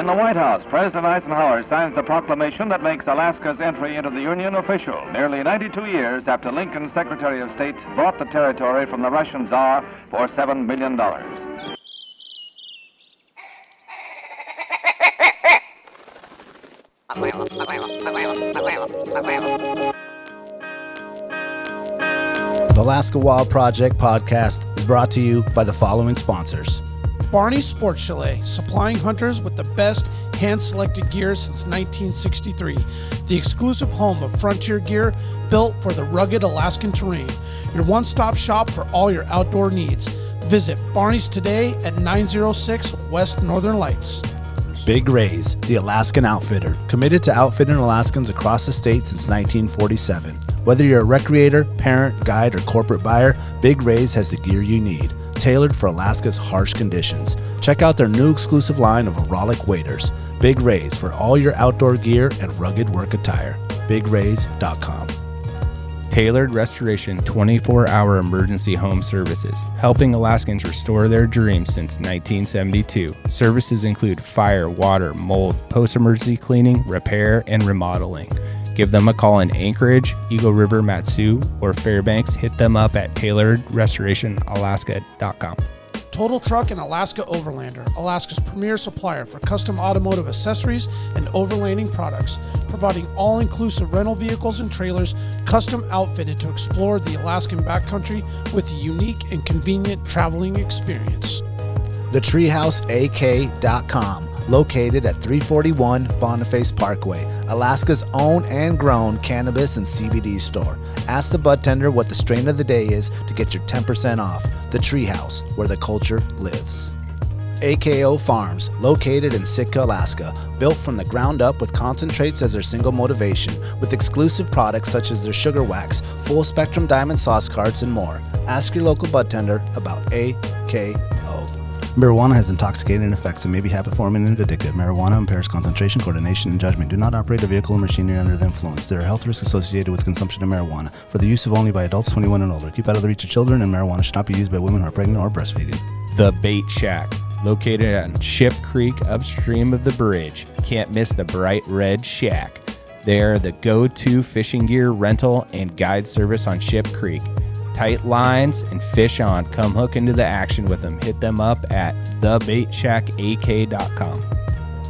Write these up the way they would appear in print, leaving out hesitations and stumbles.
In the White House, President Eisenhower signs the proclamation that makes Alaska's entry into the Union official, nearly 92 years after Lincoln's Secretary of State bought the territory from the Russian Tsar for $7 million. The Alaska Wild Project podcast is brought to you by the following sponsors. Barney's Sports Chalet, supplying hunters with the best hand-selected gear since 1963. The exclusive home of frontier gear built for the rugged Alaskan terrain. Your one-stop shop for all your outdoor needs. Visit Barney's today at 906 West Northern Lights. Big Rays, the Alaskan outfitter, committed to outfitting Alaskans across the state since 1947. Whether you're a recreator, parent, guide, or corporate buyer, Big Rays has the gear you need, tailored for Alaska's harsh conditions. Check out their new exclusive line of Auralic waders. Big Rays for all your outdoor gear and rugged work attire. BigRays.com. Tailored Restoration 24-hour emergency home services, helping Alaskans restore their dreams since 1972. Services include fire, water, mold, post-emergency cleaning, repair, and remodeling. Give them a call in Anchorage, Eagle River, Matsu, or Fairbanks. Hit them up at tailoredrestorationalaska.com. Total Truck and Alaska Overlander, Alaska's premier supplier for custom automotive accessories and overlanding products, providing all-inclusive rental vehicles and trailers custom outfitted to explore the Alaskan backcountry with a unique and convenient traveling experience. TheTreehouseAK.com, located at 341 Boniface Parkway, Alaska's own and grown cannabis and CBD store. Ask the bud tender what the strain of the day is to get your 10% off. The Treehouse, where the culture lives. AKO Farms, located in Sitka, Alaska, built from the ground up with concentrates as their single motivation, with exclusive products such as their sugar wax, full spectrum diamond sauce cards, and more. Ask your local bud tender about AKO. Marijuana has intoxicating effects and may be habit-forming and addictive. Marijuana impairs concentration, coordination, and judgment. Do not operate a vehicle or machinery under the influence. There are health risks associated with consumption of marijuana. For the use of only by adults 21 and older. Keep out of the reach of children, and marijuana should not be used by women who are pregnant or breastfeeding. The Bait Shack, located on Ship Creek upstream of the bridge. Can't miss the bright red shack. They are the go-to fishing gear rental and guide service on Ship Creek. Tight lines and fish on. Come hook into the action with them. Hit them up at thebaitshackak.com.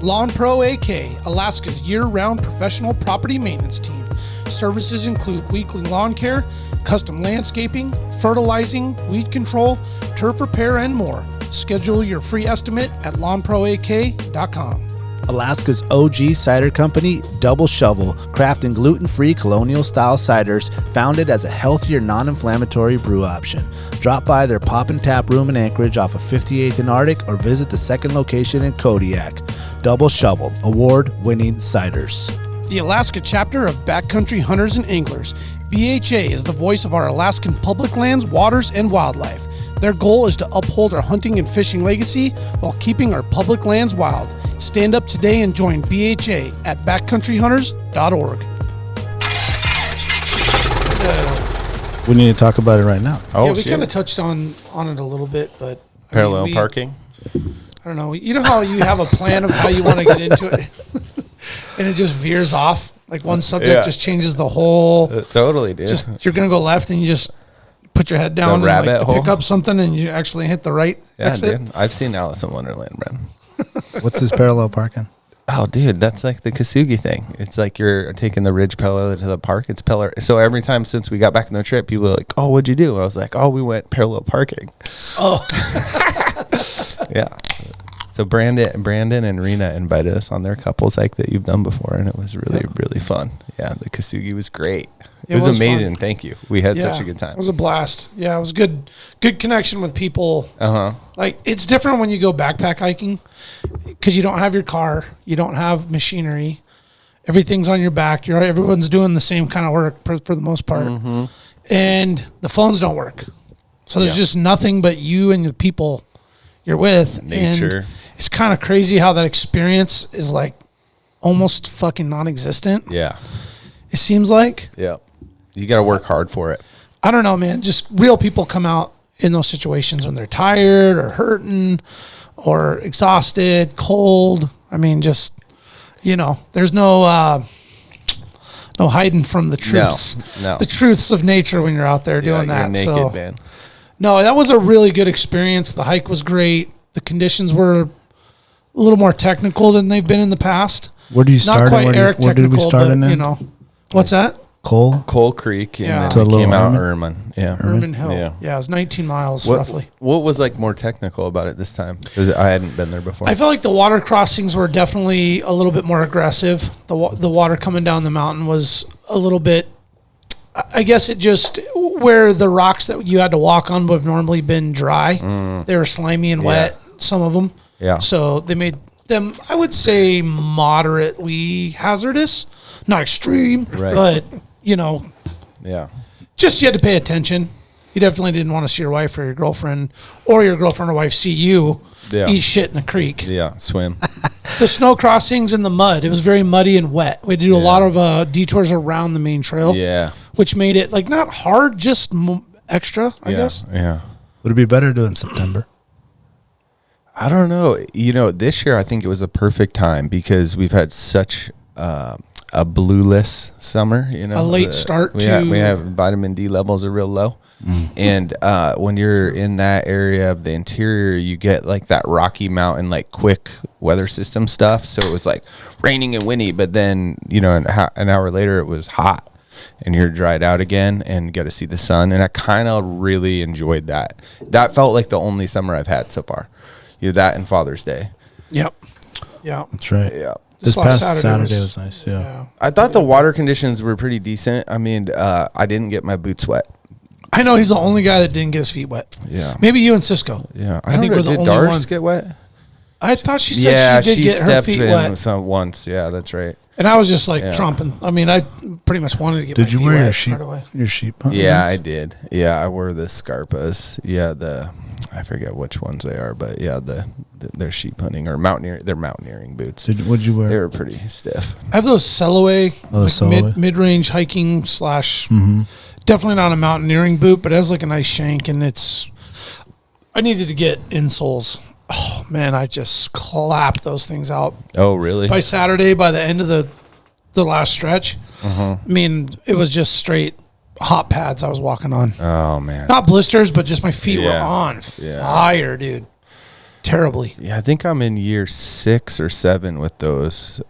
Lawn Pro AK, Alaska's year-round professional property maintenance team. Services include weekly lawn care, custom landscaping, fertilizing, weed control, turf repair, and more. Schedule your free estimate at lawnproak.com. Alaska's OG cider company, Double Shovel, crafting gluten-free colonial-style ciders founded as a healthier, non-inflammatory brew option. Drop by their Pop and Tap room in Anchorage off of 58th and Arctic or visit the second location in Kodiak. Double Shovel, award-winning ciders. The Alaska chapter of Backcountry Hunters and Anglers. BHA is the voice of our Alaskan public lands, waters, and wildlife. Their goal is to uphold our hunting and fishing legacy while keeping our public lands wild. Stand up today and join BHA at backcountryhunters.org. We need to talk about it right now. Oh, yeah, we kind of touched on it a little bit, but parallel parking. I don't know. You know how you have a plan of how you want to get into it, and it just veers off. Like one subject just changes the whole. Totally, dude. Just you're gonna go left, and you just put your head down and like, to pick up something, and you actually hit the right exit. Dude. I've seen Alice in Wonderland run. What's this parallel parking? Oh, dude, that's like the Kesugi thing. It's like you're taking the ridge parallel to the park. It's parallel. So every time since we got back on the trip, people are like, "Oh, what'd you do?" I was like, "Oh, we went parallel parking." Oh, yeah. So Brandon and Rena invited us on their couples hike that you've done before, and it was really, really fun. Yeah, the Kesugi was great. It was amazing. Fun. Thank you. We had such a good time. It was a blast. Yeah, it was good connection with people. Uh-huh. Like, it's different when you go backpack hiking because you don't have your car. You don't have machinery. Everything's on your back. Everyone's doing the same kind of work for the most part. Mm-hmm. And the phones don't work. So there's just nothing but you and the people you're with. Nature. And it's kind of crazy how that experience is like almost fucking non-existent. Yeah. It seems like. Yeah. You got to work hard for it. I don't know, man. Just real people come out in those situations when they're tired or hurting or exhausted, cold. I mean, just, there's no hiding from the truths. No. The truths of nature when you're out there doing that. You're naked, man. No, that was a really good experience. The hike was great. The conditions were a little more technical than they've been in the past. Where did you start? Not quite Eric where did we technical, start but, in? What's that? Coal Creek, and then we came out Ermine. Yeah. Ermine Hill. Yeah. It was 19 miles roughly. What was like more technical about it this time? Because I hadn't been there before. I felt like the water crossings were definitely a little bit more aggressive. The water coming down the mountain was a little bit, I guess it just, where the rocks that you had to walk on would have normally been dry. They were slimy and wet, some of them. Yeah. So they made them, I would say, moderately hazardous. Not extreme, but, Yeah. just you had to pay attention. You definitely didn't want to see your wife or your girlfriend or wife see you eat shit in the creek. Yeah, swim. The snow crossings and the mud, it was very muddy and wet. We had to do a lot of detours around the main trail. Yeah. Which made it, like, not hard, just extra, I guess. Yeah. Would it be better to do it in September? I don't know. This year I think it was a perfect time because we've had such a blueless summer. A late start we have vitamin D levels are real low. And when you're in that area of the interior, you get like that Rocky Mountain, like quick weather system stuff. So it was like raining and windy, but then, an hour later it was hot and you're dried out again and got to see the sun. And I kind of really enjoyed that. That felt like the only summer I've had so far. That and Father's Day. Yep. Yeah. That's right. Yeah. This past Saturday was nice. Yeah. I thought the water conditions were pretty decent. I mean, I didn't get my boots wet. I know he's the only guy that didn't get his feet wet. Yeah. Maybe you and Cisco. Yeah. I think we're the only Dars one. get wet? I thought she said she did get her feet wet. Once. Yeah, that's right. And I was just like trumping. I mean, I pretty much wanted to get my feet wet. Did you wear your sheep? Yeah, I did. Yeah, I wore the Scarpas. Yeah, I forget which ones they are, but yeah, they're sheep hunting or they're mountaineering boots. What'd you wear? They were pretty stiff. I have those Cellaway, mid-range hiking / definitely not a mountaineering boot, but it has like a nice shank, and I needed to get insoles. Oh man, I just clapped those things out. Oh really? By Saturday, by the end of the last stretch, I mean, it was just straight hot pads I was walking on. Oh man. Not blisters, but just my feet were on fire, dude. Terribly. Yeah, I think I'm in year 6 or 7 with those.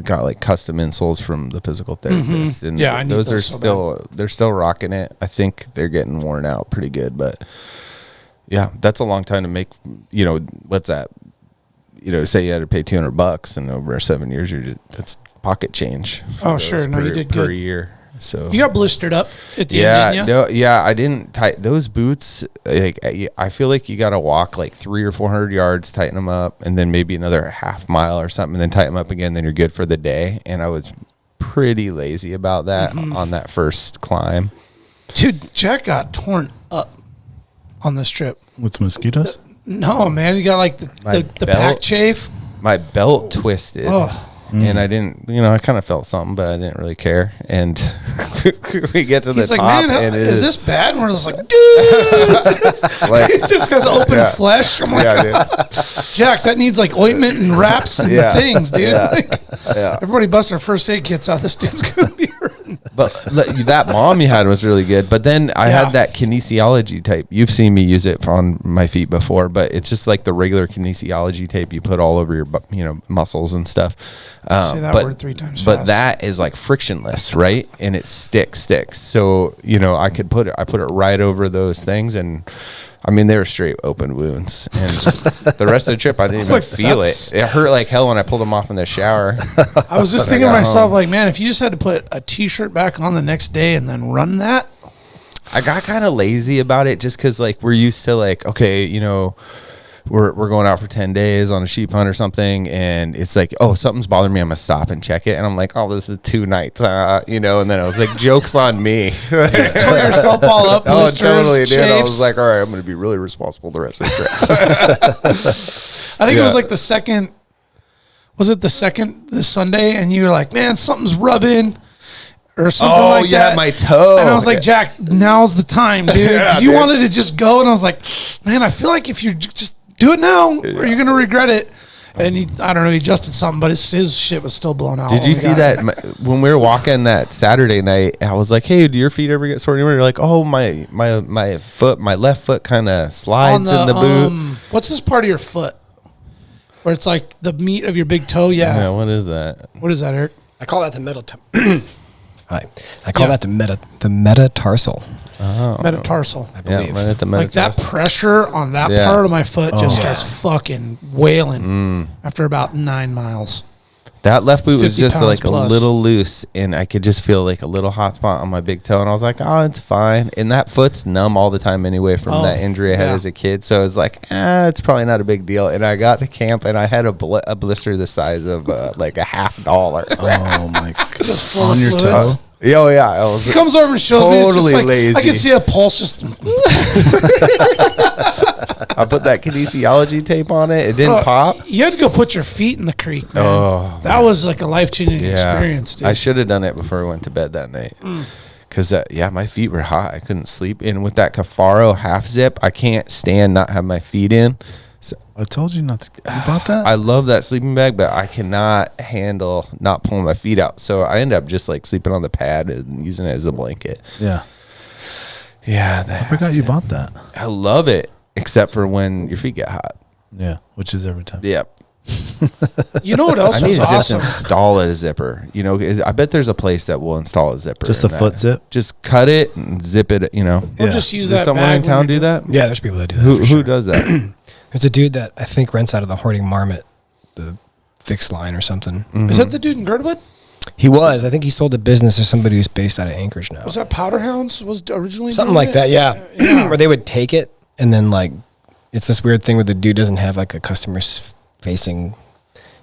Got like custom insoles from the physical therapist, and I need those are so they're still rocking it. I think they're getting worn out pretty good, but yeah, that's a long time to make. What's that? Say you had to pay $200, and over 7 years, that's pocket change. Oh sure, no, you did per good. year. So you got blistered up at the end, didn't you? I didn't those boots. Like I feel like you got to walk like 300 or 400 yards, tighten them up, and then maybe another half mile or something, and then tighten them up again. Then you're good for the day. And I was pretty lazy about that on that first climb. Dude, Jack got torn up on this trip with mosquitoes. No, man, he got like the pack chafe. My belt twisted. Oh. And I didn't, I kind of felt something, but I didn't really care. And we get to the top, like, man, and is this bad? And we're just like, dude, like, it just has open flesh. I'm like, dude. Jack, that needs like ointment and wraps and things, dude. Yeah. Like, everybody busts their first aid kits out. This dude's gonna be hurting. But that balm you had was really good. But then I had that kinesiology tape. You've seen me use it on my feet before, but it's just like the regular kinesiology tape you put all over your muscles and stuff. Say that word 3 times but fast. that is like frictionless, right? And it sticks. So I put it right over those things, and I mean they were straight open wounds. And the rest of the trip I didn't even feel it. It hurt like hell when I pulled them off in the shower. I was just thinking to myself, like, man, if you just had to put a t-shirt back on the next day and then run that. I got kind of lazy about it just because like we're used to like, okay, we're going out for 10 days on a sheep hunt or something, and it's like, oh, something's bothering me, I'm gonna stop and check it, and I'm like, oh, this is 2 nights, and then I was like, joke's on me. Just tore yourself all up. Oh, totally, dude. I was like, all right, I'm gonna be really responsible the rest of the trip. I think it was like the second. Was it this Sunday? And you were like, man, something's rubbing. Or something like that. Oh, yeah, my toe. And I was like, Jack, now's the time, dude. You wanted to just go, and I was like, man, I feel like if you just do it now, or you're going to regret it. And I don't know, he adjusted something, but his shit was still blown out. Did you see that when we were walking that Saturday night? I was like, "Hey, do your feet ever get sore anymore?" You're like, "Oh, my left foot kind of slides in the boot." What's this part of your foot where it's like the meat of your big toe? Yeah. What is that? What is that, Eric? I call that the Hi. I call that the metatarsal. Oh. Metatarsal. I believe. Yeah, right at the Like that pressure on that part of my foot just starts fucking wailing after about 9 miles. That left boot was just like plus. a little loose, and I could just feel like a little hot spot on my big toe, and I was like, "Oh, it's fine." And that foot's numb all the time anyway from that injury I had as a kid, so I was like, "It's probably not a big deal." And I got to camp, and I had a blister the size of like $50. Oh my god! On your toe? Oh yeah, I was He comes over and shows me. It's just like, lazy. I can see a pulse just. I put that kinesiology tape on it. It didn't pop. You had to go put your feet in the creek, man. Oh, that was like a life-changing experience, dude. I should have done it before I went to bed that night. Because, my feet were hot. I couldn't sleep. And with that Cafaro half zip, I can't stand not have my feet in. So I told you not to. You bought that? I love that sleeping bag, but I cannot handle not pulling my feet out. So I end up just like sleeping on the pad and using it as a blanket. Yeah. Yeah. I forgot you bought that. I love it, except for when your feet get hot. Yeah, which is every time. Yeah. You know what else I need was to just awesome? install a zipper. I bet there's a place that will install a zipper. Just a foot zip? Just cut it and zip it, Or just use Does that someone bag in town when do you're that? Yeah, there's people that do that. Who does that? There's a dude that I think rents out of the Hoarding Marmot, the fixed line or something. Is that the dude in Girdwood? He was. I think he sold a business to somebody who's based out of Anchorage now. Was that Powder Hounds? Was originally Something doing like it? that, yeah. Where they would take it and then like it's this weird thing where the dude doesn't have like a customer facing.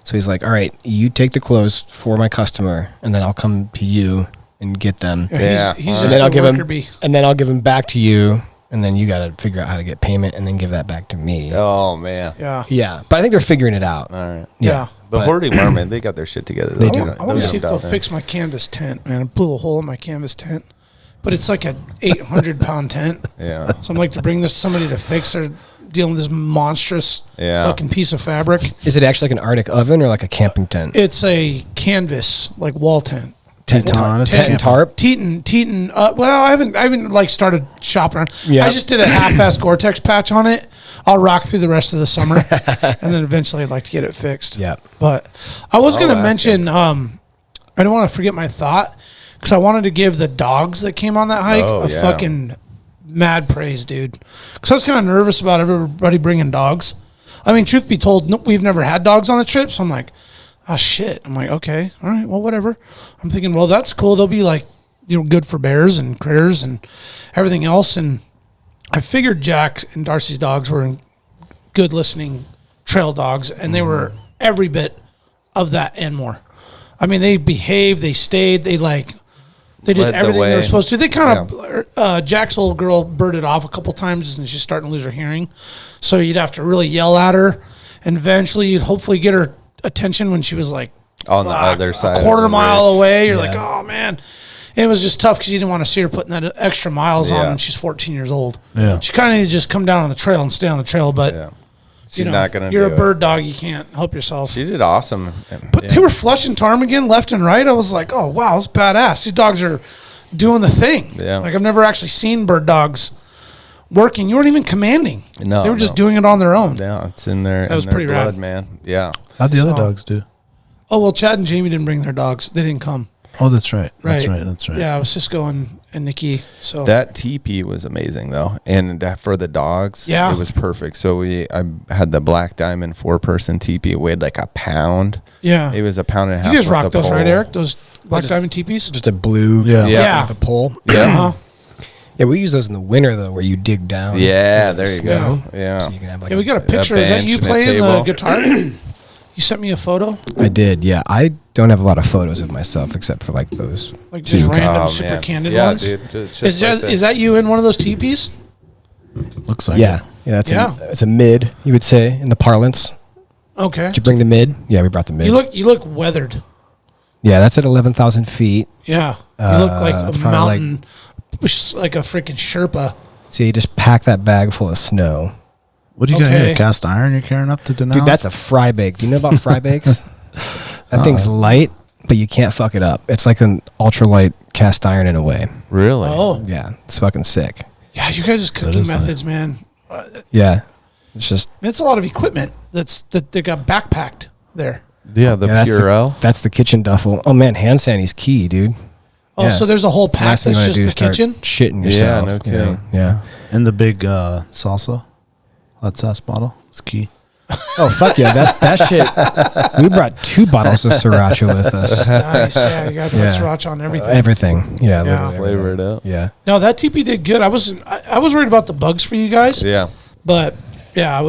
So he's like, all right, you take the clothes for my customer and then I'll come to you and get them. Yeah, he's And just then a I'll give worker him, bee. and then I'll give them back to you. And then you got to figure out how to get payment and then give that back to me. Oh, man. Yeah. Yeah. But I think they're figuring it out. All right. Yeah. The Hoarding Marmot, they got their shit together. They do. I want to see if they'll fix my canvas tent, man. I blew a hole in my canvas tent. But it's like an 800-pound tent. Yeah. So I'm like to bring this to somebody to fix. They're dealing with this monstrous fucking piece of fabric. Is it actually like an Arctic oven or like a camping tent? It's a canvas, like wall tent. Tent tarp? Teton. Well, I haven't like started shopping around. Yeah. I just did a half-ass Gore-Tex patch on it. I'll rock through the rest of the summer, and then eventually I'd like to get it fixed. Yeah. But I was going to mention, I don't want to forget my thought, because I wanted to give the dogs that came on that hike fucking mad praise, dude. Because I was kind of nervous about everybody bringing dogs. I mean, truth be told, we've never had dogs on the trip, so I'm like, oh shit. I'm like, okay, all right, well, whatever. I'm thinking, well, that's cool. They'll be like, good for bears and critters and everything else. And I figured Jack and Darcy's dogs were good listening trail dogs, and they were every bit of that and more. I mean, they behaved, they stayed, they did everything they were supposed to. They kind of, Jack's little girl birded off a couple times and she's starting to lose her hearing. So you'd have to really yell at her, and eventually you'd hopefully get her attention when she was like on the other side, a quarter mile away. You're like, oh man. And it was just tough because you didn't want to see her putting that extra miles on when she's 14 years old. Yeah. She kind of need to just come down on the trail and stay on the trail, but she's not gonna. You're a bird dog. You can't help yourself. She did awesome. But they were flushing ptarmigan left and right. I was like, oh wow, it's badass. These dogs are doing the thing. Yeah. Like I've never actually seen bird dogs working. You weren't even commanding. No, they were just doing it on their own. Yeah, it's in their That was their pretty blood, rad. man. Yeah. How'd the other dogs do? Oh well, Chad and Jamie didn't bring their dogs. They didn't come. Oh, that's right. Right. That's right. Yeah, it was Cisco and Nikki. So That teepee was amazing though, and for the dogs, Yeah. it was perfect. So I had the Black Diamond 4-person teepee. It weighed like a pound. yeah, It was a pound and a half. you guys with rocked the those, right, pole. Eric? Those Black Diamond teepees. Just a blue Yeah. with a pole. Yeah. Uh-huh. Yeah, we use those in the winter though, where you dig down. Yeah, there you go. Snow. Yeah. So you can have like Yeah, we got a picture. Is that bench you and a playing the table. guitar? You sent me a photo, I did, yeah. I don't have a lot of photos of myself except for like those. like just two. random Oh, super man. candid yeah, ones. dude. Just Is like that you in one of those teepees? Looks like Yeah, it. yeah. That's Yeah. it's a mid, you would say, in the parlance. Okay. Did you bring the mid? Yeah, we brought the mid. You look weathered. Yeah, that's at 11,000 feet. Yeah. You look like a it's probably mountain, like a freaking Sherpa. So you just pack that bag full of snow, What do you got Okay. here? Cast iron you're carrying up to Denali? Dude, that's a fry bake. Do you know about fry bakes? That thing's light, but you can't fuck it up. It's like an ultralight cast iron in a way. Really? Oh. Yeah, it's fucking sick. Yeah, you guys' cooking is methods, man. Yeah, it's just It's a lot of equipment that they got backpacked there. Yeah, the yeah, Purell. that's the kitchen duffel. Oh man, hand sanity's key, dude. Oh, Yeah. so there's a whole pack Last thing that's you wanna just do the is start kitchen? shitting yourself. no you kidding. know? Yeah. And the big salsa, hot sauce bottle. It's key. Oh fuck yeah, that shit. We brought 2 bottles of sriracha with us. Nice. Yeah, you got to put Yeah. sriracha on everything. Everything. Yeah. Yeah. literally Flavor everything. it up. Yeah. No, that TP did good. I was worried about the bugs for you guys, Yeah. but yeah,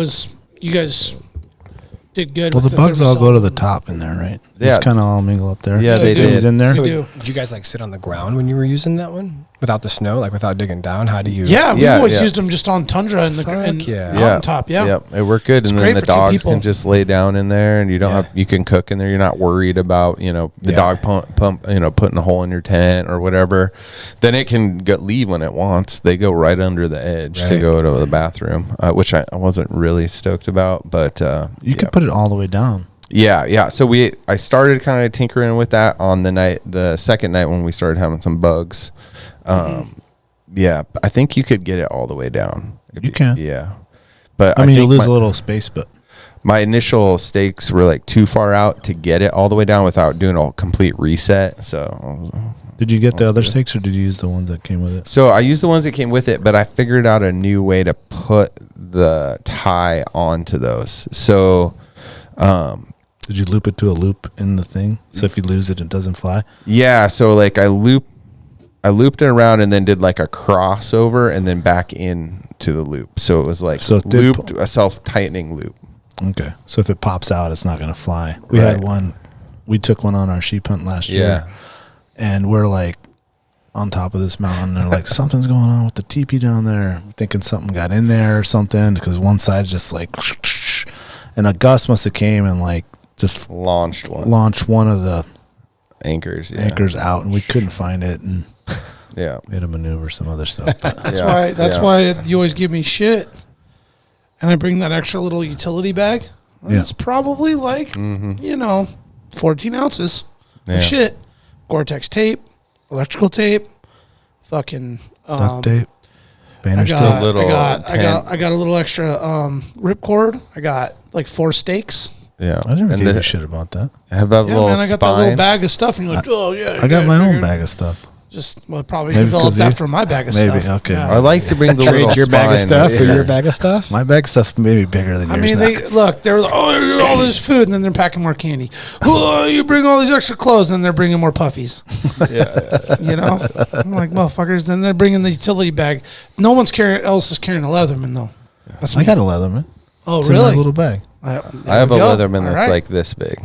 you guys did good. Well, with the bugs all go to the thermosol. top in there, right? They Yeah. just kind of all mingle up there. Yeah, they Things did. in there. So They do. did you guys like sit on the ground when you were using that one without the snow, like without digging down? How do you? Yeah, we Yeah, always yeah. used them just on tundra and the Fuck and yeah. mountaintop. Yeah. Yep, it worked good. It's And great then the for two dogs people. can just lay down in there, and you don't Yeah. have. You can cook in there. You're not worried about the Yeah. dog pump putting a hole in your tent or whatever. Then it can leave when it wants. They go right under the edge to Right. go to the bathroom, which I wasn't really stoked about. But You could put it all the way down. Yeah. So I started kind of tinkering with that on the second night when we started having some bugs. Yeah, I think you could get it all the way down. You can. Yeah, but I mean, you think lose a little space, but my initial stakes were like too far out to get it all the way down without doing a complete reset. So did you get the Let's other do it. stakes or did you use the ones that came with it? I used the ones that came with it, but I figured out a new way to put the tie onto those. So Did you loop it to a loop in the thing? So if you lose it, it doesn't fly? yeah, so like I looped it around and then did like a crossover and then back in to the loop. So it was like So it did looped a self-tightening loop. Okay. So if it pops out, it's not going to fly. We Right. had one. We took one on our sheep hunt last Yeah. year. And we're like on top of this mountain. They're like, something's going on with the teepee down there. Thinking something got in there or something because one side's just like, and a gust must have came and like just Launched one of the anchors. Yeah. anchors out, and we couldn't find it, and Yeah. we had to maneuver some other stuff. But That's why you always give me shit, and I bring that extra little utility bag. Yeah. It's probably like 14 ounces Yeah. of shit. Gore-Tex tape, electrical tape, fucking duct tape, I bandage got, tape. little I got a little extra ripcord. I got like 4 stakes. Yeah. I never and gave a shit about that. have that Yeah, little man, I got that spine. little bag of stuff, and you're like, oh yeah. I got my own figured. bag of stuff. Just probably Maybe developed 'cause you- after my bag of maybe, stuff. okay. I like to bring the little Trade your bag of spine. stuff for Yeah. your bag of stuff. My bag of stuff may be bigger than I yours. mean, now. they were like, oh, all this food, and then they're packing more candy. Oh, you bring all these extra clothes, and then they're bringing more puffies. You know, I'm like motherfuckers. Then they're bringing the utility bag. No one's else is carrying a Leatherman though. That's I me. got a Leatherman. Oh, It's in my really? little bag. I have a Leatherman that's like this big.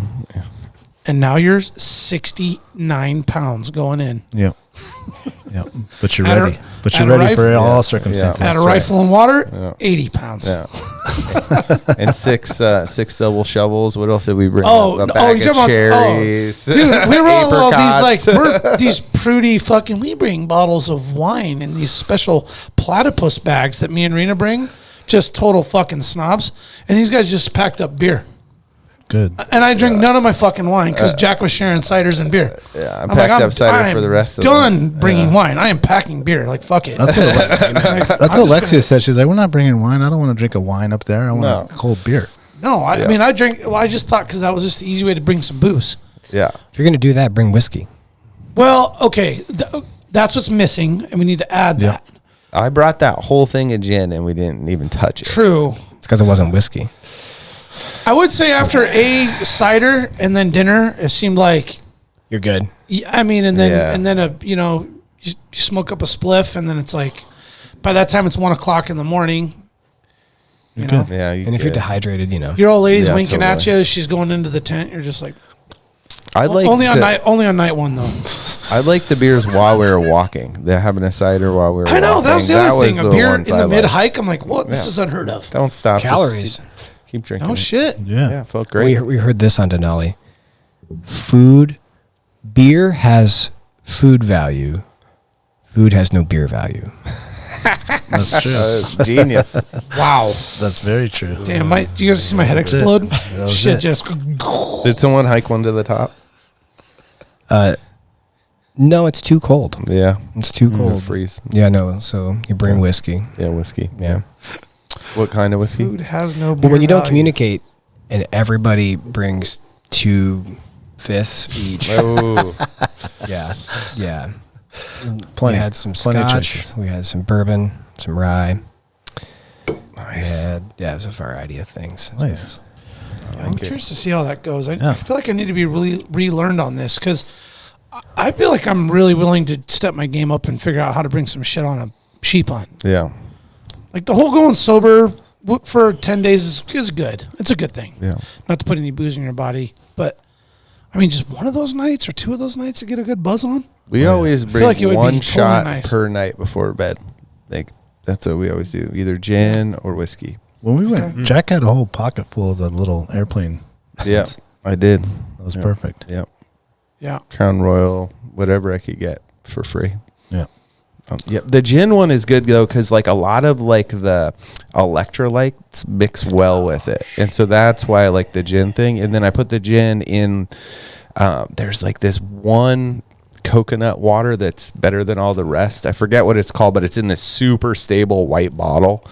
And now you're 69 pounds going in. Yep. Yep. But you're At a- ready. But at you're a ready for rifle- all circumstances. At That's a right. rifle and water, Yeah. 80 pounds. Yeah. And six double shovels. What else did we bring? Oh, a no, bag you're of talking about- cherries. Dude, we were all apricots. these prudy fucking. We bring bottles of wine in these special platypus bags that me and Rena bring. Just total fucking snobs. And these guys just packed up beer. Good. And I drink none of my fucking wine because Jack was sharing ciders and beer. Yeah, I'm packed up cider for the rest of them. done bringing wine. I am packing beer. Like, fuck it. That's what, Like, that's I'm what just Lexia said. She's like, we're not bringing wine. I don't want to drink a wine up there. I want a cold beer. No, I mean, I drink. Well, I just thought because that was just the easy way to bring some booze. Yeah. If you're gonna do that, bring whiskey. Well, okay. That's what's missing, and we need to add Yeah. that. I brought that whole thing of gin and we didn't even touch it. True. It's because it wasn't whiskey. I would say after a cider and then dinner, it seemed like, You're good. I mean, and then Yeah. and then you smoke up a spliff, and then it's like, by that time it's 1 o'clock in the morning. You know, Yeah. And if you're dehydrated, your old lady's Yeah, winking at totally. you. She's going into the tent. You're just like, I like only on night one though. I like the beers while we were walking. They're having a cider while we were I know walking. that was the other thing. A beer in ones I the mid liked. hike. I'm like, what? This Yeah. is unheard of. Don't stop. Just Calories. keep drinking. Oh shit. Yeah. Yeah, felt great. We heard this on Denali. Beer has food value. Food has no beer value. That's true. Genius. Wow. That's very true. Damn, you guys see my head explode? Shit, it. just. Did someone hike one to the top? No, it's too cold. Yeah. It's too cold. Freeze. Yeah, no. So you bring whiskey. Yeah, whiskey. Yeah. What kind of whiskey? Food has no beer But when you don't value. communicate and everybody brings 2/5 each. Oh. Yeah. Plenty. We had some Plenty of scotch. choices. We had some bourbon, some rye. Nice. It was a variety of things. It was Nice. I'm curious to see how that goes. I Yeah. feel like I need to be really relearned on this because I feel like I'm really willing to step my game up and figure out how to bring some shit on a sheep hunt. Yeah. Like the whole going sober for 10 days is good. It's a good thing. Yeah. Not to put any booze in your body, but I mean, just one of those nights or two of those nights to get a good buzz on. We always bring like it would be one totally shot nice. per night before bed. Like that's what we always do. Either gin or whiskey. When we went, Jack had a whole pocket full of the little airplane. Yeah. I did. That was perfect. Yep. Yeah. Crown Royal, whatever I could get for free. Yeah. Yep. The gin one is good though, because like a lot of like the electrolytes mix well with it, and so that's why I like the gin thing. And then I put the gin in. There's like this one coconut water that's better than all the rest. I forget what it's called, but it's in this super stable white bottle.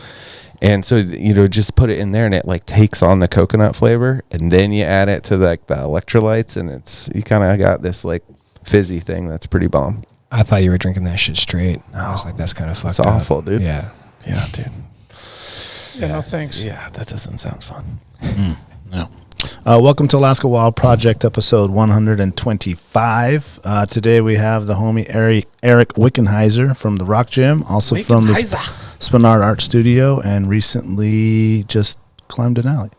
And so, just put it in there and it like takes on the coconut flavor, and then you add it to like the electrolytes, and you kind of got this like fizzy thing that's pretty bomb. I thought you were drinking that shit straight. I was like, that's kind of fucked up. It's awful, dude. Yeah. Yeah, dude. Yeah, no thanks. Yeah, that doesn't sound fun. No. Welcome to Alaska Wild Project, episode 125. Today we have the homie Eric Wickenheiser from the Rock Gym, also from the Spinard Art Studio, and recently just climbed Denali.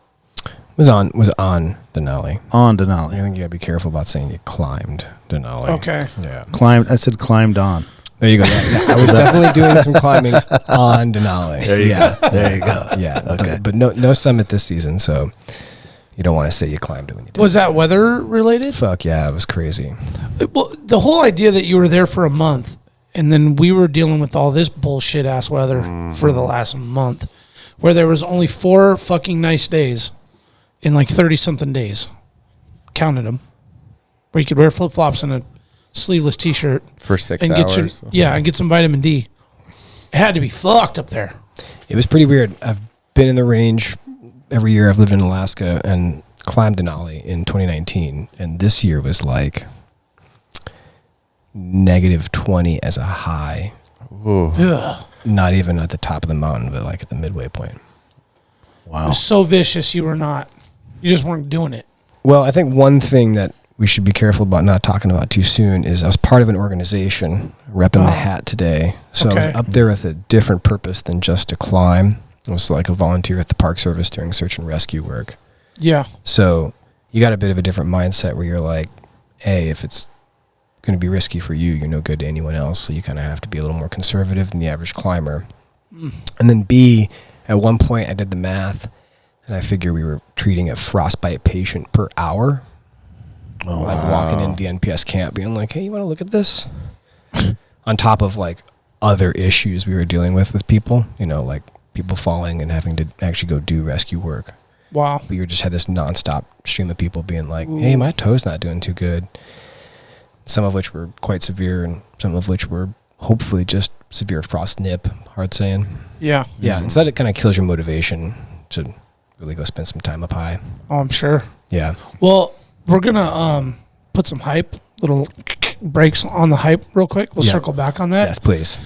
Was on Denali. On Denali. I think you gotta be careful about saying you climbed Denali. Okay. Yeah. Climbed. I said climbed on. There you go. Yeah. I was definitely doing some climbing on Denali. There you go. There you go. Yeah. Okay. But no summit this season, so you don't want to say you climbed it when you did. Was that weather related? Fuck yeah, it was crazy. Well, the whole idea that you were there for a month and then we were dealing with all this bullshit ass weather for the last month, where there was only 4 fucking nice days in like 30 something days. Counted them. Where you could wear flip flops and a sleeveless t-shirt For 6 and hours. and get some vitamin D. It had to be fucked up there. It was pretty weird. I've been in the range every year. I've lived in Alaska and climbed Denali in 2019, and this year was like -20 as a high. Ooh. Ugh. Not even at the top of the mountain, but like at the midway point. It Wow. was so vicious you just weren't doing it. Well, I think one thing that we should be careful about not talking about too soon is I was part of an organization, repping the hat today. So I Okay. was up there with a different purpose than just to climb. I was like a volunteer at the Park Service doing search and rescue work. Yeah. So you got a bit of a different mindset where you're like, A, if it's going to be risky for you, you're no good to anyone else. So you kind of have to be a little more conservative than the average climber. And then B, at one point I did the math and I figure we were treating a frostbite patient per hour. Oh, Like walking into the NPS camp being like, hey, you want to look at this? On top of like other issues we were dealing with people, like people falling and having to actually go do rescue work. Wow. But you just had this nonstop stream of people being like, hey, my toe's not doing too good. Some of which were quite severe and some of which were hopefully just severe frost nip, hard saying. Yeah. Yeah, and so that kind of kills your motivation to really go spend some time up high. Oh, I'm sure. Yeah. Well, we're gonna put some hype, little breaks on the hype real quick. We'll Yeah. circle back on that. Yes, please.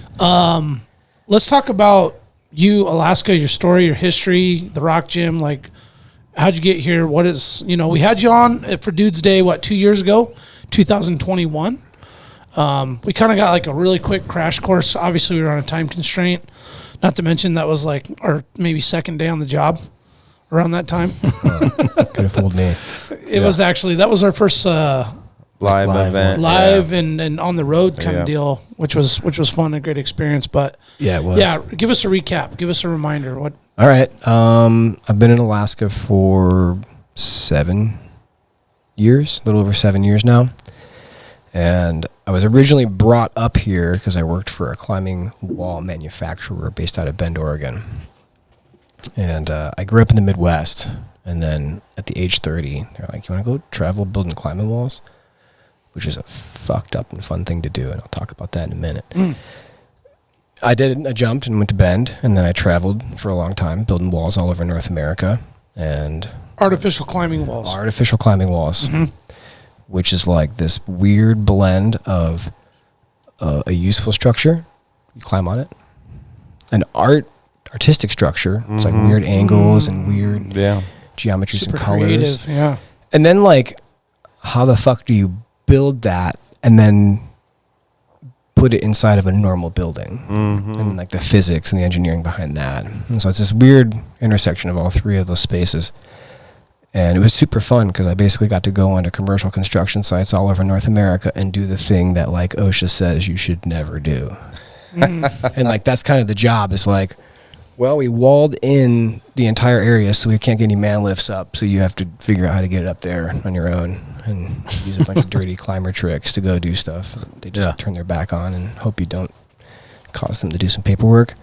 Let's talk about you, Alaska, your story, your history, the Rock Gym. Like, how'd you get here? What is, we had you on for Dudes Day, 2 years ago, 2021. We kind of got like a really quick crash course. Obviously, we were on a time constraint. Not to mention that was like our maybe second day on the job around that time. Could have fooled me. It was actually, that was our first Live event. live and on the road kind Yeah. of deal, which was fun, a great experience. But Yeah, it was. yeah, give us a recap, give us a reminder. What? All right. I've been in Alaska for 7 years, a little over 7 years now. And I was originally brought up here because I worked for a climbing wall manufacturer based out of Bend, Oregon. And I grew up in the Midwest. And then at the age 30, they're like, you want to go travel building climbing walls? Which is a fucked up and fun thing to do. And I'll talk about that in a minute. I jumped and went to Bend. And then I traveled for a long time building walls all over North America. And Artificial climbing walls. Artificial climbing walls. Which is like this weird blend of a useful structure, you climb on it, an artistic structure, it's like weird angles and weird geometries Super and colors. creative, yeah. And then like, how the fuck do you build that and then put it inside of a normal building? And like the physics and the engineering behind that. And so it's this weird intersection of all three of those spaces. And it was super fun because I basically got to go onto commercial construction sites all over North America and do the thing that like OSHA says you should never do. And like that's kind of the job is like, well, we walled in the entire area so we can't get any man lifts up. So you have to figure out how to get it up there on your own and use a bunch of dirty climber tricks to go do stuff. They just turn their back on and hope you don't cause them to do some paperwork.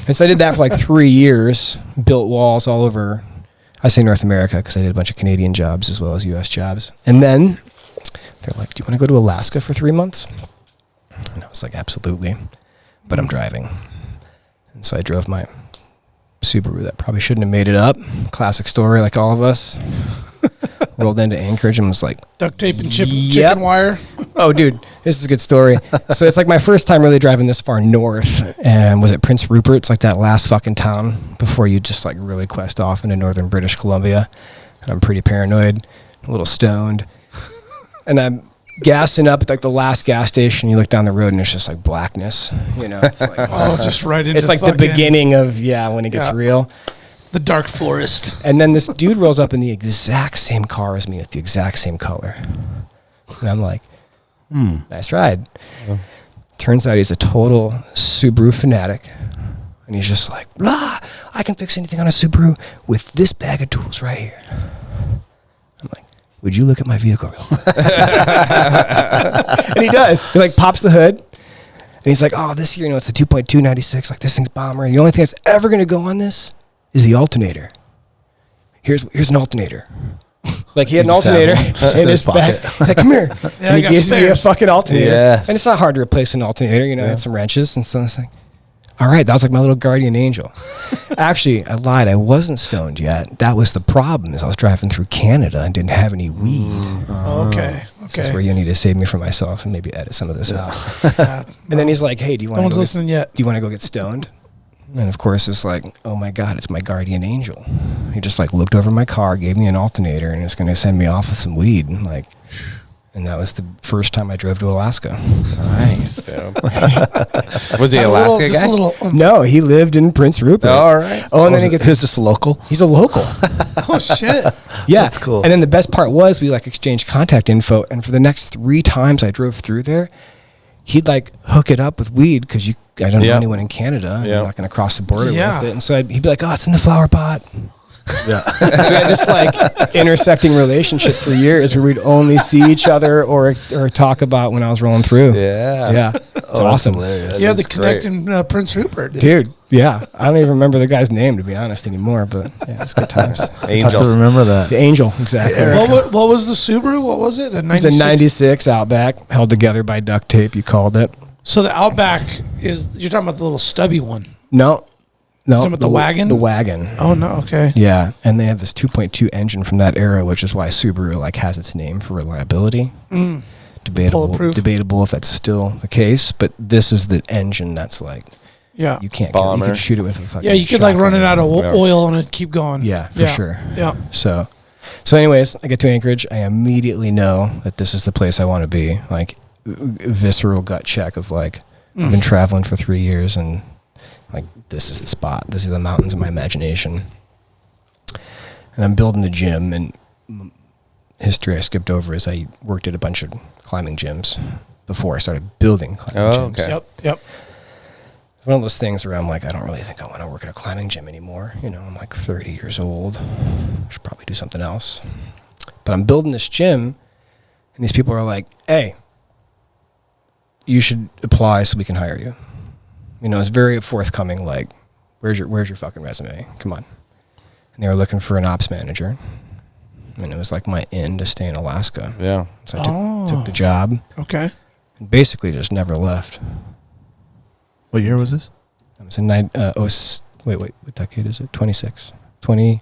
And so I did that for like 3 years, built walls all over. I say North America because I did a bunch of Canadian jobs as well as U.S. jobs. And then they're like, do you want to go to Alaska for 3 months? And I was like, absolutely. But I'm driving. And so I drove my Subaru that probably shouldn't have made it up. Classic story like all of us. Rolled into Anchorage and was like... Duct tape and chicken wire. Oh, dude, this is a good story. So it's like my first time really driving this far north. And was it Prince Rupert? It's like that last fucking town before you just like really quest off into northern British Columbia. And I'm pretty paranoid, a little stoned. And I'm gassing up at like the last gas station. You look down the road and it's just like blackness. You know, it's like... just right into it's like the beginning of, when it gets real. The dark forest. And then this dude rolls up in the exact same car as me with the exact same color. And I'm like, nice ride. Turns out he's a total Subaru fanatic. And he's just like, blah, I can fix anything on a Subaru with this bag of tools right here. I'm like, would you look at my vehicle real quick? And he does. He like pops the hood. And he's like, oh, this year, it's a 2.296. Like this thing's bomber. The only thing that's ever going to go on this is the alternator. Here's an alternator. Like he had an alternator in his back. He's like, come here. And he gives me a fucking alternator. Yes. And it's not hard to replace an alternator, and some wrenches. And so it's like, all right, that was like my little guardian angel. Actually, I lied. I wasn't stoned yet. That was the problem is I was driving through Canada and didn't have any weed. Okay. That's where you need to save me from myself and maybe edit some of this out. And then he's like, hey, do you want to go get stoned? And of course, it's like, oh my God, it's my guardian angel. He just like looked over my car, gave me an alternator, and is going to send me off with some weed. And that was the first time I drove to Alaska. Nice, dude. Was he Alaska guy? No, he lived in Prince Rupert. All right. Oh, and then he gets... Is this local? He's a local. Oh, shit. Yeah. That's cool. And then the best part was we like exchanged contact info. And for the next 3 times I drove through there, he'd like hook it up with weed because I don't know anyone in Canada. I'm not going to cross the border with it. And so he'd be like, oh, it's in the flower pot. Yeah. So we had this like intersecting relationship for years where we'd only see each other or talk about when I was rolling through. Yeah. It's awesome. Yeah, the connect in Prince Rupert. Dude, yeah. I don't even remember the guy's name, to be honest, anymore, but yeah, it's good times. Angels. Tough to remember that. The Angel, exactly. What was the Subaru? What was it? It's a 96 Outback, held together by duct tape, you called it. So the Outback you're talking about the little stubby one? No. About the wagon? The wagon. Oh, no, okay. Yeah, and they have this 2.2 engine from that era, which is why Subaru like has its name for reliability. Debatable if that's still the case, but this is the engine that's like, you can't kill, you can shoot it with a fucking you could like run it out of oil and it keep going. Yeah, for sure. Yeah. So anyways, I get to Anchorage, I immediately know that this is the place I want to be. Like visceral gut check of like, I've been traveling for 3 years and like, this is the spot. This is the mountains of my imagination. And I'm building the gym, and history I skipped over is I worked at a bunch of climbing gyms before I started building climbing gyms. Okay. Yep. It's one of those things where I'm like, I don't really think I want to work at a climbing gym anymore. I'm like 30 years old. I should probably do something else. But I'm building this gym, and these people are like, hey, you should apply so we can hire you. You know, it's very forthcoming. Like, where's your fucking resume? Come on. And they were looking for an ops manager, and it was like my in to stay in Alaska. Yeah. So I took the job. Okay. And basically just never left. What year was this? I was in what decade is it? 2016.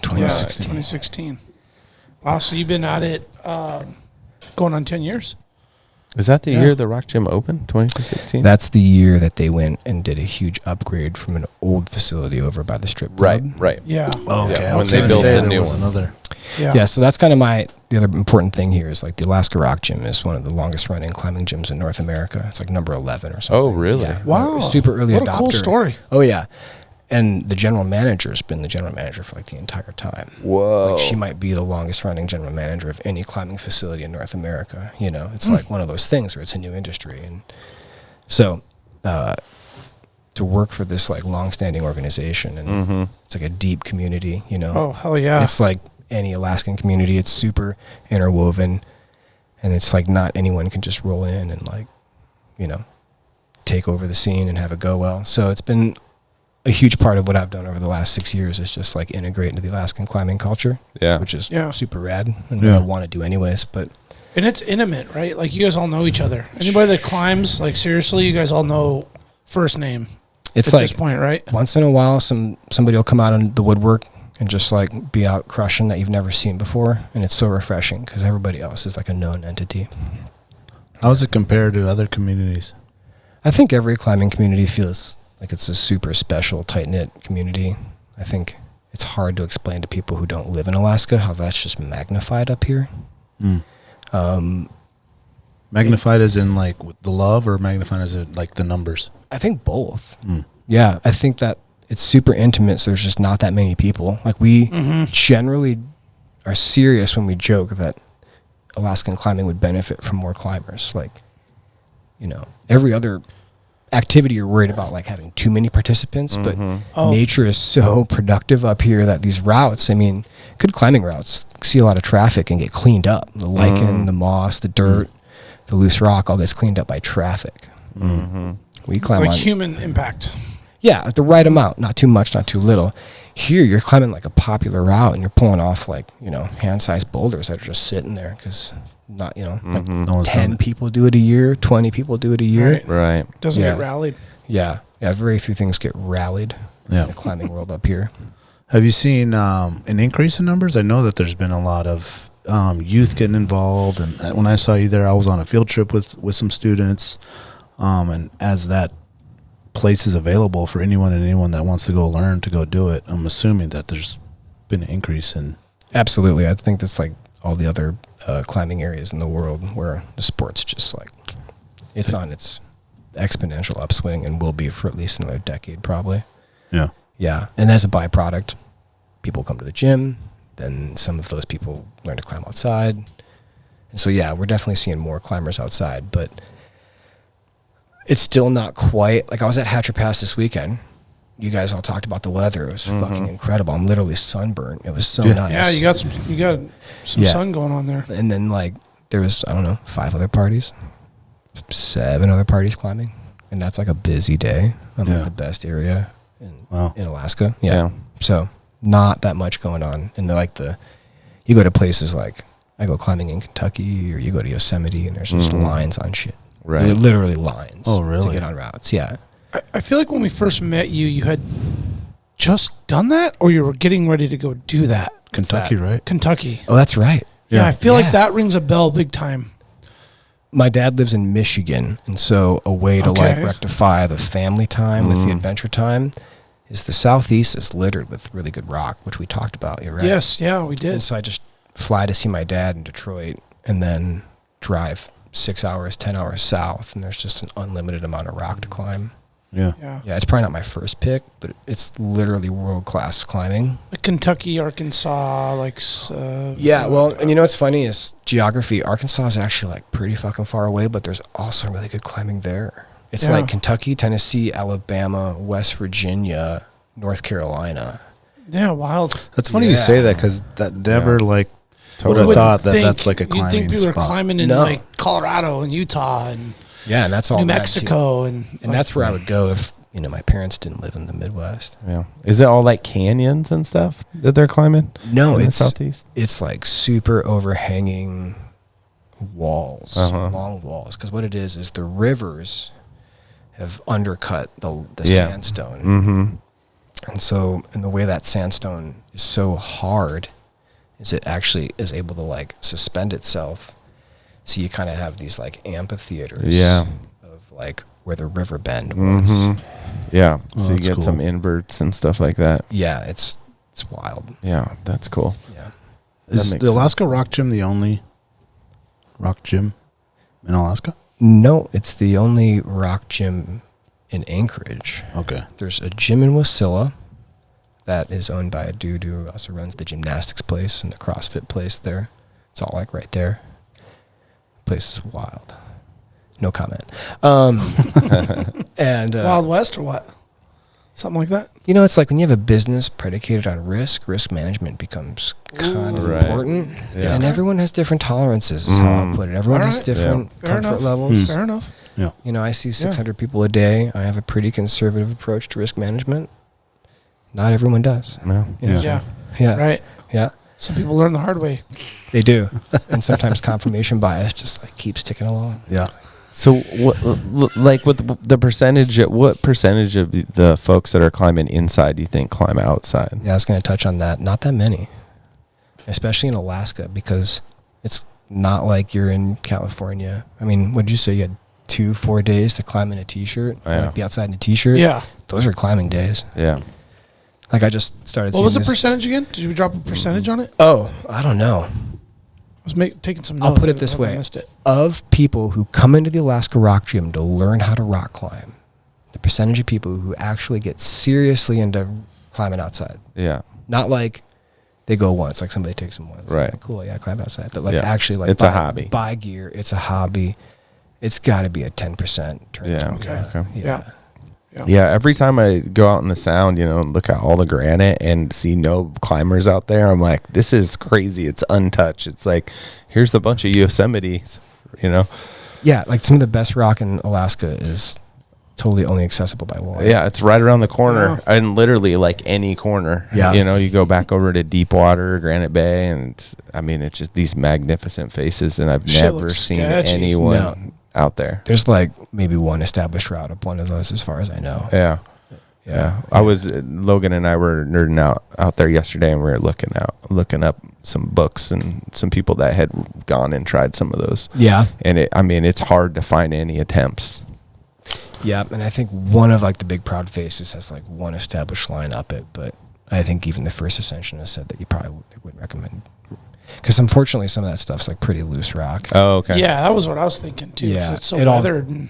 2016. Wow, so you've been at it going on 10 years? Is that the year the Rock Gym opened, 2016? That's the year that they went and did a huge upgrade from an old facility over by the strip club. Right. Yeah. Oh, okay. Yeah, I was when they gonna built say the there new was one. another. Yeah, so that's kind of the other important thing here is like the Alaska Rock Gym is one of the longest running climbing gyms in North America. It's like number 11 or something. Oh, really? Yeah. Wow. Super early what adopter. What a cool story. Oh, yeah. And the general manager has been the general manager for like the entire time. Whoa. Like she might be the longest running general manager of any climbing facility in North America. You know, it's like one of those things where it's a new industry. And so to work for this like long-standing organization and it's like a deep community, you know. Oh, hell yeah. It's like any Alaskan community. It's super interwoven, and it's like not anyone can just roll in and like, you know, take over the scene and have it go well. So it's been a huge part of what I've done over the last 6 years is just like integrate into the Alaskan climbing culture, which is super rad and what I want to do anyways. But and it's intimate, right? Like you guys all know each other. Anybody that climbs, like seriously, you guys all know first name. It's at like this point, right? Once in a while, somebody will come out in the woodwork and just like be out crushing that you've never seen before, and it's so refreshing because everybody else is like a known entity. How does it compare to other communities? I think every climbing community feels like it's a super special, tight-knit community. I think it's hard to explain to people who don't live in Alaska how that's just magnified up here. Magnified as in like with the love, or magnified as in like the numbers? I think both. Yeah, I think that it's super intimate, so there's just not that many people. Like we generally are serious when we joke that Alaskan climbing would benefit from more climbers. Like, you know, every other activity you're worried about like having too many participants, but nature is so productive up here that these routes, I mean, good climbing routes see a lot of traffic and get cleaned up. The lichen, the moss, the dirt, the loose rock all gets cleaned up by traffic. We climb like on human impact. Yeah, at the right amount, not too much, not too little. Here, you're climbing like a popular route, and you're pulling off like, you know, hand-sized boulders that are just sitting there because not, you know, like No 10 people do it a year, 20 people do it a year. Right. Doesn't get rallied. Yeah, very few things get rallied in the climbing world up here. Have you seen an increase in numbers? I know that there's been a lot of youth getting involved, and when I saw you there, I was on a field trip with some students, and as that place is available for anyone that wants to go learn to go do it, I'm assuming that there's been an increase in. Absolutely. I think that's like all the other climbing areas in the world where the sport's just like it's on its exponential upswing and will be for at least another decade probably. Yeah, and as a byproduct, people come to the gym, then some of those people learn to climb outside, and so we're definitely seeing more climbers outside, but it's still not quite like I was at Hatcher Pass this weekend. You guys all talked about the weather. It was fucking incredible. I'm literally sunburned. It was so nice. Yeah, you got some sun going on there. And then like there was, I don't know, 5 other parties, 7 other parties climbing, and that's like a busy day. I'm in the best area in Alaska. Yeah. So not that much going on. And like you go to places like I go climbing in Kentucky, or you go to Yosemite, and there's just lines on shit. Right. Literally lines. Oh, really? To get on routes. Yeah. I feel like when we first met you, you had just done that, or you were getting ready to go do that. Kentucky, right? Kentucky. Oh, that's right. Yeah, I feel like that rings a bell big time. My dad lives in Michigan, and so a way to like rectify the family time with the adventure time is the Southeast is littered with really good rock, which we talked about. You're right. Yes, yeah, we did. And so I just fly to see my dad in Detroit, and then drive 6 hours, 10 hours south, and there's just an unlimited amount of rock to climb. Yeah. It's probably not my first pick, but it's literally world-class climbing. Like Kentucky, Arkansas, like... well, and you know what's funny is geography. Arkansas is actually like pretty fucking far away, but there's also really good climbing there. It's like Kentucky, Tennessee, Alabama, West Virginia, North Carolina. Yeah, wild. That's funny you say that, because that never like Would have thought that think- that's like a you'd climbing think people are spot. climbing in No. like Colorado and Utah and Yeah, and that's all New bad, too. Mexico and That's where I would go if my parents didn't live in the Midwest. Yeah. Is it all like canyons and stuff that they're climbing? No, in the it's southeast. it's like super overhanging walls, Uh-huh. long walls. Because what it is the rivers have undercut the Yeah. sandstone, Mm-hmm. and so and the way that sandstone is so hard, is it actually is able to like suspend itself. So you kind of have these like amphitheaters, Yeah. of like where the river bend was. Mm-hmm. Yeah. Oh, So you that's get cool. some inverts and stuff like that. Yeah, it's wild. Yeah, that's cool. Yeah. Is makes the Alaska sense. Rock Gym the only rock gym in Alaska? No, it's the only rock gym in Anchorage. Okay. There's a gym in Wasilla that is owned by a dude who also runs the gymnastics place and the CrossFit place there. It's all like right there. Place is wild. No comment. And Wild West or what? Something like that. it's like when you have a business predicated on risk management becomes kind of Right. important. Yeah. And everyone has different tolerances, is how I'll put it. Everyone has Alright. different Fair comfort enough. levels. Fair enough. I see 600 people a day. I have a pretty conservative approach to risk management. Not everyone does. No. Yeah. Yeah. Yeah. Right. Yeah. Some people learn the hard way. They do. And sometimes confirmation bias just like keeps ticking along. Yeah. So, like with the percentage, what percentage of the folks that are climbing inside do you think climb outside? Yeah, I was going to touch on that. Not that many, especially in Alaska, because it's not like you're in California. I mean, what did you say? You had 2-4 days to climb in a t-shirt, Yeah. like be outside in a t-shirt. Yeah. Those are climbing days. Yeah. Like I just started. What was the seeing this- percentage again? Did you drop a percentage on it? Oh, I don't know. I was taking some I'll notes. put it I this hope I way. missed it. Of people who come into the Alaska Rock Gym to learn how to rock climb, the percentage of people who actually get seriously into climbing outside. Yeah. Not like they go once, like somebody takes them once. Right. Like, cool, yeah, climb outside. But like Yeah. actually, like It's a hobby. Buy gear. It's a hobby. It's got to be a 10% turn. Yeah. Okay. Okay. Yeah. Yeah, every time I go out in the sound, and look at all the granite and see no climbers out there, I'm like, this is crazy. It's untouched. It's like, here's a bunch of Yosemites, Yeah, like some of the best rock in Alaska is totally only accessible by water. Yeah, it's right around the corner, and literally like any corner. Yeah. You go back over to Deepwater, Granite Bay, and it's just these magnificent faces, and I've Shit never looks seen sketchy. anyone No. out there. There's like maybe one established route up one of those, as far as I know. Yeah. Yeah. I was Logan and I were nerding out there yesterday, and we were looking up some books and some people that had gone and tried some of those. Yeah. And it's hard to find any attempts. Yeah, and I think one of like the big proud faces has like one established line up it, but I think even the first ascension has said that you probably wouldn't recommend, because unfortunately some of that stuff's like pretty loose rock. Oh, okay. Yeah, that was what I was thinking too. 'Cause Yeah, it's so it all- weathered. And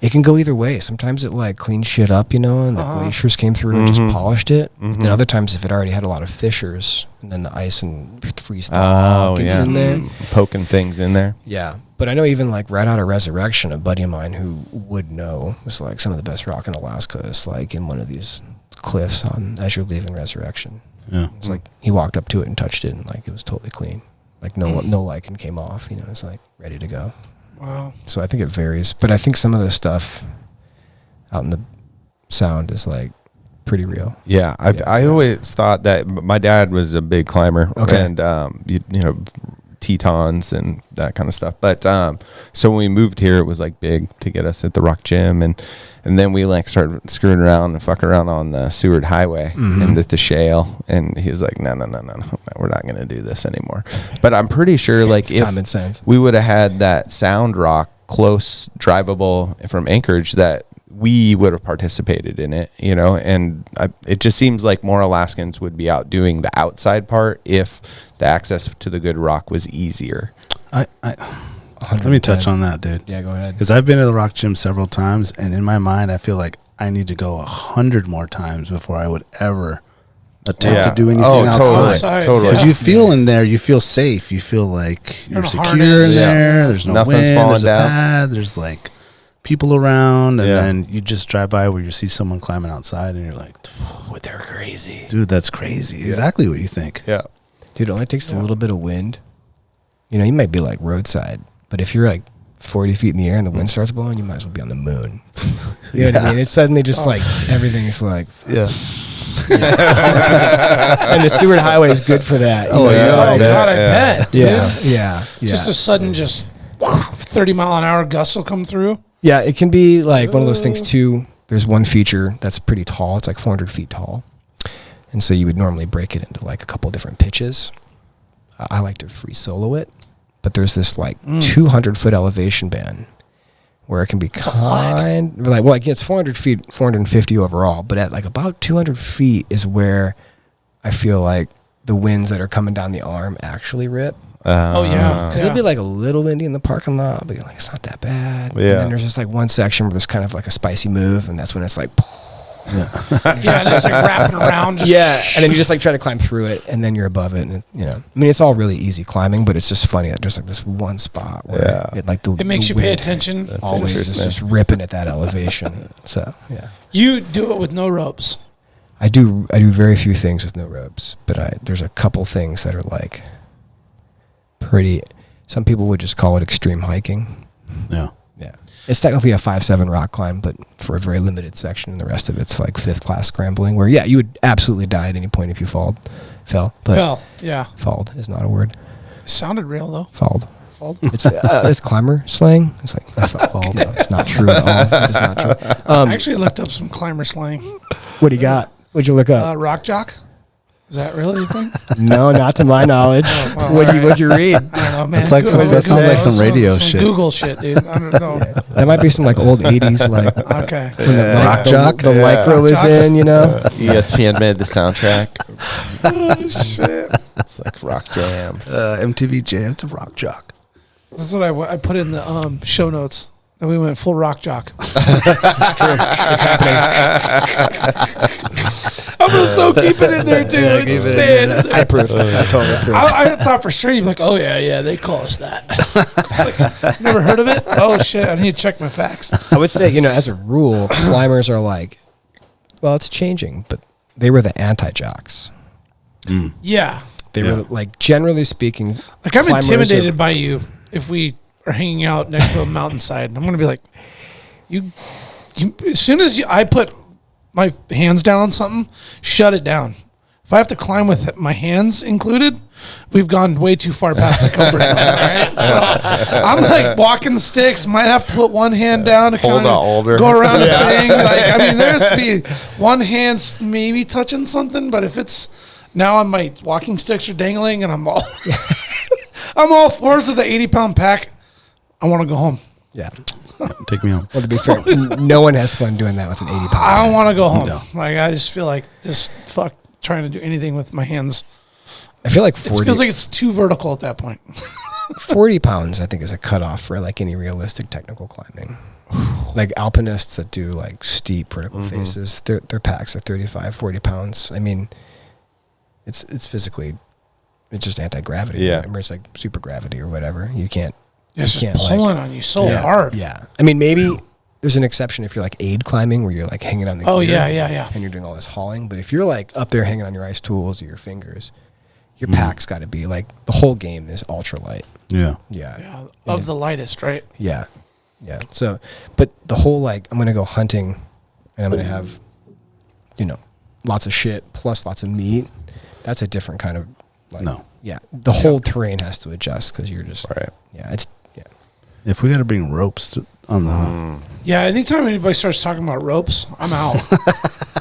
It can go either way. Sometimes it like cleans shit up, and the glaciers came through and just polished it. And other times, if it already had a lot of fissures, and then the ice and freeze thaw gets in there. Poking things in there. Yeah, but I know even like right out of Resurrection, a buddy of mine who would know was like some of the best rock in Alaska is like in one of these cliffs as you're leaving Resurrection. Yeah. It's like he walked up to it and touched it, and like it was totally clean. Like no lichen came off. It's like ready to go. wow. So I think it varies, but I think some of the stuff out in the sound is like pretty real. Yeah, I always thought that my dad was a big climber, Okay. and Tetons and that kind of stuff. But so when we moved here, it was like big to get us at the Rock Gym, and then we like started screwing around and fucking around on the Seward Highway and the shale, and he was like, no, we're not going to do this anymore. But I'm pretty sure like It's if common sense. we would have had that sound rock close, drivable from Anchorage, that we would have participated in it, and it just seems like more Alaskans would be out doing the outside part if the access to the good rock was easier. Let me touch on that, dude. Yeah, go ahead. Because I've been to the Rock Gym several times, and in my mind, I feel like I need to go 100 more times before I would ever attempt to do anything outside. Totally. Because you feel in there, you feel safe. You feel like you're In a secure harness. in there. There's no Nothing's wind. falling There's a down. pad. There's like people around, and Yeah. then you just drive by where you see someone climbing outside, and you're like, What, they're crazy. dude, that's crazy. Exactly what you think. Yeah. Dude, it only takes a little bit of wind You know, you might be like roadside, but if you're like 40 feet in the air and the wind starts blowing, you might as well be on the moon. You know what I mean? It's suddenly just like everything's like, Yeah. and the Seward Highway is good for that. Oh, yeah. Oh, God, I bet. Yeah. Dude. Yeah. Just a sudden, 30 mile an hour gusts will come through. Yeah, it can be like one of those things too. There's one feature that's pretty tall. It's like 400 feet tall. And so you would normally break it into like a couple different pitches. I like to free solo it, but there's this like 200-foot elevation band where it can be it's 400 feet, 450 overall, but at like about 200 feet is where I feel like the winds that are coming down the arm actually rip. Oh, yeah. Because it'd be like a little windy in the parking lot, but you're like, it's not that bad. Yeah. And then there's just like one section where there's kind of like a spicy move, and that's when it's like, Yeah, and it's like wrapping around. and then you just like try to climb through it, and then you're above it, and you know, I mean, it's all really easy climbing, but it's just funny that there's like this one spot where it like it makes you pay attention. Always is just ripping at that elevation. So yeah, You do it with no ropes. I do very few things with no ropes, but there's a couple things that are like pretty. Some people would just call it extreme hiking. Yeah. Yeah. It's technically a 5-7 rock climb, but for a very limited section, and the rest of it's like 5th class scrambling, where you would absolutely die at any point if you fell. But Yeah. falled is not a word. It sounded real, though. Falled. It's climber slang. It's like falled. No, it's not true at all. It's not true. I actually looked up some climber slang. What do you got? What'd you look up? Rock jock. Is that really a thing? No, not to my knowledge. What'd you read? I don't know, man. It's like that sounds like some radio shit. Google shit, dude. I don't know. That might be some like old 80s like Okay. when the Rock jock? the lycra was in, you know. ESPN made the soundtrack. Oh, shit. It's like rock jams. MTV Jam. It's a rock jock. This is what I put in the show notes. And we went full rock jock. It's happening. I'm gonna so keep it in there too. Yeah, It's keep it in staying there. in there. I approve. I totally approve. I thought for sure you'd be like, oh yeah, they call us that. Like, never heard of it? Oh shit, I need to check my facts. I would say, you know, as a rule, climbers are like, well, it's changing, but they were the anti-jocks. Yeah. They were like, generally speaking, Like I'm climbers intimidated by you if we are hanging out next to a mountainside. I'm gonna be like, you as soon as I put my hands down on something, shut it down. If I have to climb with my hands included, we've gone way too far past the comfort zone. Right? So I'm like walking sticks. Might have to put one hand down to Hold kind on, older. of go around the thing. Like I mean, there's to be one hand maybe touching something, but if it's now on my walking sticks are dangling and I'm all fours with the 80-pound pack, I want to go home. Yeah. Take me home. Well, to be fair, no one has fun doing that with an 80-pound. I don't want to go home. No. Like I just feel like just fuck trying to do anything with my hands. I feel like It feels like it's too vertical at that point. 40 pounds, I think, is a cutoff for like any realistic technical climbing. Like alpinists that do like steep vertical faces, their packs are 35, 40 pounds. I mean, it's physically, it's just anti-gravity. Yeah. Remember, it's like super gravity or whatever. You can't. It's you just can't, pulling on you so yeah, hard. Yeah. I mean, maybe there's an exception if you're like aid climbing where you're like hanging on the Oh, gear yeah. and you're doing all this hauling. But if you're like up there hanging on your ice tools or your fingers, your pack's got to be like, the whole game is ultra light. Yeah. Yeah. Yeah, of the lightest, right? Yeah. Yeah. So, but the whole like, I'm going to go hunting and I'm going to have, you know, lots of shit plus lots of meat. That's a different kind of like, No. yeah. The whole terrain has to adjust because you're just, Right. yeah. It's, yeah. If we got to bring ropes on the Yeah, anytime anybody starts talking about ropes, I'm out.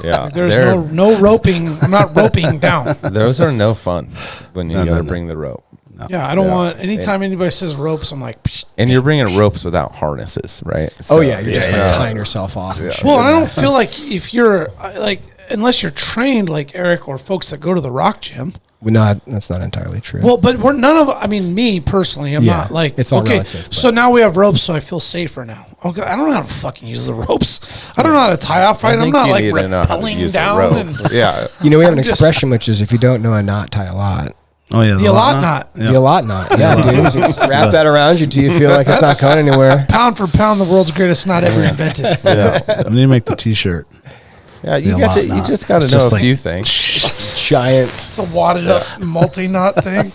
Yeah. There's They're- no roping. I'm not roping down. Those are no fun when you No, got to no. bring the rope. Yeah, I don't Yeah. want, anytime anybody says ropes, I'm like, psh. And you're bringing ropes without harnesses, right? Oh So- yeah. You're just like tying yourself off. And shit. Well, and I don't feel like if you're like, unless you're trained like Eric or folks that go to the rock gym. Well, no, that's not entirely true. Well, but we're none of, I mean, me personally, I'm Yeah, not like, it's all okay, relative, but- so now we have ropes, so I feel safer now. Okay, I don't know how to fucking use the ropes. I don't know how to tie off right. I I'm think not you like need to know how to rappelling use the down. rope. And Yeah. you know, we have an I'm just- expression which is if you don't know a knot, tie a lot. Oh yeah, The lot knot. The a lot knot. Yeah, dude. So just wrap that around you till you feel like it's not going anywhere. pound for pound, the world's greatest knot ever invented. Yeah. I need to make the T-shirt. Yeah. You The got to, lot you knot. just got to It's know just a like- few things. Giant. The wadded up multi knot thing.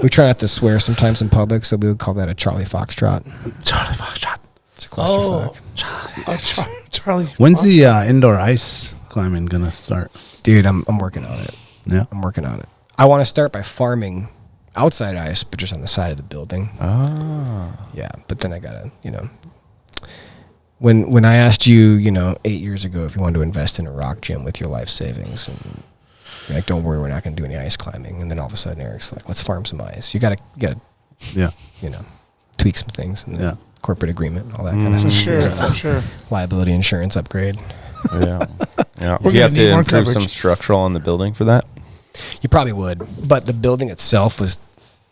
We try not to swear sometimes in public, so we would call that a Charlie Foxtrot. Charlie Foxtrot. It's a clusterfuck. Charlie. When's the indoor ice climbing gonna start? Dude, I'm working on it. Yeah. I'm working on it. I want to start by farming outside ice, but just on the side of the building. Yeah, but then I gotta, when I asked you, 8 years ago if you wanted to invest in a rock gym with your life savings, and you're like, don't worry, we're not gonna do any ice climbing, and then all of a sudden Eric's like, let's farm some ice. You gotta Yeah. tweak some things in the Yeah. corporate agreement, all that kind of stuff. For sure. Liability insurance upgrade. Yeah. We're Do you have gonna need to more improve some coverage. structural on the building for that? You probably would, but the building itself was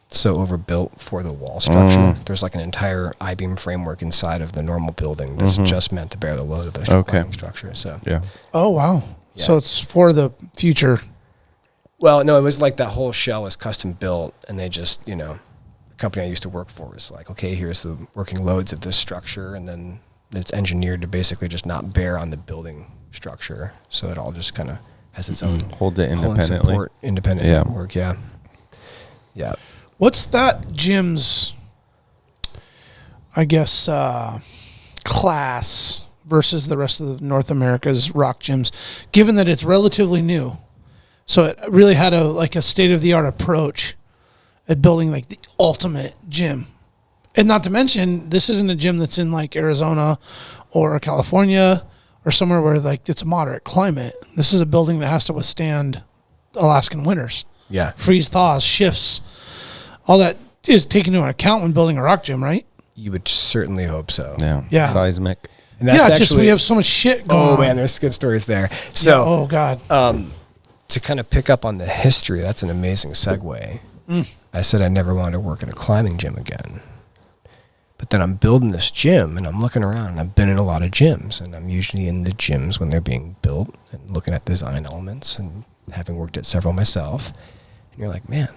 so overbuilt for the wall structure. There's like an entire I-beam framework inside of the normal building that's just meant to bear the load of the climbing structure. So Yeah. Oh, wow. Yeah. So it's for the future. Well, no, it was like that whole shell was custom built, and they just, the company I used to work for was like, okay, here's the working loads of this structure, and then it's engineered to basically just not bear on the building structure, so it all just kind of has its own Holds it whole independently. independent work. Yeah. What's that gym's, I guess, class versus the rest of North America's rock gyms, given that it's relatively new? So it really had a state-of-the-art approach at building like the ultimate gym. And not to mention, this isn't a gym that's in like Arizona or California or somewhere where like it's a moderate climate. This is a building that has to withstand Alaskan winters. Yeah. Freeze, thaws, shifts. All that is taken into account when building a rock gym, right? You would certainly hope so. Yeah. Seismic. And that's just we have so much shit going on. Oh, man, there's good stories there. So, oh, God. to kind of pick up on the history, that's an amazing segue. I said I never wanted to work at a climbing gym again. But then I'm building this gym, and I'm looking around, and I've been in a lot of gyms, and I'm usually in the gyms when they're being built and looking at design elements and having worked at several myself. And you're like, man,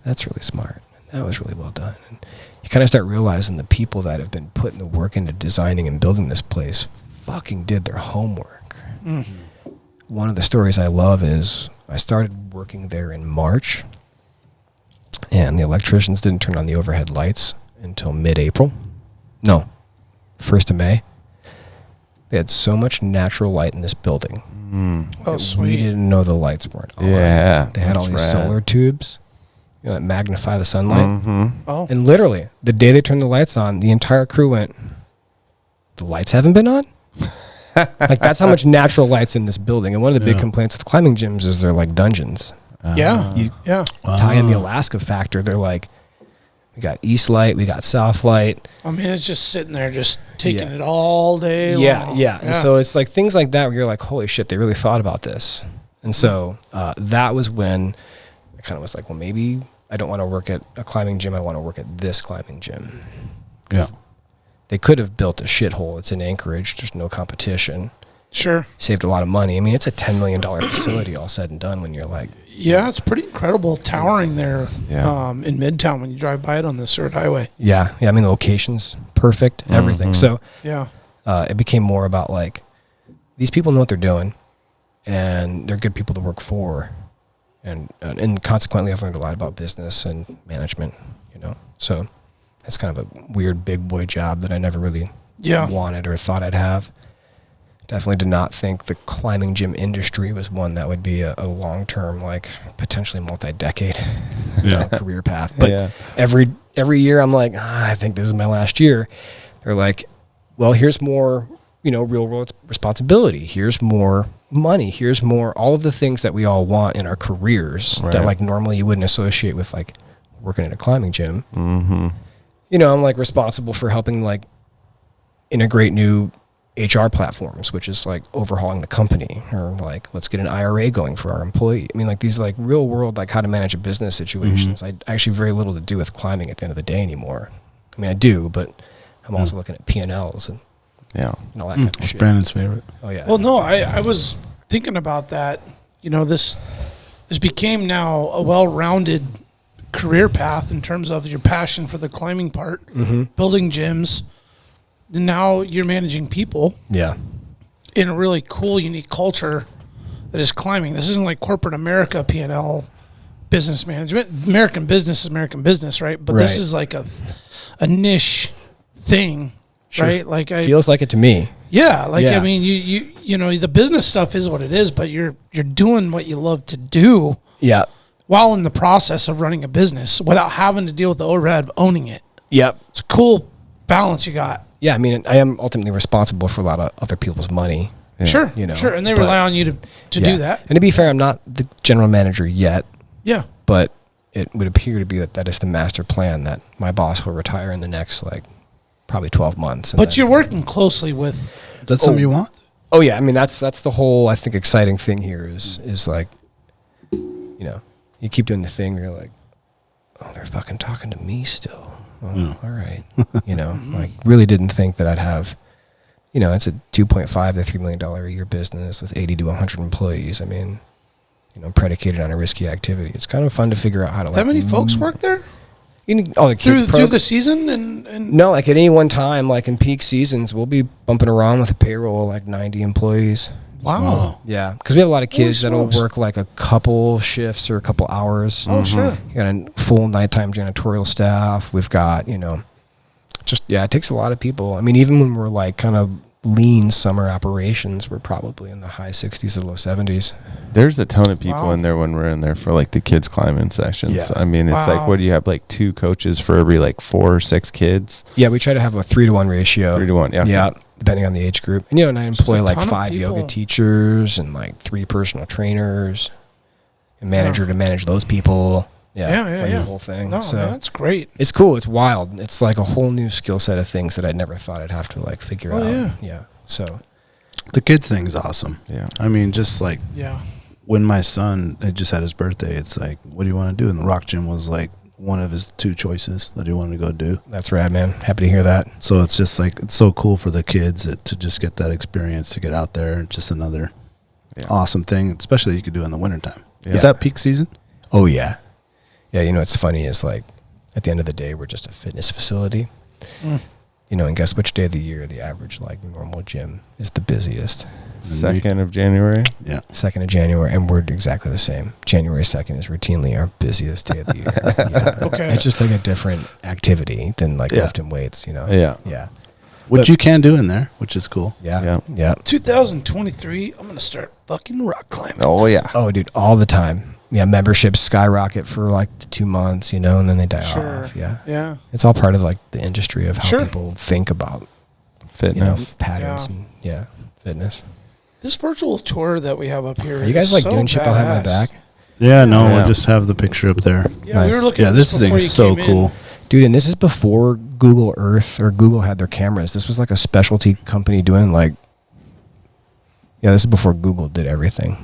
that's really smart. That was really well done. And you kind of start realizing the people that have been putting the work into designing and building this place fucking did their homework. One of the stories I love is I started working there in March, and the electricians didn't turn on the overhead lights until mid-April. No, 1st of May. They had so much natural light in this building. Oh, that sweet. We didn't know the lights weren't on. Yeah, They had all these that's rad. solar tubes that magnify the sunlight. Oh. And literally, the day they turned the lights on, the entire crew went, the lights haven't been on? Like, that's how much natural light's in this building. And one of the big complaints with climbing gyms is they're like dungeons. Yeah. You Yeah. tie in the Alaska factor, they're like, we got east light, we got south light. I mean, it's just sitting there, just taking it all day long. Yeah. And so it's like things like that where you're like, holy shit, they really thought about this. And so that was when I kind of was like, well, maybe I don't want to work at a climbing gym. I want to work at this climbing gym. Yeah. They could have built a shithole. It's in Anchorage. There's no competition. Sure. Saved a lot of money. I mean, it's a $10 million facility all said and done when you're like, Yeah, it's pretty incredible towering there Yeah. in Midtown when you drive by it on the Seward Highway. yeah. I mean, the location's perfect, everything. So Yeah. it became more about like, these people know what they're doing, and they're good people to work for. And consequently, I've learned a lot about business and management, So it's kind of a weird big boy job that I never really wanted or thought I'd have. Definitely did not think the climbing gym industry was one that would be a long-term, like potentially multi-decade career path. But every year I'm like, I think this is my last year. They're like, well, here's more, real world responsibility. Here's more money. Here's more, all of the things that we all want in our careers that like normally you wouldn't associate with like working at a climbing gym. I'm like responsible for helping like integrate new HR platforms, which is like overhauling the company, or like let's get an IRA going for our employee. I mean, like these like real world, like how to manage a business situations. I actually very little to do with climbing at the end of the day anymore. I mean, I do, but I'm also looking at P&Ls and all that kind of It's shit. Brandon's favorite. Oh yeah. Well, no, I was thinking about that. This became now a well-rounded career path in terms of your passion for the climbing part, building gyms. And now you're managing people Yeah. in a really cool, unique culture that is climbing. This isn't like corporate America P&L business management. American business is American business, right? But this is like a niche thing, right? Like feels like it to me. Yeah, like I mean, you know, the business stuff is what it is, but you're doing what you love to do. Yeah. While in the process of running a business without having to deal with the overhead of owning it. Yep. It's a cool balance you got. Yeah, I mean, I am ultimately responsible for a lot of other people's money. Yeah. Sure, you know, sure, and they rely on you to do that. And to be fair, I'm not the general manager yet. Yeah. But it would appear to be that is the master plan, that my boss will retire in the next, like, probably 12 months. But you're working closely with... That's something you want? Oh, yeah. I mean, that's the whole, I think, exciting thing here is like, you know, you keep doing the thing where you're like, oh, they're fucking talking to me still. Oh, all right. You know, like, really didn't think that I'd have, you know, it's a $2.5 to $3 million a year business with 80 to 100 employees. I mean, you know, predicated on a risky activity. It's kind of fun to figure out how to, that many folks work there? The kids through the season and no, like at any one time, like in peak seasons, we'll be bumping around with a payroll of like 90 employees. Wow. Yeah, because we have a lot of kids that'll work like a couple shifts or a couple hours. Oh, sure. You got a full nighttime janitorial staff. We've got, you know, just, it takes a lot of people. I mean, even when we're like kind of lean summer operations, we're probably in the high 60s to low 70s. There's a ton of people in there when we're in there for like the kids climbing sessions. Yeah. I mean, it's like, what do you have, like 2 coaches for every like 4 or 6 kids? Yeah, we try to have a 3-to-1 ratio. 3-to-1, yeah. Yeah, depending on the age group. And, you know, and I employ like 5 people. yoga teachers and like 3 personal trainers and manager to manage those people. Yeah. The whole thing. No, so man, that's great. It's cool. It's wild. It's like a whole new skill set of things that I never thought I'd have to like figure out. Yeah. So the kids thing is awesome. Yeah. I mean, just like when my son had just had his birthday, it's like, what do you want to do? And the rock gym was like one of his 2 choices that he wanted to go do. That's rad, man. Happy to hear that. So it's just like, it's so cool for the kids to just get that experience, to get out there. Just another awesome thing, especially you could do in the wintertime. Yeah. Is that peak season? Oh, yeah. Yeah, you know, what's funny is like at the end of the day, we're just a fitness facility. You know, and guess which day of the year the average like normal gym is the busiest? 2nd of January? Yeah. 2nd of January, and we're exactly the same. January 2nd is routinely our busiest day of the year. Okay. It's just like a different activity than like lifting weights, you know? Yeah. Which you can do in there, which is cool. Yeah. 2023, I'm going to start fucking rock climbing. Oh, yeah. Oh, dude, all the time. Yeah, memberships skyrocket for like 2 months, you know, and then they die off. Yeah. It's all part of like the industry of how people think about fitness, you know, patterns and fitness. This virtual tour that we have up here. Are you guys like doing shit behind my back? Yeah, no, we'll just have the picture up there. Yeah, we were looking at this thing is so cool. Dude, and this is before Google Earth or Google had their cameras. This was like a specialty company doing like, this is before Google did everything.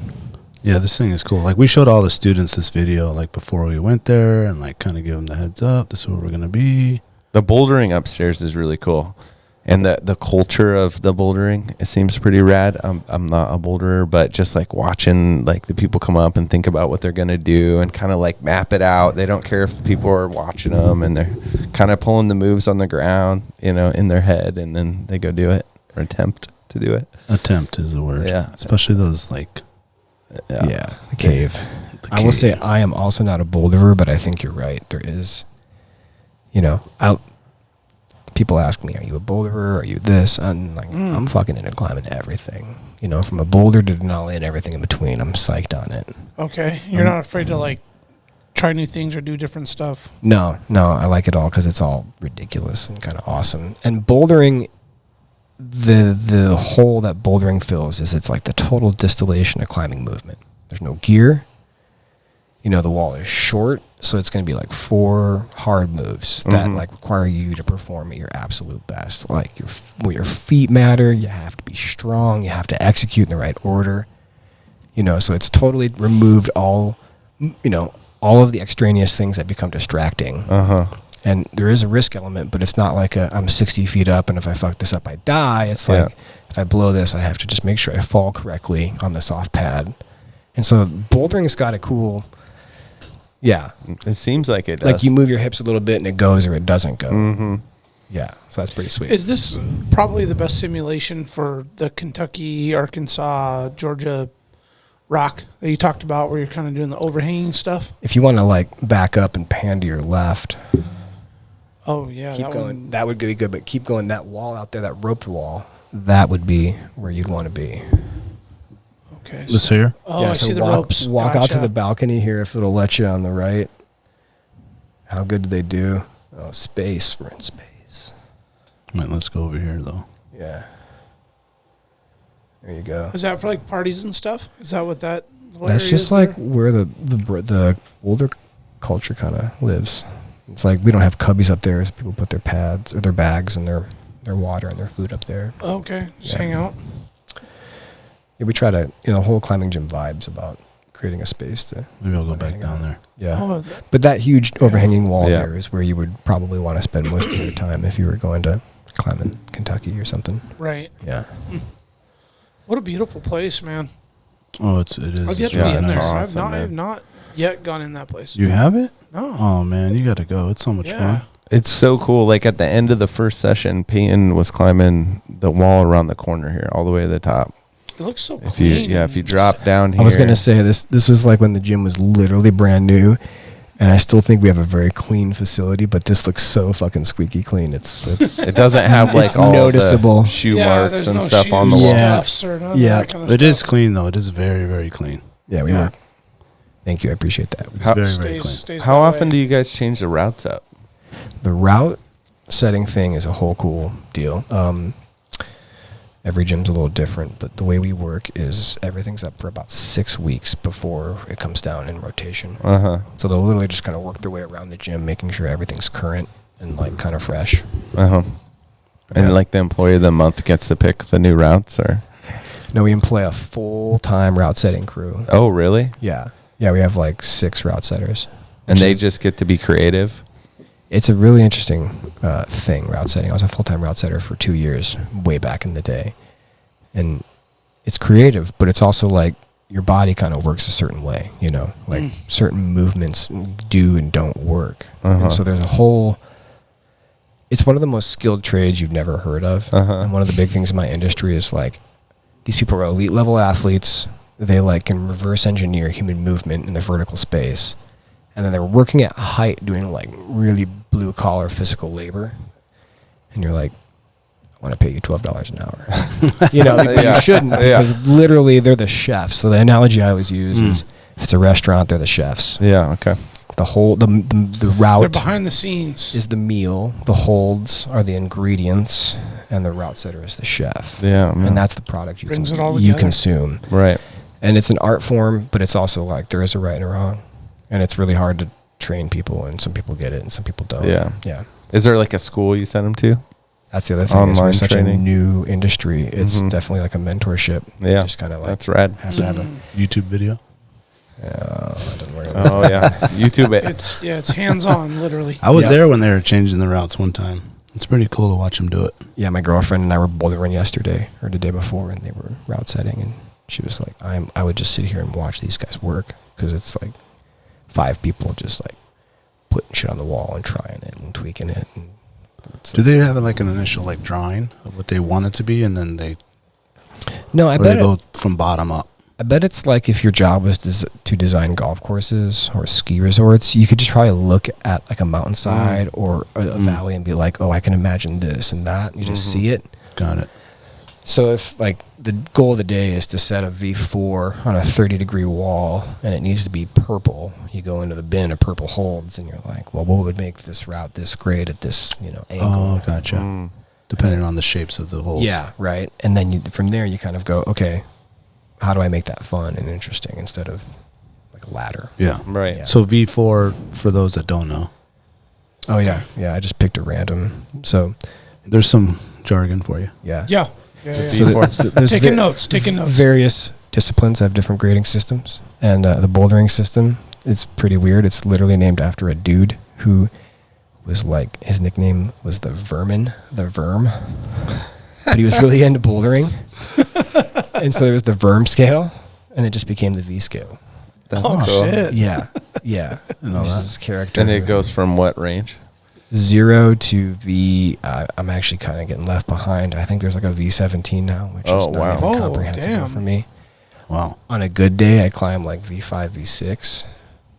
Yeah, this thing is cool. Like, we showed all the students this video, like, before we went there, and, like, kind of give them the heads up. This is where we're going to be. The bouldering upstairs is really cool. And the culture of the bouldering, it seems pretty rad. I'm not a boulderer, but just, like, watching, like, the people come up and think about what they're going to do and kind of, like, map it out. They don't care if the people are watching them, and they're kind of pulling the moves on the ground, you know, in their head, and then they go do it or attempt to do it. Attempt is the word. Yeah. Especially those, like... Yeah, the cave. I will say I am also not a boulderer, but I think you're right. There is, you know, people ask me, are you a boulderer? Are you this? I'm like, I'm fucking into climbing everything. You know, from a boulder to Denali and everything in between. I'm psyched on it. Okay. You're not afraid to, like, try new things or do different stuff? No, I like it all because it's all ridiculous and kind of awesome. And bouldering... The hole that bouldering fills is it's like the total distillation of climbing movement. There's no gear. You know, the wall is short, so it's going to be like 4 hard moves that like require you to perform at your absolute best. Like your feet matter. You have to be strong. You have to execute in the right order. You know, so it's totally removed all of the extraneous things that become distracting. And there is a risk element, but it's not like I'm 60 feet up, and if I fuck this up, I die. It's like, if I blow this, I have to just make sure I fall correctly on the soft pad. And so bouldering's got a cool, It seems like it does. Like you move your hips a little bit, and it goes or it doesn't go. Yeah, so that's pretty sweet. Is this probably the best simulation for the Kentucky, Arkansas, Georgia rock that you talked about where you're kind of doing the overhanging stuff? If you want to like back up and pan to your left, Oh, yeah. keep that going. one. That would be good, but keep going. That wall out there, that roped wall, that would be where you'd want to be. Okay. This here? Oh, I so see the walk, ropes. Walk out to Gotcha. the balcony here if it'll let you on the right. How good do they do? Oh, space. We're in space. Right, let's go over here, though. Yeah. There you go. Is that for like parties and stuff? Is that what that little That's area just is like there? where the older culture kind of lives. It's like we don't have cubbies up there, so people put their pads or their bags and their water and their food up there. Okay. Just Yeah. hang out. Yeah, we try to, the whole climbing gym vibes about creating a space to. Maybe I'll go hang back out. down there. Yeah. Oh, But that huge overhanging wall Yeah. there is where you would probably want to spend most of your time if you were going to climb in Kentucky or something. right. Yeah. What a beautiful place, man. Oh, it is. I've yet It's to be really in nice. there. awesome, I have man. not yet gone in that place. You have it? No. Oh, man, you got to go. It's so much Yeah. fun. It's so cool. Like at the end of the first session, Peyton was climbing the wall around the corner here, all the way to the top. It looks so If you, clean. if you drop down here, I was going to say this was like when the gym was literally brand new, and I still think we have a very clean facility, but this looks so fucking squeaky clean. It's it doesn't have like It's all noticeable. the shoe Yeah, marks there's and no stuff on the shoes, wall. Yeah. stuffs or none of Yeah. that kind of It stuff. is clean, though. It is very, very clean. yeah, we Yeah. work. Thank you. I appreciate that. It's How- very, very Stays, clean. stays How that often way. do you guys change the routes up? The route setting thing is a whole cool deal. Every gym's a little different, but the way we work is everything's up for about 6 weeks before it comes down in rotation. So they'll literally just kind of work their way around the gym, making sure everything's current and like kind of fresh. And like the employee of the month gets to pick the new routes, or No, we employ a full-time route setting crew. oh really? Yeah. Yeah, we have like 6 route setters. And which they is- just get to be creative. It's a really interesting thing, route setting. I was a full-time route setter for 2 years, way back in the day. And it's creative, but it's also like your body kind of works a certain way, like certain movements do and don't work. And so there's a whole, it's one of the most skilled trades you've never heard of. And one of the big things in my industry is like, these people are elite level athletes. They like can reverse engineer human movement in the vertical space. And then they're working at height doing like really blue collar physical labor. And you're like, I want to pay you $12 an hour. But you shouldn't, because literally they're the chefs. So the analogy I always use is if it's a restaurant, they're the chefs. Yeah. Okay. The whole, the route They're behind the scenes. is the meal. The holds are the ingredients, and the route setter is the chef. Yeah. And that's the product you Brings it all you together. consume. right. And it's an art form, but it's also like there is a right and a wrong. And it's really hard to train people, and some people get it and some people don't. Yeah. Yeah. Is there like a school you send them to? That's the other thing. Is we're Online such training. a new industry. It's Mhm. definitely like a mentorship. Yeah. Just kind of like That's rad. have to have a. YouTube video. That doesn't work. Oh yeah. YouTube it. It's hands on, literally. I was Yeah. there when they were changing the routes one time. It's pretty cool to watch them do it. Yeah, my girlfriend and I were bouldering yesterday or the day before, and they were route setting, and she was like, I would just sit here and watch these guys work, because it's like 5 people just like putting shit on the wall and trying it and tweaking it. And Do they have like an initial like drawing of what they want it to be, and then they no, I or bet they go from bottom up? I bet it's like if your job was to design golf courses or ski resorts, you could just probably look at like a mountainside or a valley and be like, oh, I can imagine this and that. You just see it. Got it. So if like the goal of the day is to set a V4 on a 30-degree wall and it needs to be purple, you go into the bin of purple holds and you're like, well, what would make this route this great at this, angle? Oh, gotcha. Depending on the shapes of the holes. Yeah, right. And then from there you kind of go, okay, how do I make that fun and interesting instead of like a ladder? Yeah. Right. Yeah. So V4, for those that don't know, Oh yeah, yeah. I just picked a random. So there's some jargon for you. yeah, Yeah. So there's Taking notes. various disciplines have different grading systems, and the bouldering system is pretty weird. It's literally named after a dude who was like, his nickname was the Verm, but he was really into bouldering, and so there was the Verm Scale, and it just became the V Scale. That's Oh, cool. shit. Yeah, yeah. know This that. is character. And it goes from what range? 0 to V. I'm actually kind of getting left behind. I think there's like a V17 now, which is Oh, not wow. even Oh, comprehensible damn. for me. Wow. On a good day, I climb like V5, V6,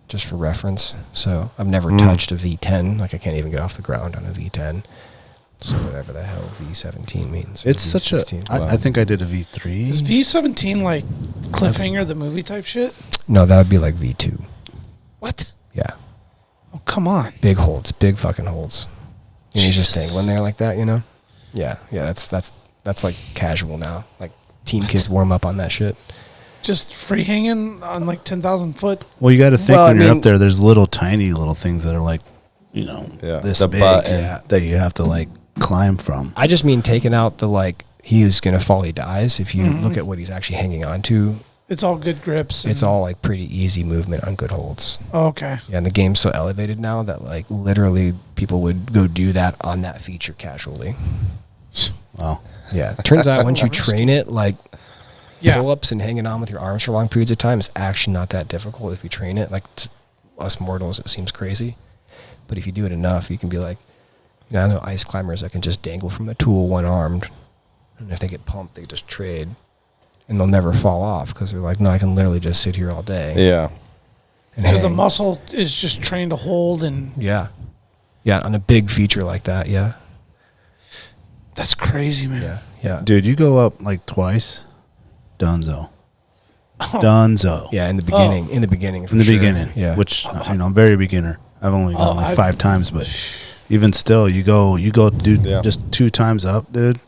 just for reference. So I've never touched a V10. Like I can't even get off the ground on a V10. So whatever the hell V17 means. It's such a. Well, I think I did a V3. Is V17 like Cliffhanger, the movie type shit? no, that would be like V2. What? Yeah. Oh, come on. Big holds. Big fucking holds. You need to just dangling there like that, you know? Yeah. Yeah, that's like casual now. Like teen kids warm up on that shit. Just free hanging on like 10,000 foot. Well, you got to think Well, when I you're mean- up there, there's tiny little things that are like, you know, this the big button. that you have to like climb from. I just mean taking out the like, he is going to fall, he dies. If you look at what he's actually hanging on to, It's all good grips. it's all like pretty easy movement on good holds. Oh, okay. Yeah, and the game's so elevated now that like literally people would go do that on that feature casually. Wow. Yeah. It turns out once you train it, like Yeah. pull-ups and hanging on with your arms for long periods of time is actually not that difficult if you train it. Like to us mortals, it seems crazy. But if you do it enough, you can be like, you know, I know ice climbers that can just dangle from a tool one-armed. And if they get pumped, they just trade. And they'll never fall off because they're like, no, I can literally just sit here all day. Yeah. And Because the hang. muscle is just trained to hold, and Yeah. Yeah, on a big feature like that, yeah. that's crazy, man. Yeah. Yeah. Dude, you go up like twice. Dunzo. Dunzo. Yeah, in the beginning. In the beginning, for In the sure. beginning. Yeah. Which, you know, I'm very beginner. I've only gone like 5 times, but even still, you go dude, just 2 times up, dude.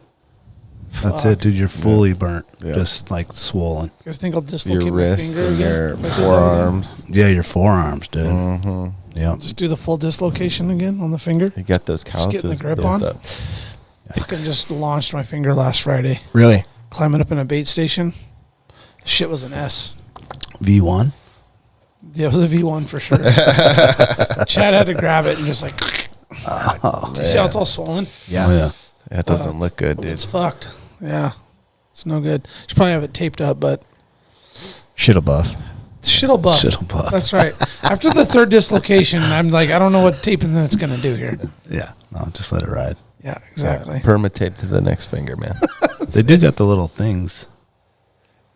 That's it, dude. You're fully burnt. Yeah. Just like swollen. You guys think I'll dislocate Your my wrists finger and again your if I did that again? forearms. Yeah, your forearms, dude. Mm-hmm. Yeah. Just do the full dislocation again on the finger. You got those getting the calluses grip built on. up. Fucking just launched my finger last Friday. Really? Climbing up in a bait station. Shit was an S. V1. Yeah, it was a V1 for sure. Chad had to grab it and just like, Oh, you see how it's all swollen? Yeah. Oh, yeah. That doesn't look good, dude. It's fucked. Yeah. It's no good. Should probably have it taped up, but Shit'll buff. shit'll buff. Shit'll buff. That's right. After the 3rd dislocation, I'm like, I don't know what taping it's going to do here. Yeah. No, just let it ride. Yeah, exactly. Permatape to the next finger, man. They do got the little things.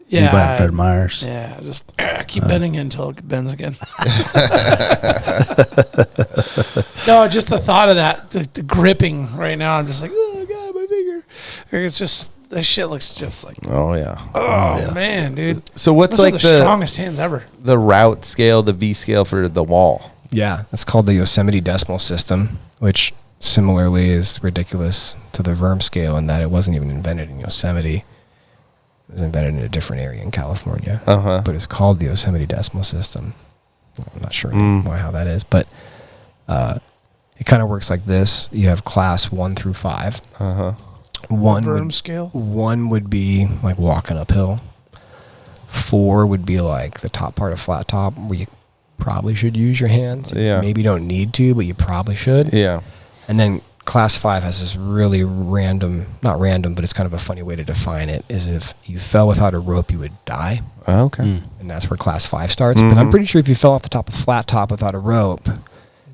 You buy at Fred Meyer's. Yeah, just keep bending until it bends again. No, just the thought of that, the gripping right now, I'm just like, oh, God, my finger. It's just, that shit looks just like, Oh, yeah. oh, man, dude. So what's Those like are the strongest hands ever. the route scale, the V scale for the wall? Yeah, that's called the Yosemite Decimal System, which similarly is ridiculous to the Verm Scale in that it wasn't even invented in Yosemite. It was invented in a different area in California. Uh-huh. But it's called the Yosemite Decimal System. I'm not sure why how that is, but it kind of works like this. You have class 1 through 5. Uh-huh. Verm scale. 1 would be like walking uphill. 4 would be like the top part of flat top where you probably should use your hands. Yeah. Maybe you don't need to, but you probably should. Yeah. And then class 5 has this really random, not random, but it's kind of a funny way to define it, is if you fell without a rope, you would die. Okay. And that's where class 5 starts. But I'm pretty sure if you fell off the top of flat top without a rope,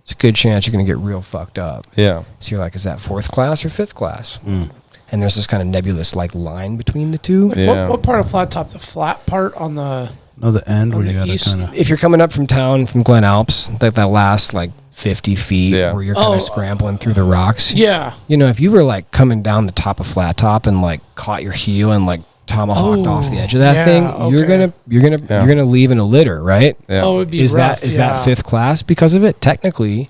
it's a good chance you're going to get real fucked up. Yeah. So you're like, is that 4th class or 5th class? And there's this kind of nebulous like line between the two. Yeah. What part of flat top? The flat part on the... No, the end On where you the got to east- kind of. If you're coming up from town, from Glen Alps, that last like 50 feet Yeah. where you're kind of scrambling through the rocks. Yeah. You know, if you were like coming down the top of flat top and like caught your heel and like tomahawked off the edge of that thing, you're gonna leave in a litter, right? Yeah. Oh, it'd be Is rough, that 5th class because of it? Technically,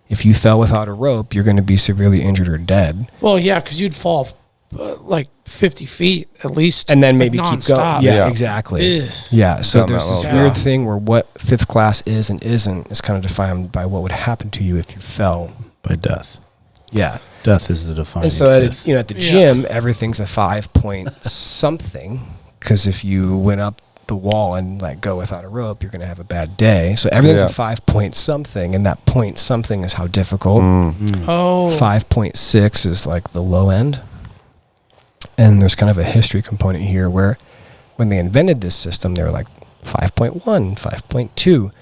if you fell without a rope, you're going to be severely injured or dead. Well, yeah, because you'd fall like 50 feet at least. And then like, maybe keep nonstop. going. Yeah, Yeah. exactly. Ugh. Yeah, so Down there's that this level. weird Yeah. thing where what 5th class is and isn't is kind of defined by what would happen to you if you fell. By death. Yeah. Death is the defining And so fifth. at the gym, everything's a 5 point something, because if you went up the wall and like go without a rope, you're going to have a bad day. So everything's Yeah. a 5 point something, and that point something is how difficult. Oh. 5.6 is like the low end. And there's kind of a history component here where when they invented this system, they were like 5.1, 5.2.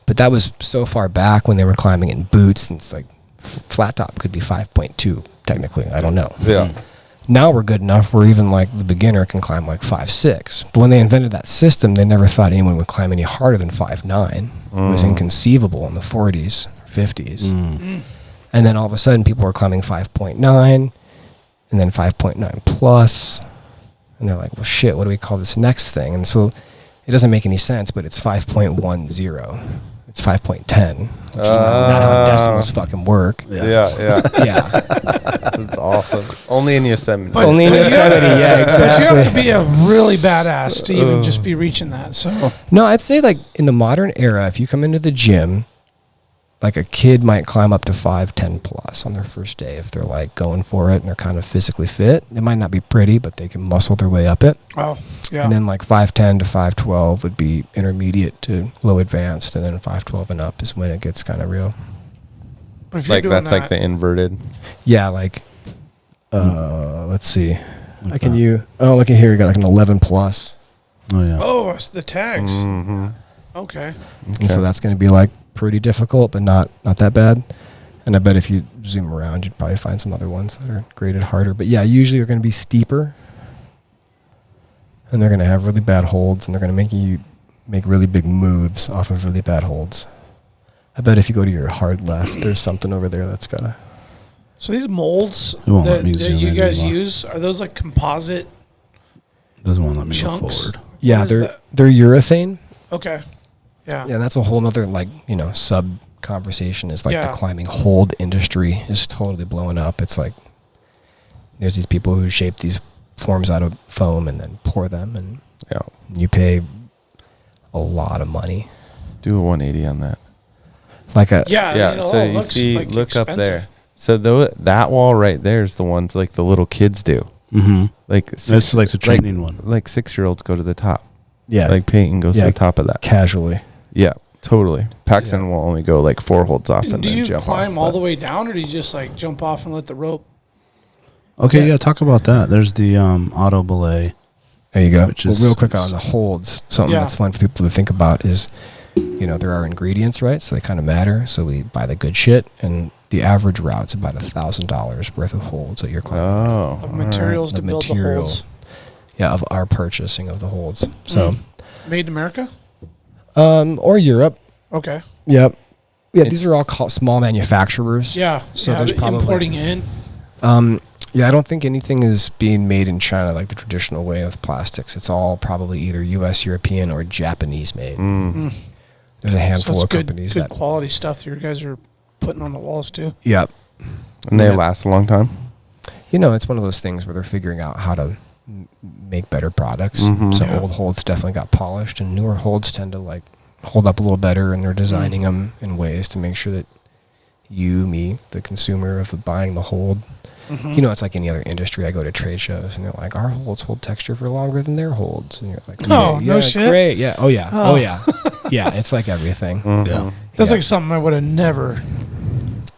But that was so far back when they were climbing in boots, and it's like flat top could be 5.2 technically. I don't know. Yeah. Now we're good enough where even like the beginner can climb like 5'6". But when they invented that system, they never thought anyone would climb any harder than 5'9". It was inconceivable in the 40s, 50s. And then all of a sudden people were climbing 5.9 and then 5.9 plus. And they're like, well, shit, what do we call this next thing? And so it doesn't make any sense, but it's 5.10. It's 5.10, which is not how decimals fucking work. Yeah. Yeah. That's awesome. Only in Yosemite. Only in Yosemite, yeah, exactly. But you have to be a really badass to even just be reaching that. So no, I'd say like in the modern era, if you come into the gym, like a kid might climb up to 5'10" plus on their first day if they're like going for it and they're kind of physically fit. It might not be pretty, but they can muscle their way up it. Oh, yeah. And then like 5'10" to 5'12" would be intermediate to low advanced, and then 5'12" and up is when it gets kind of real. But if you're Like doing that's like the inverted. Yeah, like let's see. Look at here, you got like an 11 plus. Oh yeah. Oh, it's the tags. Mm-hmm. Okay. And so that's going to be like pretty difficult, but not that bad. And I bet if you zoom around, you'd probably find some other ones that are graded harder. But yeah, usually they're going to be steeper, and they're going to have really bad holds, and they're going to make you make really big moves off of really bad holds. I bet if you go to your hard left, there's something over there that's got to... So these molds It won't let that me zoom you in guys anymore. use, are those like composite Doesn't want to let me go chunks? forward. Yeah, What is they're urethane. Okay. Yeah. Yeah, that's a whole nother like, sub conversation is like Yeah. the climbing hold industry is totally blowing up. It's like there's these people who shape these forms out of foam and then pour them, and you pay a lot of money. Do a 180 on that. Like a Yeah. So it you looks, see, like, look up expensive. there. So that wall right there is the ones like the little kids do. Mm-hmm. Like That's like the training one. Like 6-year-olds go to the top. yeah, Like Peyton goes to the top of that. casually. Yeah, totally. Paxton will only go like 4 holds off and Do then you jump climb off, all but- the way down, or do you just like jump off and let the rope? Okay, yeah, talk about that. There's the auto belay. There you go. Which Well, is- real quick on the holds, something Yeah. that's fun for people to think about is, there are ingredients, right? So they kind of matter. So we buy the good shit, and the average route's about $1,000 worth of holds that you're climbing. Oh, Of materials The to build material. the holds. Yeah, of our purchasing of the holds. So, Made in America? or Europe. Okay. Yep. Yeah, these are all small manufacturers. Yeah. So yeah, there's probably importing in. Yeah, I don't think anything is being made in China like the traditional way of plastics. It's all probably either U.S., European, or Japanese made. There's a handful So of it's good, companies good that. quality stuff that you guys are putting on the walls too. Yep. And they Yeah. last a long time. It's one of those things where they're figuring out how to make better products. So Yeah. old holds definitely got polished, and newer holds tend to like hold up a little better, and they're designing them in ways to make sure that me, the consumer of buying the hold, it's like any other industry. I go to trade shows and they're like, our holds hold texture for longer than their holds. And you're like, Oh, yeah, no shit? Great. Yeah. Oh, yeah. Oh. Oh, yeah. Yeah. It's like everything. Yeah. That's Yeah. like something I would have never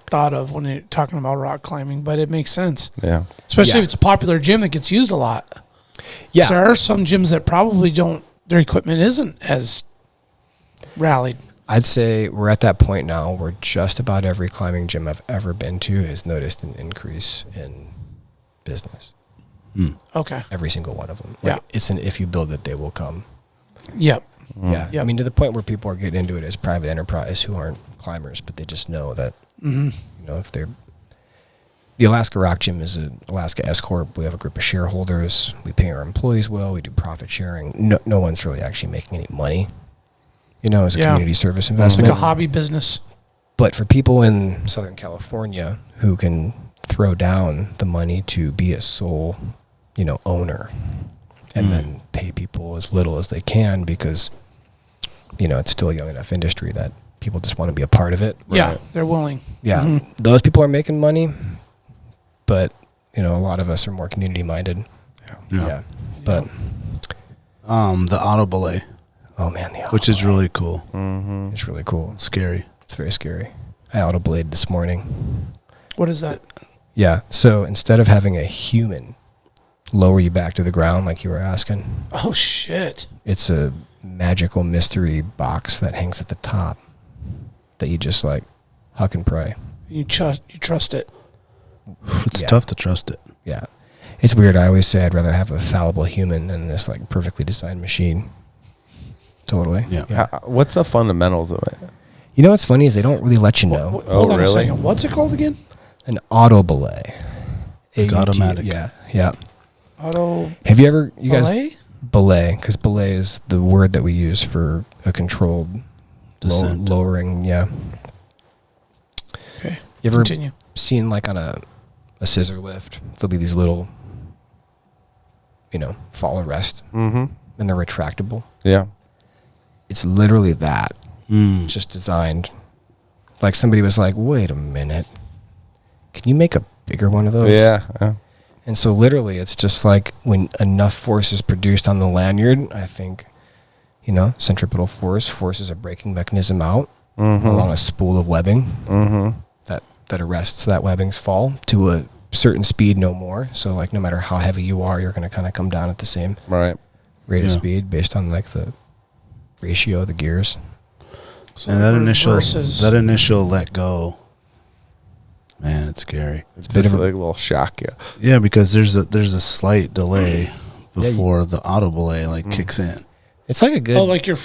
thought of when you're talking about rock climbing, but it makes sense. Yeah. Especially Yeah. if it's a popular gym that gets used a lot. Yeah. So there are some gyms that probably don't, their equipment isn't as rallied. I'd say we're at that point now where just about every climbing gym I've ever been to has noticed an increase in business. Okay. Every single one of them. Yeah. Like, it's an if you build it, they will come. Yep. Yeah. Yep. I mean, to the point where people are getting into it as private enterprise who aren't climbers, but they just know that, if they're. The Alaska Rock Gym is an Alaska S Corp. We have a group of shareholders. We pay our employees well. We do profit sharing. No one's really actually making any money. As a Yeah. community service It's investment. like a hobby business. But for people in Southern California who can throw down the money to be a sole, owner, and then pay people as little as they can because, it's still a young enough industry that people just want to be a part of it. Yeah, they're willing. Yeah. Those people are making money, but, a lot of us are more community minded. Yeah. But, The auto belay, oh man, which is really cool. it's really cool. Scary. It's very scary. I auto bladed this morning. What is that? Yeah. So instead of having a human lower you back to the ground like you were asking, Oh, shit. it's a magical mystery box that hangs at the top that you just like huck and pray. You trust it. It's Yeah. tough to trust it. Yeah. It's weird. I always say I'd rather have a fallible human than this like perfectly designed machine. Totally. Yeah. What's the fundamentals of it? You know what's funny is they don't really let you know. Hold on a really? second. What's it called again? An auto belay. AUT, automatic. Yeah. Auto. Have you ever, you guys, Belay? belay, because belay is the word that we use for a controlled Descent. lowering. Yeah. Okay. You ever Continue. seen like on a scissor lift, there'll be these little, fall arrest, Mm-hmm. and they're retractable. Yeah. It's literally that. Mm. It's just designed. Like somebody was like, wait a minute. Can you make a bigger one of those? Yeah. And so literally it's just like when enough force is produced on the lanyard, I think, centripetal force forces a braking mechanism out along a spool of webbing that arrests that webbing's fall to a certain speed, no more. So like no matter how heavy you are, you're going to kind of come down at the same Right. rate of Yeah. speed based on like the ratio of the gears. So And that versus- initial let go, man, it's scary. It's a bit just of a- like a little shock. Yeah. Yeah, because there's a slight delay before the auto belay kicks in. It's like a good. Oh, like your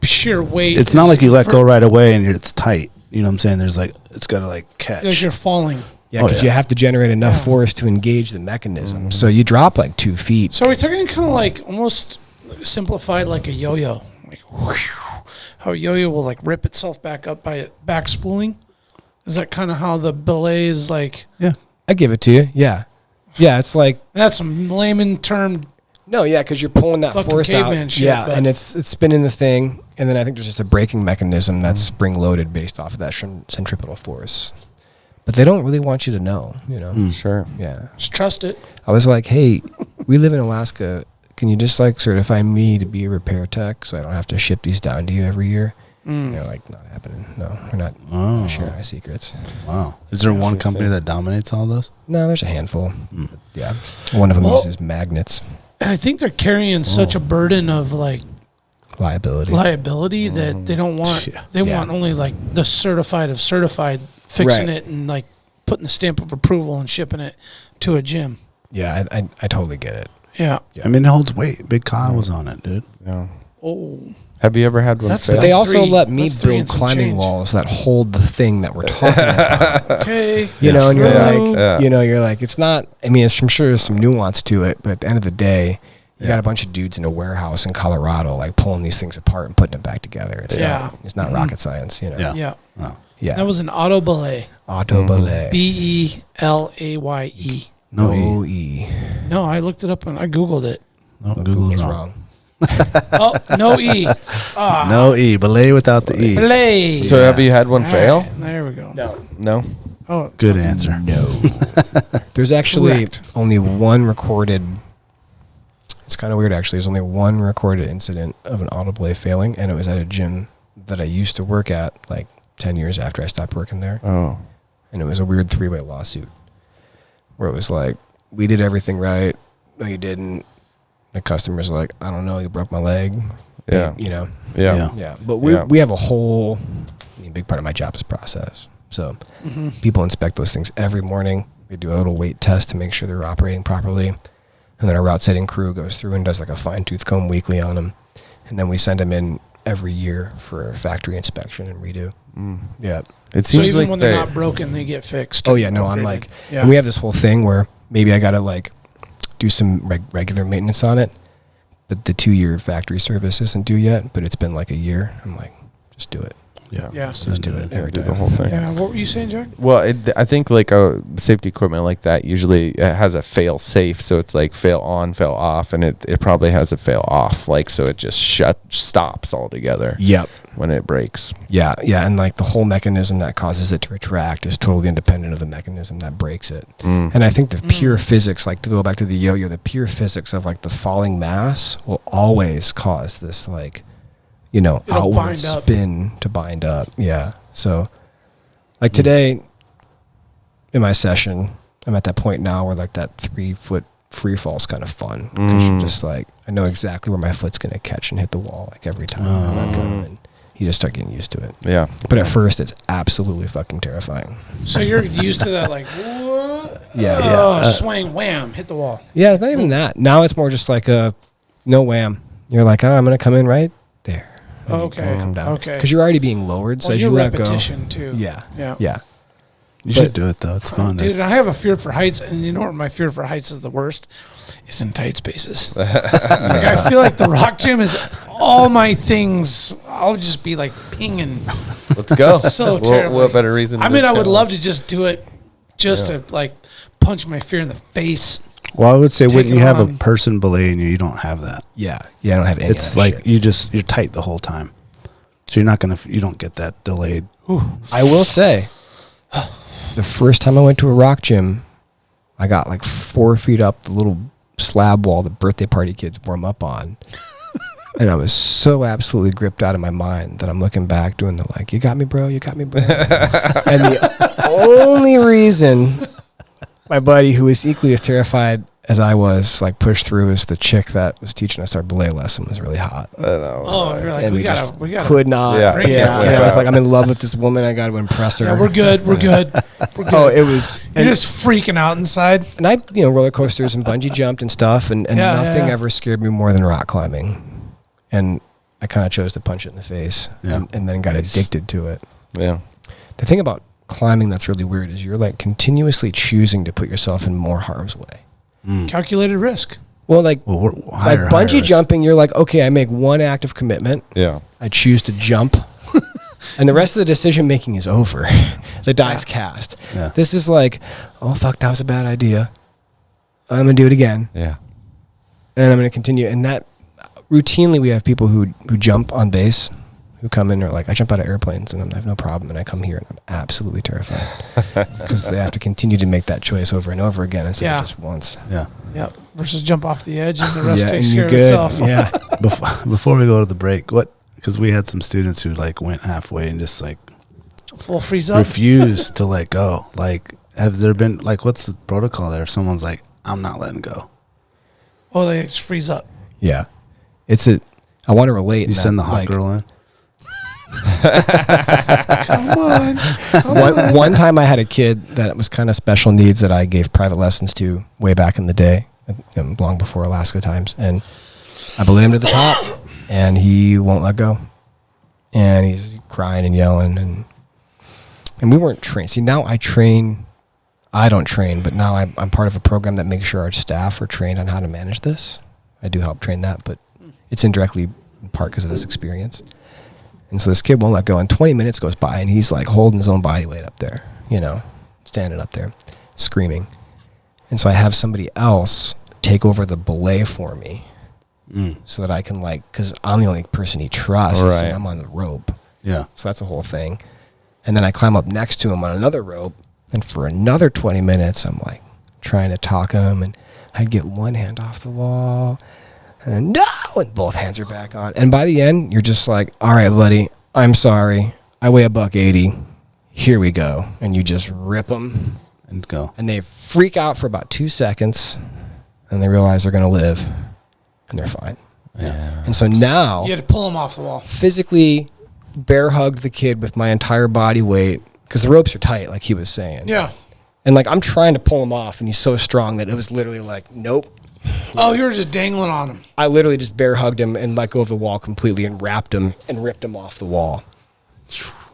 sheer weight. It's not like you let go right away and it's tight. You know what I'm saying? There's it's got to catch. Like you're falling. Yeah, because yeah. you have to generate enough Yeah. force to engage the mechanism. So you drop like 2 feet. So we're talking kind of like almost simplified like a yo-yo. Like whew, how a yo-yo will like rip itself back up by it back spooling. Is that kind of how the belay is like? Yeah. I give it to you. Yeah. Yeah, it's like That's some layman term. no, yeah, because you're pulling that Fucking force out. caveman shit, Yeah, but- and it's spinning the thing, and then I think there's just a braking mechanism that's spring loaded based off of that centripetal force. But they don't really want you to know, Sure. Yeah. Just trust it. I was like, hey, we live in Alaska. Can you just certify me to be a repair tech so I don't have to ship these down to you every year? And they're like, not happening. No, we're not sharing my secrets. Wow. Is there one company that dominates all those? No, there's a handful. Yeah. One of them uses magnets. And I think they're carrying such a burden of like Liability. that they don't want. Yeah. They Yeah. want only like the certified of certified fixing Right. it and like putting the stamp of approval and shipping it to a gym. Yeah, I totally get it. Yeah. I mean, it holds weight. Big Kyle was on it, dude. Yeah. Oh. Have you ever had one That's fail? But they also three- let me that's three build and some climbing change. walls that hold the thing that we're talking about. Okay. And you're True. like, you're like, it's not, I mean, I'm sure there's some nuance to it, but at the end of the day, you got a bunch of dudes in a warehouse in Colorado, pulling these things apart and putting them back together. It's Yeah. not rocket science, Yeah. Yeah. Oh. Yeah. That was an auto belay. Auto belay. BELAYE. No E. E. No, I looked it up and I Googled it. No, Google's wrong. Oh, no E. No E. Belay without the E. Belay. So have you had one All fail? right, there we go. No. Oh, Good answer. No. There's actually Correct. only one recorded. It's kind of weird, actually. There's only one recorded incident of an auto belay failing, and it was at a gym that I used to work at 10 years after I stopped working there. Oh. And it was a weird 3-way lawsuit where it was like, we did everything right. No, you didn't. The customer's like, I don't know, you broke my leg. Yeah. Yeah. Yeah. But we have a whole, big part of my job is process. So people inspect those things every morning. We do a little weight test to make sure they're operating properly. And then our route setting crew goes through and does a fine tooth comb weekly on them. And then we send them in every year for a factory inspection and redo. Yeah. It so seems even like when they're not broken, they get fixed. Oh yeah, no, I'm Upgraded. Yeah. and we have this whole thing where maybe I gotta do some regular maintenance on it, but the 2-year factory service isn't due yet, but it's been a year. I'm like, just do it. Yeah. Yeah. Just do it every do time. the whole thing. Yeah. What were you saying, Jack? Well, I think a safety equipment like that usually has a fail safe, so it's fail on, fail off, and it probably has a fail off, so it just stops altogether. Yep. When it breaks. Yeah, and the whole mechanism that causes it to retract is totally independent of the mechanism that breaks it. And I think the pure physics, to go back to the yo-yo, the pure physics of the falling mass will always cause this outward bind up. spin to bind up. Yeah. So today in my session, I'm at that point now where that 3-foot free fall is kind of fun because you're just I know exactly where my foot's going to catch and hit the wall every time. I'm not going. And, you just start getting used to it. Yeah. But at first, it's absolutely fucking terrifying. So you're used to that, like, what? Yeah. Oh, swing, wham, hit the wall. Yeah, it's not even that. Now it's more just like a no wham. You're like, oh, I'm going to come in right there. And Okay. Come down. Okay. Because you're already being lowered. So Well, as your you let go. repetition, too. Yeah. Yeah. Yeah. You should do it though. It's fun. Dude, I have a fear for heights, and you know what my fear for heights is the worst? It's in tight spaces. Like, I feel like the rock gym is all my things. I'll just be like pinging. Let's go. So terrible. What better reason? I mean, I would love to just do it to like punch my fear in the face. Well, I would say when Take you it have a on. person belaying you, you don't have that. Yeah. Yeah, I don't have any It's of that like shit. you're tight the whole time. So you're not going to, you don't get that delayed. I will say, the first time I went to a rock gym, I got like 4 feet up the little slab wall that birthday party kids warm up on. And I was so absolutely gripped out of my mind that I'm looking back doing the like, you got me, bro, you got me, bro. And the only reason my buddy, who was equally as terrified as I was, like pushed through is the chick that was teaching us our belay lesson was really hot. I know. Oh, you're like, And we just gotta. could not. Yeah, bring it Yeah. down. And I was like, I'm in love with this woman. I got to impress her. Yeah, we're good. We're good. We're good. Oh, it was. You're just freaking out inside. And I, roller coasters and bungee jumped and stuff, and Yeah, nothing yeah. ever scared me more than rock climbing. And I kind of chose to punch it in the face, Yeah. and then got addicted to it. Yeah. The thing about climbing that's really weird is you're like continuously choosing to put yourself in more harm's way. Calculated risk. Well, like Well, like bungee jumping, you're like, okay, I make one act of commitment. Yeah. I choose to jump. And the rest of the decision making is over. The die's cast. Yeah. This is like, oh, fuck, that was a bad idea. I'm going to do it again. Yeah. And I'm going to continue. And that routinely we have people who jump on base, who come in or like, I jump out of airplanes and I have no problem. And I come here and I'm absolutely terrified because they have to continue to make that choice over and over again instead of just once. Yeah. Yep. Versus jump off the edge and the rest Yeah, takes and care you're of good. itself. Yeah. Before we go to the break, because we had some students who like went halfway and just like Full freeze up. refused to let go. Like, have there been, like, what's the protocol there? If someone's like, I'm not letting go. Oh, they just freeze up. Yeah. I want to relate. You send the hot girl in? Come on. One time I had a kid that was kind of special needs that I gave private lessons to way back in the day, long before Alaska times. And I belayed him to the top and he won't let go. And he's crying and yelling. And we weren't trained. See, now I don't train, but now I'm part of a program that makes sure our staff are trained on how to manage this. I do help train that, but it's indirectly in part because of this experience. And so this kid won't let go, and 20 minutes goes by, and he's like holding his own body weight up there, standing up there, screaming. And so I have somebody else take over the belay for me so that I can, because I'm the only person he trusts, Right. and I'm on the rope. Yeah. So that's the whole thing. And then I climb up next to him on another rope, and for another 20 minutes, I'm like trying to talk him, and I'd get one hand off the wall, and no, and both hands are back on. And by the end, you're just like, all right, buddy, I'm sorry. I weigh $180. Here we go. And you just rip them. And go. And they freak out for about 2 seconds, and they realize they're going to live, and they're fine. Yeah. And so now, You had to pull them off the wall. physically bear hugged the kid with my entire body weight, because the ropes are tight, like he was saying. Yeah. And I'm trying to pull him off, and he's so strong that it was literally like, nope. Oh, you were just dangling on him. I literally just bear hugged him and let go of the wall completely and wrapped him and ripped him off the wall.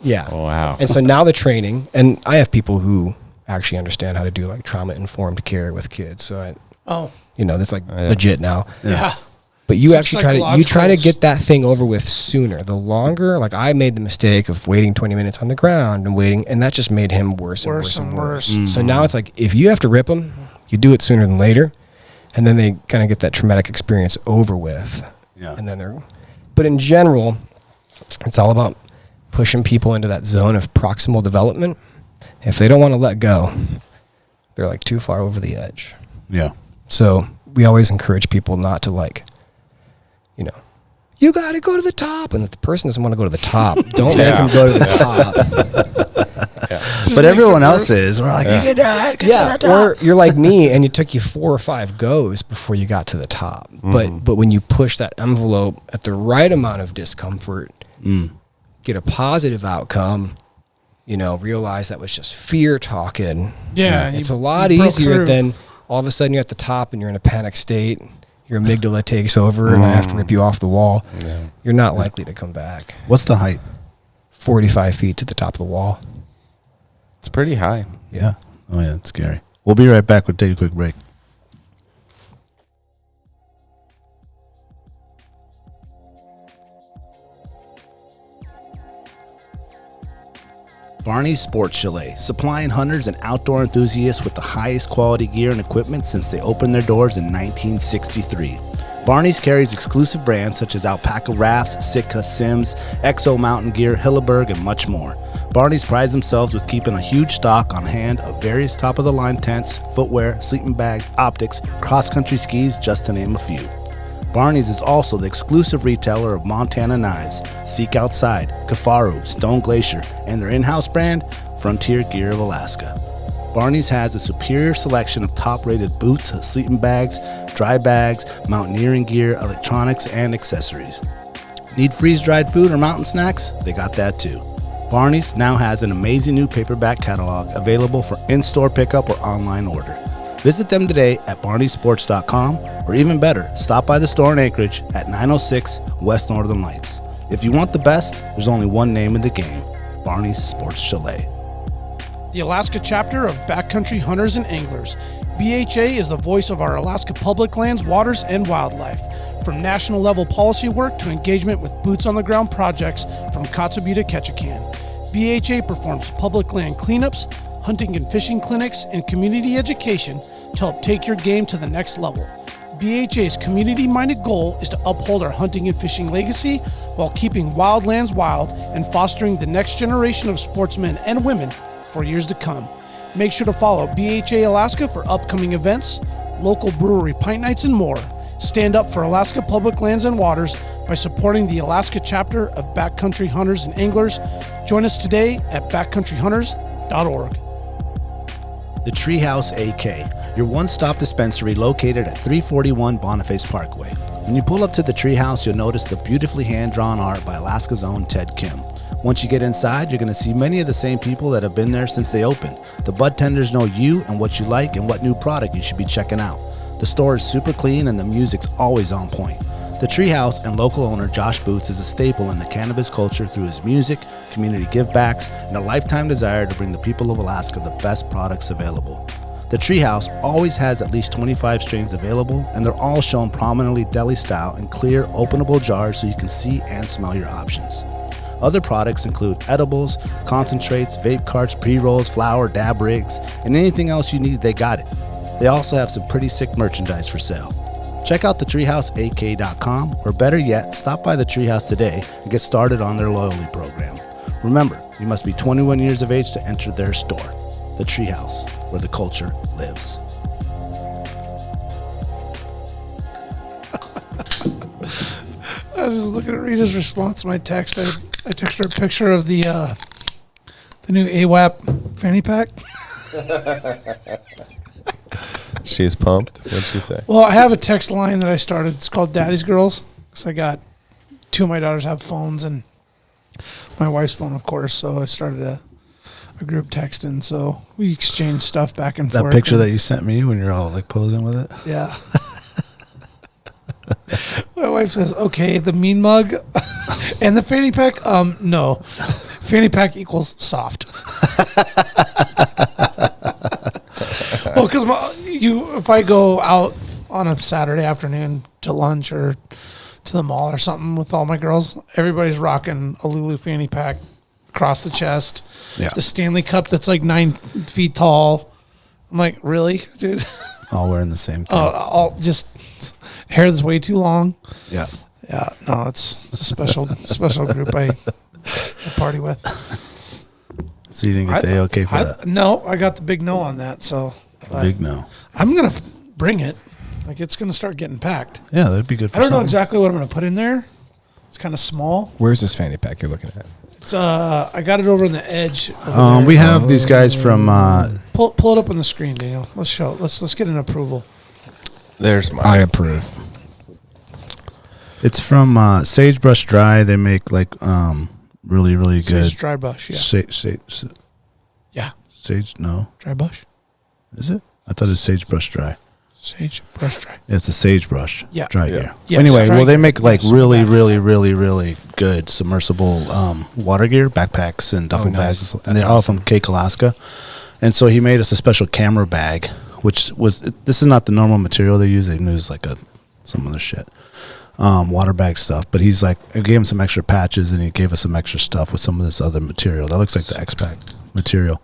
Yeah. Oh, wow. And so now the training, and I have people who actually understand how to do trauma-informed care with kids. So that's legit now. Yeah. But you Some actually try to psychologicals. get that thing over with sooner. The longer, I made the mistake of waiting 20 minutes on the ground and waiting, and that just made him worse and worse and worse. So now it's if you have to rip them, you do it sooner than later, and then they kind of get that traumatic experience over with. Yeah. And then but in general, it's all about pushing people into that zone of proximal development. If they don't want to let go, they're too far over the edge. Yeah. So we always encourage people not to you got to go to the top. And if the person doesn't want to go to the top, don't make them go to the top. But everyone else is. We're like, you can do it. Get to the top. Or you're like me and it took you 4 or 5 goes before you got to the top. But when you push that envelope at the right amount of discomfort, get a positive outcome, realize that was just fear talking. Yeah. It's a lot easier than all of a sudden you're at the top and you're in a panic state. Your amygdala takes over and I have to rip you off the wall. Yeah. You're not likely to come back. What's the height? 45 feet to the top of the wall. It's pretty high. Yeah. Oh, yeah. It's scary. We'll be right back. We'll take a quick break. Barney's Sports Chalet, supplying hunters and outdoor enthusiasts with the highest quality gear and equipment since they opened their doors in 1963. Barney's carries exclusive brands such as Alpaca Rafts, Sitka, Sims, Exo Mountain Gear, Hilleberg, and much more. Barney's prides themselves with keeping a huge stock on hand of various top-of-the-line tents, footwear, sleeping bags, optics, cross-country skis, just to name a few. Barney's is also the exclusive retailer of Montana knives, Seek Outside, Kafaru, Stone Glacier, and their in-house brand, Frontier Gear of Alaska. Barney's has a superior selection of top-rated boots, sleeping bags, dry bags, mountaineering gear, electronics, and accessories. Need freeze-dried food or mountain snacks? They got that too. Barney's now has an amazing new paperback catalog available for in-store pickup or online order. Visit them today at barneysports.com, or even better, stop by the store in Anchorage at 906 West Northern Lights. If you want the best, there's only one name in the game, Barney's Sports Chalet. The Alaska chapter of Backcountry Hunters and Anglers. BHA is the voice of our Alaska public lands, waters, and wildlife. From national level policy work to engagement with boots on the ground projects from Kotzebue to Ketchikan. BHA performs public land cleanups, hunting and fishing clinics, and community education to help take your game to the next level. BHA's community-minded goal is to uphold our hunting and fishing legacy while keeping wildlands wild and fostering the next generation of sportsmen and women for years to come. Make sure to follow BHA Alaska for upcoming events, local brewery pint nights, and more. Stand up for Alaska public lands and waters by supporting the Alaska chapter of Backcountry Hunters and Anglers. Join us today at backcountryhunters.org. The Treehouse AK, your one-stop dispensary located at 341 Boniface Parkway. When you pull up to the Treehouse, you'll notice the beautifully hand-drawn art by Alaska's own Ted Kim. Once you get inside, you're going to see many of the same people that have been there since they opened. The bud tenders know you and what you like and what new product you should be checking out. The store is super clean and the music's always on point. The Treehouse and local owner Josh Boots is a staple in the cannabis culture through his music, community givebacks, and a lifetime desire to bring the people of Alaska the best products available. The Treehouse always has at least 25 strains available, and they're all shown prominently deli style in clear, openable jars so you can see and smell your options. Other products include edibles, concentrates, vape carts, pre-rolls, flour, dab rigs, and anything else you need, they got it. They also have some pretty sick merchandise for sale. Check out thetreehouseak.com, or better yet, stop by the Treehouse today and get started on their loyalty program. Remember, you must be 21 years of age to enter their store. The Treehouse, where the culture lives. I was just looking at Rita's response to my text. I texted her a picture of the new AWP fanny pack. She's pumped. What'd she say? Well, I have a text line that I started. It's called Daddy's Girls, because I got two of my daughters have phones and my wife's phone, of course. So I started a group texting. So we exchanged stuff back and forth. That picture that you sent me when you're all like posing with it. Yeah. My wife says, "Okay, the mean mug and the fanny pack." No, fanny pack equals soft. Well, because if I go out on a Saturday afternoon to lunch or to the mall or something with all my girls, everybody's rocking a Lulu fanny pack across the chest. Yeah. The Stanley Cup that's like 9 feet tall. I'm like, really, dude? All wearing the same thing. All just hair that's way too long. Yeah. Yeah. No, it's a special group I party with. So you didn't get the A-OK for that? No, I got the big no on that. So Big no. I'm gonna bring it. Like, it's gonna start getting packed. Yeah, that'd be good for I don't know something. exactly what I'm gonna put in there. It's kind of small. Where's this fanny pack you're looking at? It's I got it over on the edge. We have these guys from pull it up on the screen, Daniel. Let's show. Let's get an approval. There's mine. I approve. it's from Sagebrush Dry. They make like Really, really good. Sage dry bush, yeah. Yeah. Sage, no. Dry bush. Is it? I thought it was sagebrush dry. Sage brush dry. Yeah, it's a sagebrush. Yeah. Dry Yeah. gear. Yes, Anyway, dry well, they gear. make like Yes, really, backpack. really, really, really good submersible water gear, backpacks, and duffel nice. bags. And That's they're all awesome. from Cake, Alaska. And so he made us a special camera bag, which was, this is not the normal material they use. They use like some other shit. Water bag stuff. But he's like, I gave him some extra patches and he gave us some extra stuff with some of this other material. That looks like the X-Pack material.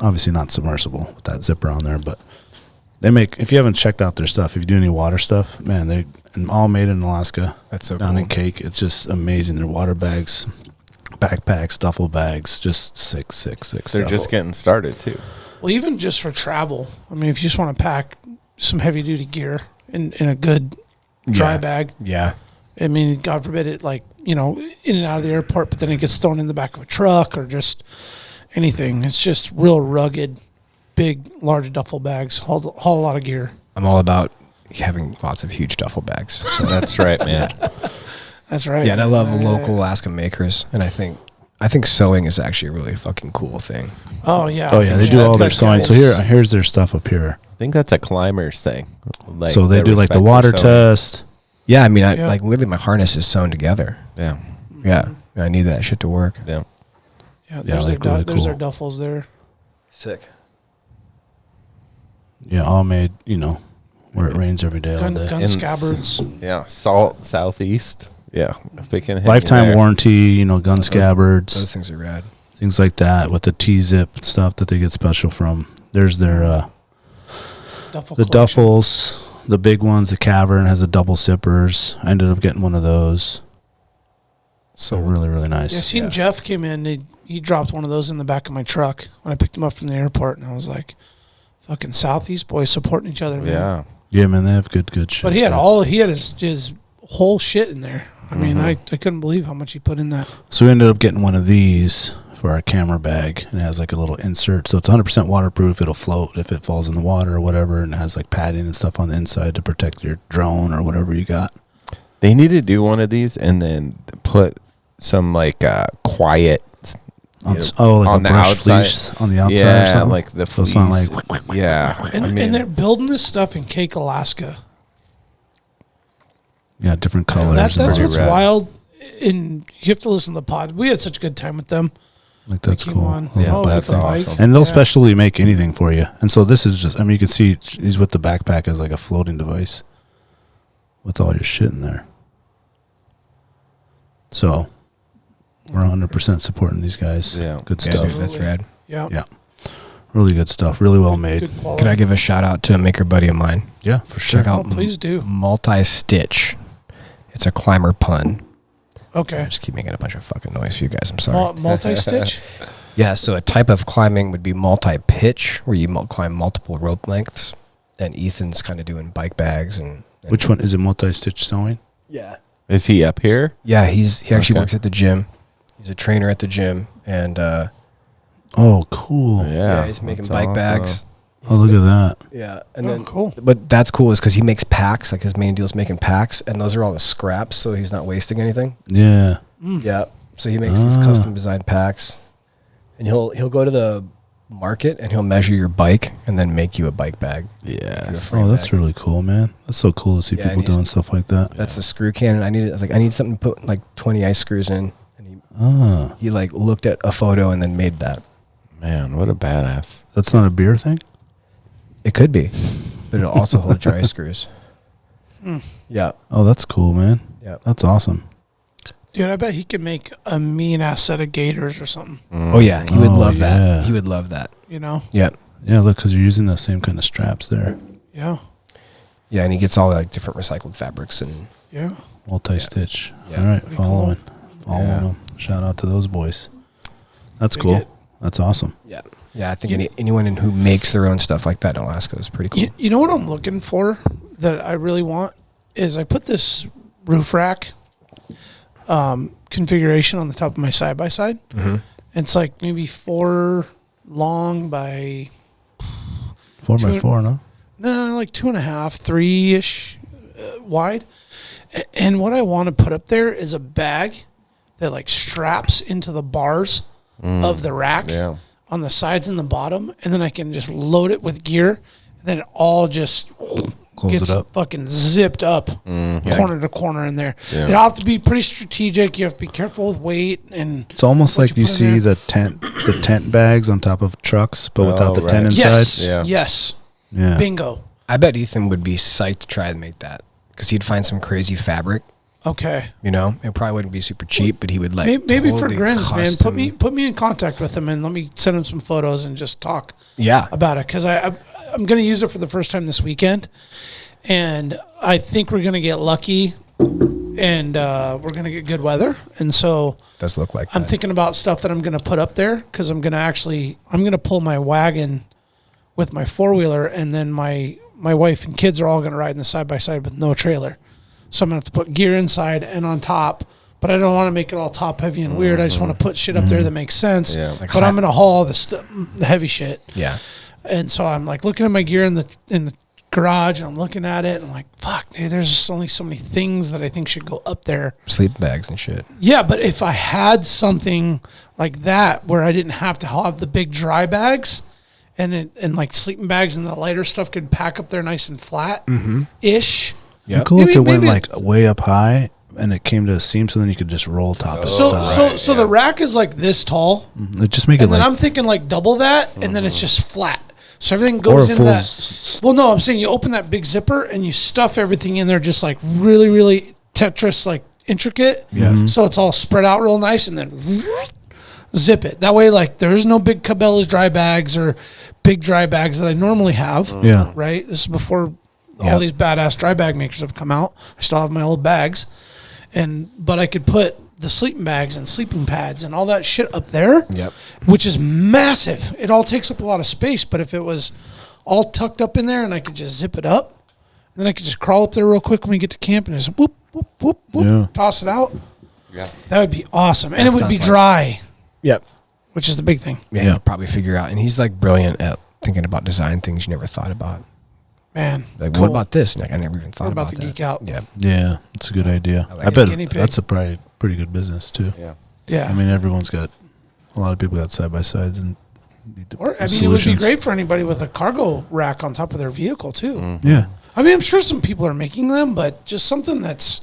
Obviously not submersible with that zipper on there, but they make, if you haven't checked out their stuff, if you do any water stuff, man, they're all made in Alaska. That's so down cool. in Cake. It's just amazing. Their water bags, backpacks, duffel bags, just sick They're stuff. just getting started too. Well, even just for travel, I mean, if you just want to pack some heavy duty gear in a good dry bag, Yeah. I mean, God forbid it, like, in and out of the airport, but then it gets thrown in the back of a truck or just anything. It's just real rugged, big, large duffel bags, haul a lot of gear. I'm all about having lots of huge duffel bags. So That's right, man. That's right. yeah, and I love Yeah. local Alaska makers, and I think sewing is actually a really fucking cool thing. Oh, yeah. Oh yeah, they do Yeah, all their that's sewing. So cool. here's their stuff up here. I think that's a climber's thing. Like, So they do like the respect water their sewing. test. Yeah, I mean, Yeah. like literally my harness is sewn together. Yeah. Yeah, I need that shit to work. Yeah. Yeah, there's, like, their, really there's their cool. duffels there. Sick. Yeah, all made, where it rains every day, all Gun, day. gun And scabbards. Yeah. Salt Southeast. Yeah. If they can hit you Lifetime there. warranty, gun scabbards, Those things are rad. things like that with the T-zip stuff that they get special from. There's their Duffel the collection. duffels, the big ones. The Cavern has a double zippers. I ended up getting one of those. So really, really nice. Yeah, I seen Jeff came in. He dropped one of those in the back of my truck when I picked him up from the airport, and I was like, "Fucking Southeast boys supporting each other, man." Yeah. Yeah, man, they have good shit. But he had yeah. his whole shit in there. I mean, I couldn't believe how much he put in that. So we ended up getting one of these for our camera bag, and it has like a little insert. So it's 100% waterproof. It'll float if it falls in the water or whatever, and it has like padding and stuff on the inside to protect your drone or whatever you got. They need to do one of these and then put some like quiet On, like on a brush fleece on the outside or yeah, something? like the So fleece. it's not like yeah. And they're building this stuff in Cake, Alaska. yeah, different colors. That's and what's everything. rad. wild. And you have to listen to the pod. We had such a good time with them. Like that's Came cool. on. Yeah, Oh, that's with the bike. awesome. And they'll Yeah. specially make anything for you. And so this is just, I mean, you can see he's with the backpack as like a floating device with all your shit in there. So we're 100% supporting these guys. Yeah. Good Yeah, stuff. dude, that's rad. Yeah. Yeah. Really good stuff. Really well made. Good quality. Can I give a shout out to a maker buddy of mine? Yeah, for sure. Check out Oh, please do. Multi-Stitch. It's a climber pun. I Okay. just keep making a bunch of fucking noise for you guys. I'm sorry. Multi-stitch? Yeah, so a type of climbing would be multi-pitch, where you climb multiple rope lengths. And Ethan's kind of doing bike bags and Which one is it? Multi-stitch sewing? Yeah. Is he up here? Yeah, he actually Okay. works at the gym. He's a trainer at the gym, and Oh, cool. Yeah. he's making that's bike awesome. bags. Oh, look at that. Yeah, and Oh, then cool. But that's cool is because he makes packs. Like his main deal is making packs, and those are all the scraps, so he's not wasting anything. Yeah. Yeah, so he makes these custom designed packs, and he'll go to the market and he'll measure your bike and then make you a bike bag. Yes. Oh, that's really cool, man. That's so cool to see Yeah, people and he's- doing stuff like that. That's the screw cannon. I was like, I need something to put like 20 ice screws in, and Ah, he like looked at a photo and then made that. Man, what a badass. that's not a beer thing? It could be, but it'll also hold dry screws. Yeah, Oh, that's cool, man. yeah. That's awesome. Dude, I bet he could make a mean-ass set of gators or something, Oh yeah, he would Oh, love yeah. that. He would love that. you know? Yeah, Yeah, look, because you're using the same kind of straps there. Yeah. yeah, and he gets all like different recycled fabrics and Yeah. Multi-stitch. Yeah. All right, Pretty following. cool. Following Yeah. them. Shout out to those boys. That's Dig cool. it. That's awesome. yeah, yeah. I think anyone who makes their own stuff like that in Alaska is pretty cool. You know what I'm looking for that I really want is I put this roof rack configuration on the top of my side-by-side. Mm-hmm. It's like maybe 4 long by 4x4, no? no, like 2.5, 3-ish wide. And what I want to put up there is a bag that like straps into the bars of the rack on the sides and the bottom, and then I can just load it with gear, and then it all just gets fucking zipped up corner to corner in there. You have to be pretty strategic. You have to be careful with weight, and it's almost like you see the tent bags on top of trucks, but without the tent inside. Yes. Bingo. I bet Ethan would be psyched to try to make that because he'd find some crazy fabric. Okay. You know, it probably wouldn't be super cheap, but he would like maybe for grins, man. Put me in contact with him and let me send him some photos and just talk. About it, because I'm going to use it for the first time this weekend, and I think we're going to get lucky, and we're going to get good weather, and so does look like I'm thinking about stuff that I'm going to put up there because I'm going to pull my wagon with my 4-wheeler, and then my wife and kids are all going to ride in the side by side with no trailer. So I'm going to have to put gear inside and on top, but I don't want to make it all top heavy and weird. I just want to put shit up there that makes sense. But I'm going to haul the heavy shit. And so I'm like looking at my gear in the garage, and I'm looking at it, and I'm like, fuck, dude, there's just only so many things that I think should go up there. Sleep bags and shit. Yeah, but if I had something like that where I didn't have to have the big dry bags, and like sleeping bags and the lighter stuff could pack up there nice and flat-ish. Yeah, cool if it went like way up high and it came to a seam, so then you could just roll top of stuff. So the rack is like this tall. Just make it then I'm thinking like double that, and then it's just flat. So everything goes in that. Well, no, I'm saying you open that big zipper and you stuff everything in there, just like really, really Tetris, like intricate. So it's all spread out real nice, and then zip it. That way, like there's no big Cabela's dry bags or big dry bags that I normally have. Right. This is before all these badass dry bag makers have come out. I still have my old bags, but I could put the sleeping bags and sleeping pads and all that shit up there, which is massive. It all takes up a lot of space, but if it was all tucked up in there and I could just zip it up, then I could just crawl up there real quick when we get to camp and just whoop, whoop, whoop, whoop, toss it out. That would be awesome. And it would be dry. Which is the big thing. He'll probably figure out. And he's like brilliant at thinking about design things you never thought about. Man, like what about this? Like I never even thought about the that. Geek out. Yeah, it's a good idea. I bet that's probably pretty good business too. Yeah. I mean, a lot of people got side by sides, and it would be great for anybody with a cargo rack on top of their vehicle too. Yeah. I mean, I'm sure some people are making them, but just something that's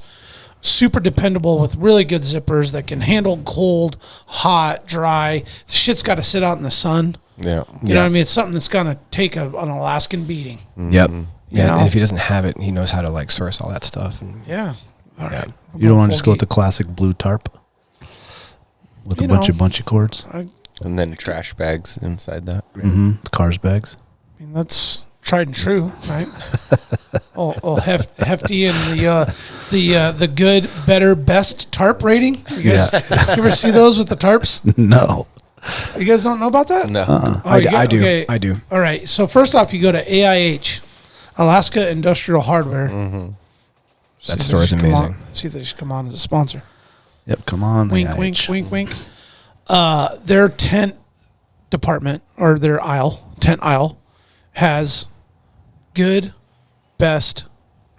super dependable with really good zippers that can handle cold, hot, dry. The shit's got to sit out in the sun. You know what I mean? It's something that's going to take an Alaskan beating. And if he doesn't have it, he knows how to like source all that stuff. And all right. You don't want to just go with the classic blue tarp with a bunch of bunchy cords? And then trash bags inside that. The cars bags. I mean, that's tried and true, right? Hefty and the good, better, best tarp rating. You guys you ever see those with the tarps? No. You guys don't know about that? No. I do. Okay. I do. All right. So first off, you go to AIH, Alaska Industrial Hardware. That store is amazing. See if they should come on as a sponsor. Yep, come on. Wink, AIH. wink, wink, wink. Their tent department, or their tent aisle, has good, best,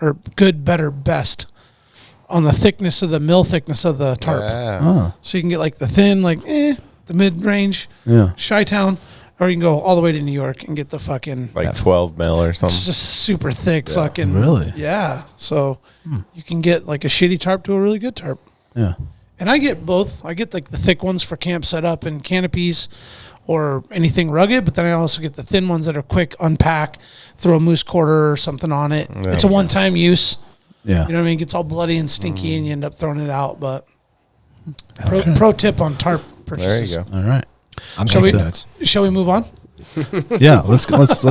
or good, better, best on the thickness of the mill thickness of the tarp. So you can get like the thin, like the mid-range, Chi-Town, or you can go all the way to New York and get the fucking... Like 12 mil or something. It's just super thick fucking... Really? Yeah. So you can get like a shitty tarp to a really good tarp. Yeah. And I get both. I get like the thick ones for camp setup and canopies or anything rugged, but then I also get the thin ones that are quick, unpack, throw a moose quarter or something on it. It's a one-time use. Yeah. You know what I mean? It gets all bloody and stinky and you end up throwing it out, but... Pro tip on tarp purchases. There you go. All right. Shall we move on? Yeah, let's let's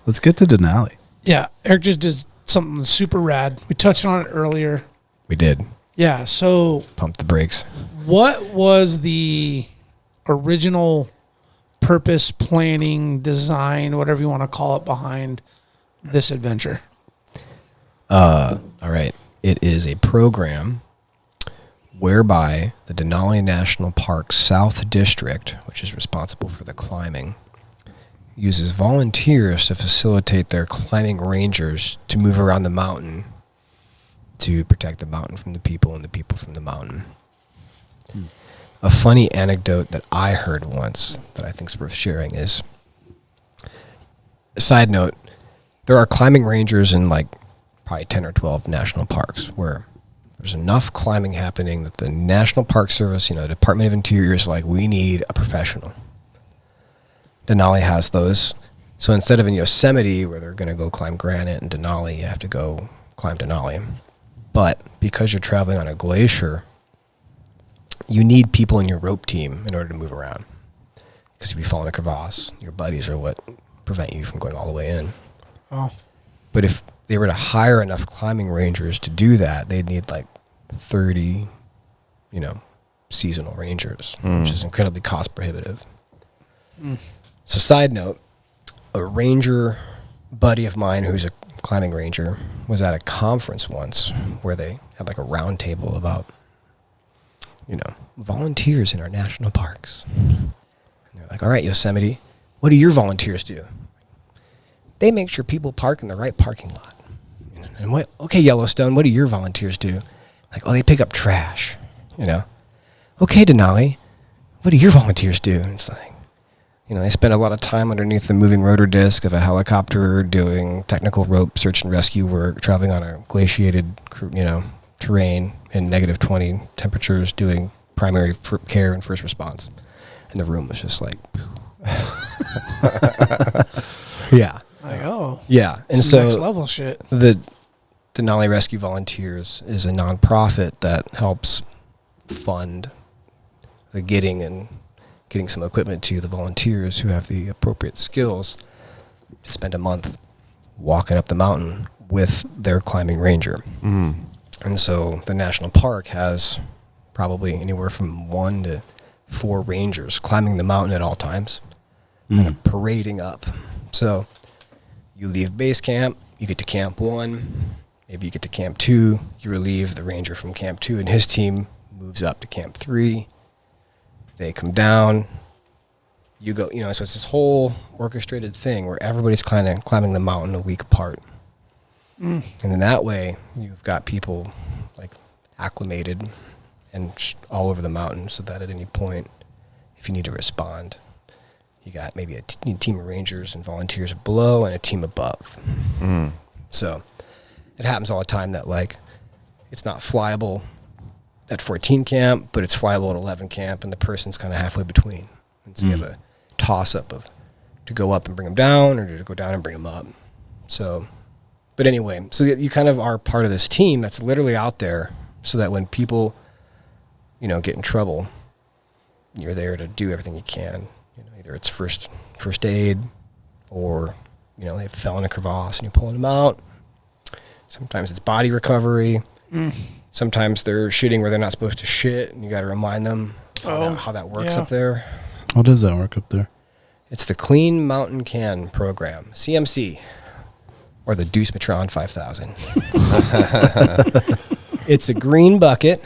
let's get to Denali. Yeah, Eric just did something super rad. We touched on it earlier. We did. Yeah, so Pump the brakes. What was the original purpose, planning, design, whatever you want to call it, behind this adventure? All right. It is a program whereby the Denali National Park South District, which is responsible for the climbing, uses volunteers to facilitate their climbing rangers to move around the mountain to protect the mountain from the people and the people from the mountain. A funny anecdote that I heard once that I think is worth sharing is, a side note, there are climbing rangers in like probably 10 or 12 national parks where there's enough climbing happening that the National Park Service, the Department of Interior is like, we need a professional. Denali has those. So instead of in Yosemite where they're going to go climb granite and Denali, you have to go climb Denali. But because you're traveling on a glacier, you need people in your rope team in order to move around. Because if you fall in a crevasse, your buddies are what prevent you from going all the way in. Oh. But if they were to hire enough climbing rangers to do that, they'd need like 30, seasonal rangers, which is incredibly cost prohibitive. So side note, a ranger buddy of mine who's a climbing ranger was at a conference once where they had like a round table about, volunteers in our national parks. And they're like, all right, Yosemite, what do your volunteers do? They make sure people park in the right parking lot. And what? Okay, Yellowstone, what do your volunteers do? Like, oh, they pick up trash, Okay, Denali, what do your volunteers do? And it's like, they spend a lot of time underneath the moving rotor disc of a helicopter doing technical rope search and rescue work, traveling on a glaciated, terrain in -20 temperatures, doing primary care and first response. And the room was just like, yeah. Like, oh. Yeah. And some so next level shit. the Denali Rescue Volunteers is a nonprofit that helps fund the getting some equipment to the volunteers who have the appropriate skills to spend a month walking up the mountain with their climbing ranger. And so the national park has probably anywhere from 1 to 4 rangers climbing the mountain at all times and parading up. So you leave base camp, you get to camp 1, maybe you get to camp 2, you relieve the ranger from camp 2 and his team moves up to camp 3. They come down, you go, so it's this whole orchestrated thing where everybody's climbing the mountain a week apart. And in that way, you've got people like acclimated and all over the mountain so that at any point, if you need to respond, you got maybe a team of rangers and volunteers below and a team above. So it happens all the time that like it's not flyable at 14 camp, but it's flyable at 11 camp, and the person's kind of halfway between. And so you have a toss-up of to go up and bring them down or to go down and bring them up. So, but anyway, so you kind of are part of this team that's literally out there so that when people, get in trouble, you're there to do everything you can. Either it's first aid or, they fell in a crevasse and you're pulling them out. Sometimes it's body recovery. Sometimes they're shitting where they're not supposed to shit, and you got to remind them how that works up there. How does that work up there? It's the Clean Mountain Can program, CMC, or the Deuce Matron 5000. It's a green bucket.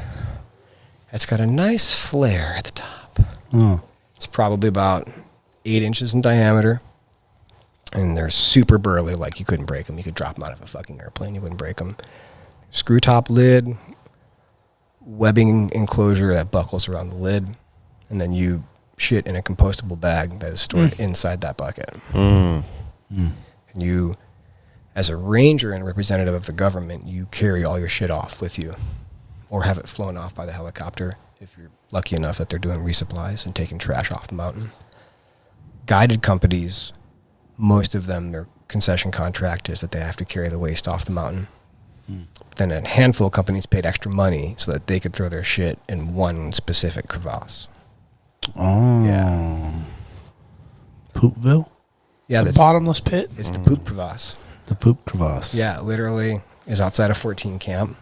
It's got a nice flare at the top. It's probably about 8 inches in diameter, and they're super burly, like you couldn't break them. You could drop them out of a fucking airplane, you wouldn't break them. Screw top lid, webbing enclosure that buckles around the lid, and then you shit in a compostable bag that is stored inside that bucket. And you, as a ranger and representative of the government, you carry all your shit off with you or have it flown off by the helicopter if you're lucky enough that they're doing resupplies and taking trash off the mountain. Guided companies, most of them, their concession contract is that they have to carry the waste off the mountain. But then a handful of companies paid extra money so that they could throw their shit in one specific crevasse. Oh. Yeah. Poopville? Yeah, The bottomless pit. it's the poop crevasse. The poop crevasse. Yeah, it literally is outside of 14 camp.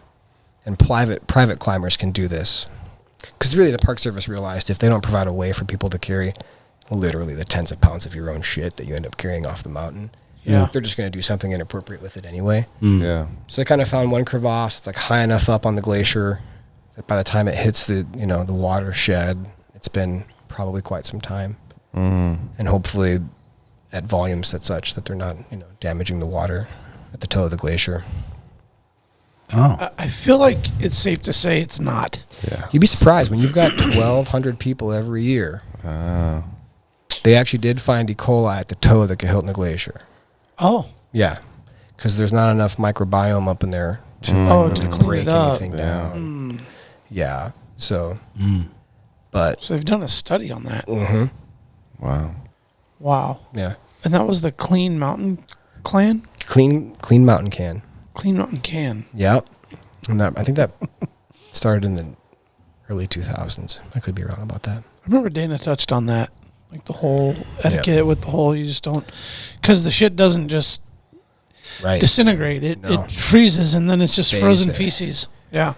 And private climbers can do this. Because really the Park Service realized if they don't provide a way for people to carry literally the tens of pounds of your own shit that you end up carrying off the mountain, they're just going to do something inappropriate with it anyway. Yeah. So they kind of found one crevasse that's like high enough up on the glacier that by the time it hits the the watershed, it's been probably quite some time. And hopefully at volumes such that they're not damaging the water at the toe of the glacier. Oh. I feel like it's safe to say it's not. Yeah. You'd be surprised when you've got 1,200 people every year. They actually did find E. coli at the toe of the Kahiltna Glacier. Oh. Yeah, because there's not enough microbiome up in there to to clean break it up. anything down. Yeah, so. But. So they've done a study on that. Wow. Wow. Yeah. And that was the Clean Mountain Clan? Clean Mountain Can. Clean Mountain Can. Yep. And I think that started in the early 2000s. I could be wrong about that. I remember Dana touched on that. Like the whole etiquette with the whole, you just don't, because the shit doesn't just disintegrate. It freezes and then it's just Stays frozen there. feces. Yeah.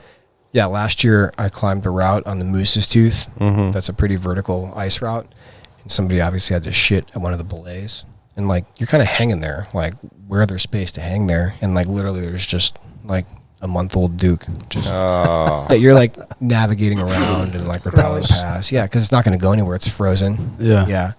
Yeah, last year I climbed a route on the Moose's Tooth. That's a pretty vertical ice route. And somebody obviously had to shit at one of the belays. And, like, you're kind of hanging there, like, where there's space to hang there. And, like, literally there's just, like, a month-old Duke just that you're, like, navigating around and, like, rappelling past. Yeah, because it's not going to go anywhere. It's frozen. Yeah. Yeah.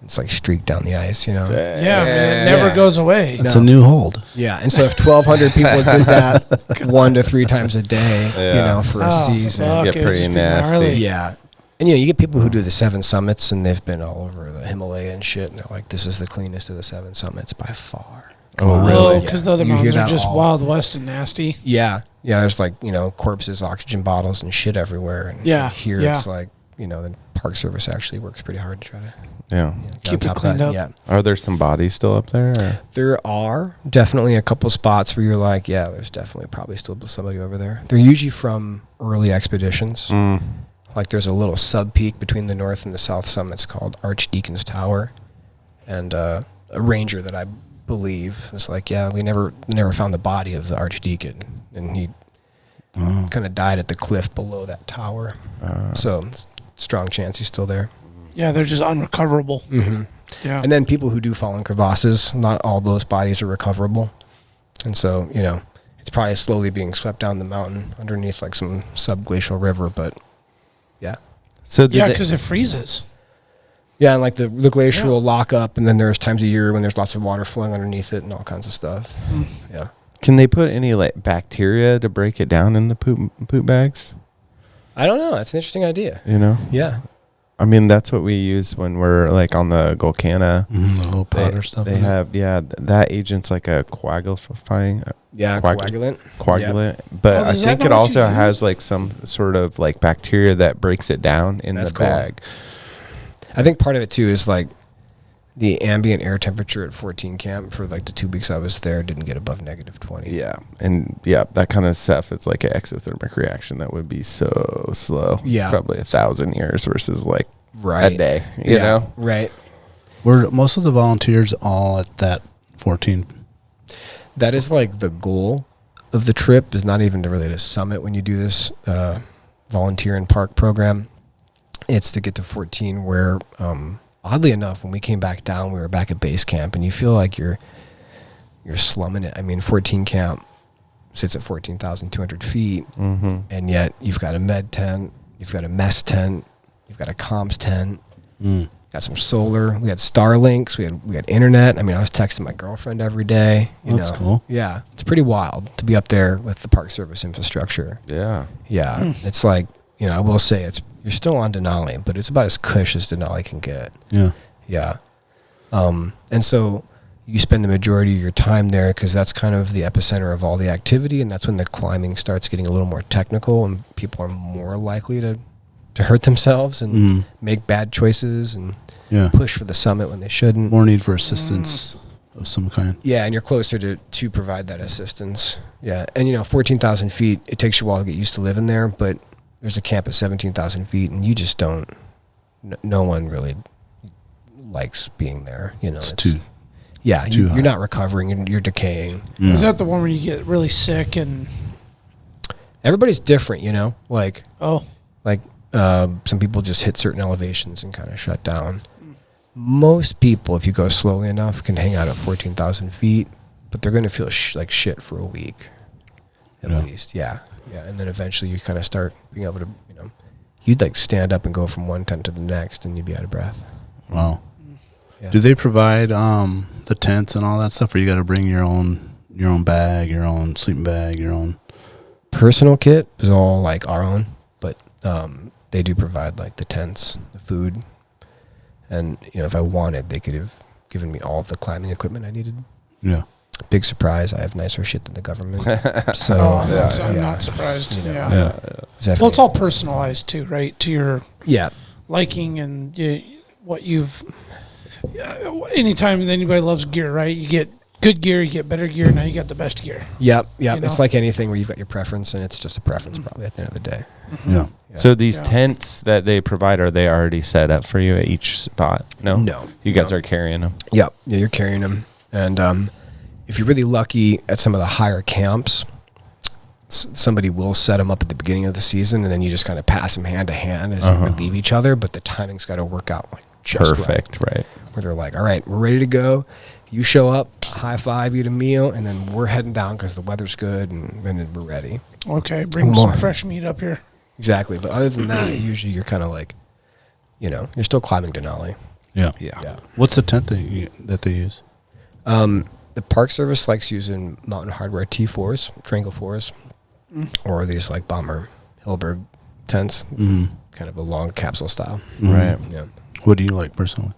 It's, like, streaked down the ice, you know? Yeah, man, it never goes away. It's a new hold. Yeah, and so if 1,200 people did that 1 to 3 times a day, you know, for a season. Fuck, Get it would pretty just be nasty. gnarly. Yeah. And, you know, you get people who do the 7 summits, and they've been all over the Himalaya and shit, and they're like, this is the cleanest of the 7 summits by far. Oh, Oh, really? because the other You hear mountains are that just all. Wild West and nasty. Yeah. Yeah, there's, like, you know, corpses, oxygen bottles, and shit everywhere. And Yeah, here yeah. it's like, you know, the Park Service actually works pretty hard to try to Yeah. get Keep on it top of cleaned that. up. Yeah. Are there some bodies still up there? Or? There are definitely a couple spots where you're like, yeah, there's definitely probably still somebody over there. They're usually from early expeditions. Like there's a little sub-peak between the north and the south summits called Archdeacon's Tower. And a ranger that I believe was like, yeah, we never found the body of the Archdeacon. And he kind of died at the cliff below that tower. So it's a strong chance he's still there. Yeah, they're just unrecoverable. Yeah. And then people who do fall in crevasses, not all those bodies are recoverable. And so, you know, it's probably slowly being swept down the mountain underneath like some subglacial river, but yeah. So did Yeah, they- because it freezes. Yeah, and like the glacier will lock up, and then there's times a year when there's lots of water flowing underneath it and all kinds of stuff. Yeah. can they put any like bacteria to break it down in the poop bags? I don't know. That's an interesting idea. You know? Yeah. I mean, that's what we use when we're like on the Golcana. The little powder stuff. They have, that agent's like a coagulifying. Yeah, Coagulant. Yep. But Oh, I is that think not it what also you has like some sort of like bacteria that breaks it down in That's the cool. bag. I think part of it too is like the ambient air temperature at 14 camp for like the 2 weeks I was there didn't get above -20. Yeah. And yeah, that kind of stuff, it's like an exothermic reaction that would be so slow. Yeah. It's probably 1,000 years versus like Right. a day, you know? Right. Were most of the volunteers all at that 14? That is like the goal of the trip, is not even to really to summit when you do this volunteer and park program. It's to get to 14 where, oddly enough, when we came back down, we were back at base camp, and you feel like you're slumming it. I mean, 14 camp sits at 14,200 feet, and yet you've got a med tent, you've got a mess tent, you've got a comms tent, got some solar, we had Starlinks, we had internet. I mean, I was texting my girlfriend every day. That's cool. Yeah, it's pretty wild to be up there with the Park Service infrastructure. Yeah. Yeah, it's like, you know, I will say you're still on Denali, but it's about as cush as Denali can get. Yeah. Yeah. And so you spend the majority of your time there because that's kind of the epicenter of all the activity, and that's when the climbing starts getting a little more technical and people are more likely to hurt themselves and make bad choices and push for the summit when they shouldn't. More need for assistance of some kind. Yeah, and you're closer to provide that assistance. Yeah, and 14,000 feet, it takes you a while to get used to living there, but there's a camp at 17,000 feet, and you just don't, no one really likes being there. It's too you're high. not recovering, you're decaying. Is that the one where you get really sick and... Everybody's different, like some people just hit certain elevations and kind of shut down. Most people, if you go slowly enough, can hang out at 14,000 feet, but they're going to feel like shit for a week, at least. Yeah. And then eventually you kind of start being able to, you'd like stand up and go from one tent to the next and you'd be out of breath. Wow. Yeah. Do they provide the tents and all that stuff, or you got to bring your own your own bag, your own sleeping bag, your own personal kit is all like our own, but they do provide like the tents, the food, and if I wanted, they could have given me all of the climbing equipment I needed. Yeah. Big surprise! I have nicer shit than the government. So I'm not surprised. Yeah. Well, it's all personalized too, right? To your liking and what you've. Anytime anybody loves gear, right? You get good gear, you get better gear. Now you got the best gear. Yep. It's like anything where you've got your preference, and it's just a preference probably at the end of the day. Yeah. So these tents that they provide, are they already set up for you at each spot? No. You guys are carrying them. Yep. Yeah, you're carrying them, and if you're really lucky at some of the higher camps, somebody will set them up at the beginning of the season, and then you just kind of pass them hand to hand as you relieve each other. But the timing's got to work out like just perfect, right? Where they're like, all right, we're ready to go. You show up, high five, eat a meal, and then we're heading down because the weather's good, and then we're ready. Okay, bring some fresh meat up here. Exactly, but other than that, usually you're kind of like, you're still climbing Denali. Yeah. What's the tent that they use? The Park Service likes using Mountain Hardware T4s, Triangle 4s, or these like bomber Hilleberg tents, kind of a long capsule style. Right. Yeah. What do you like personally?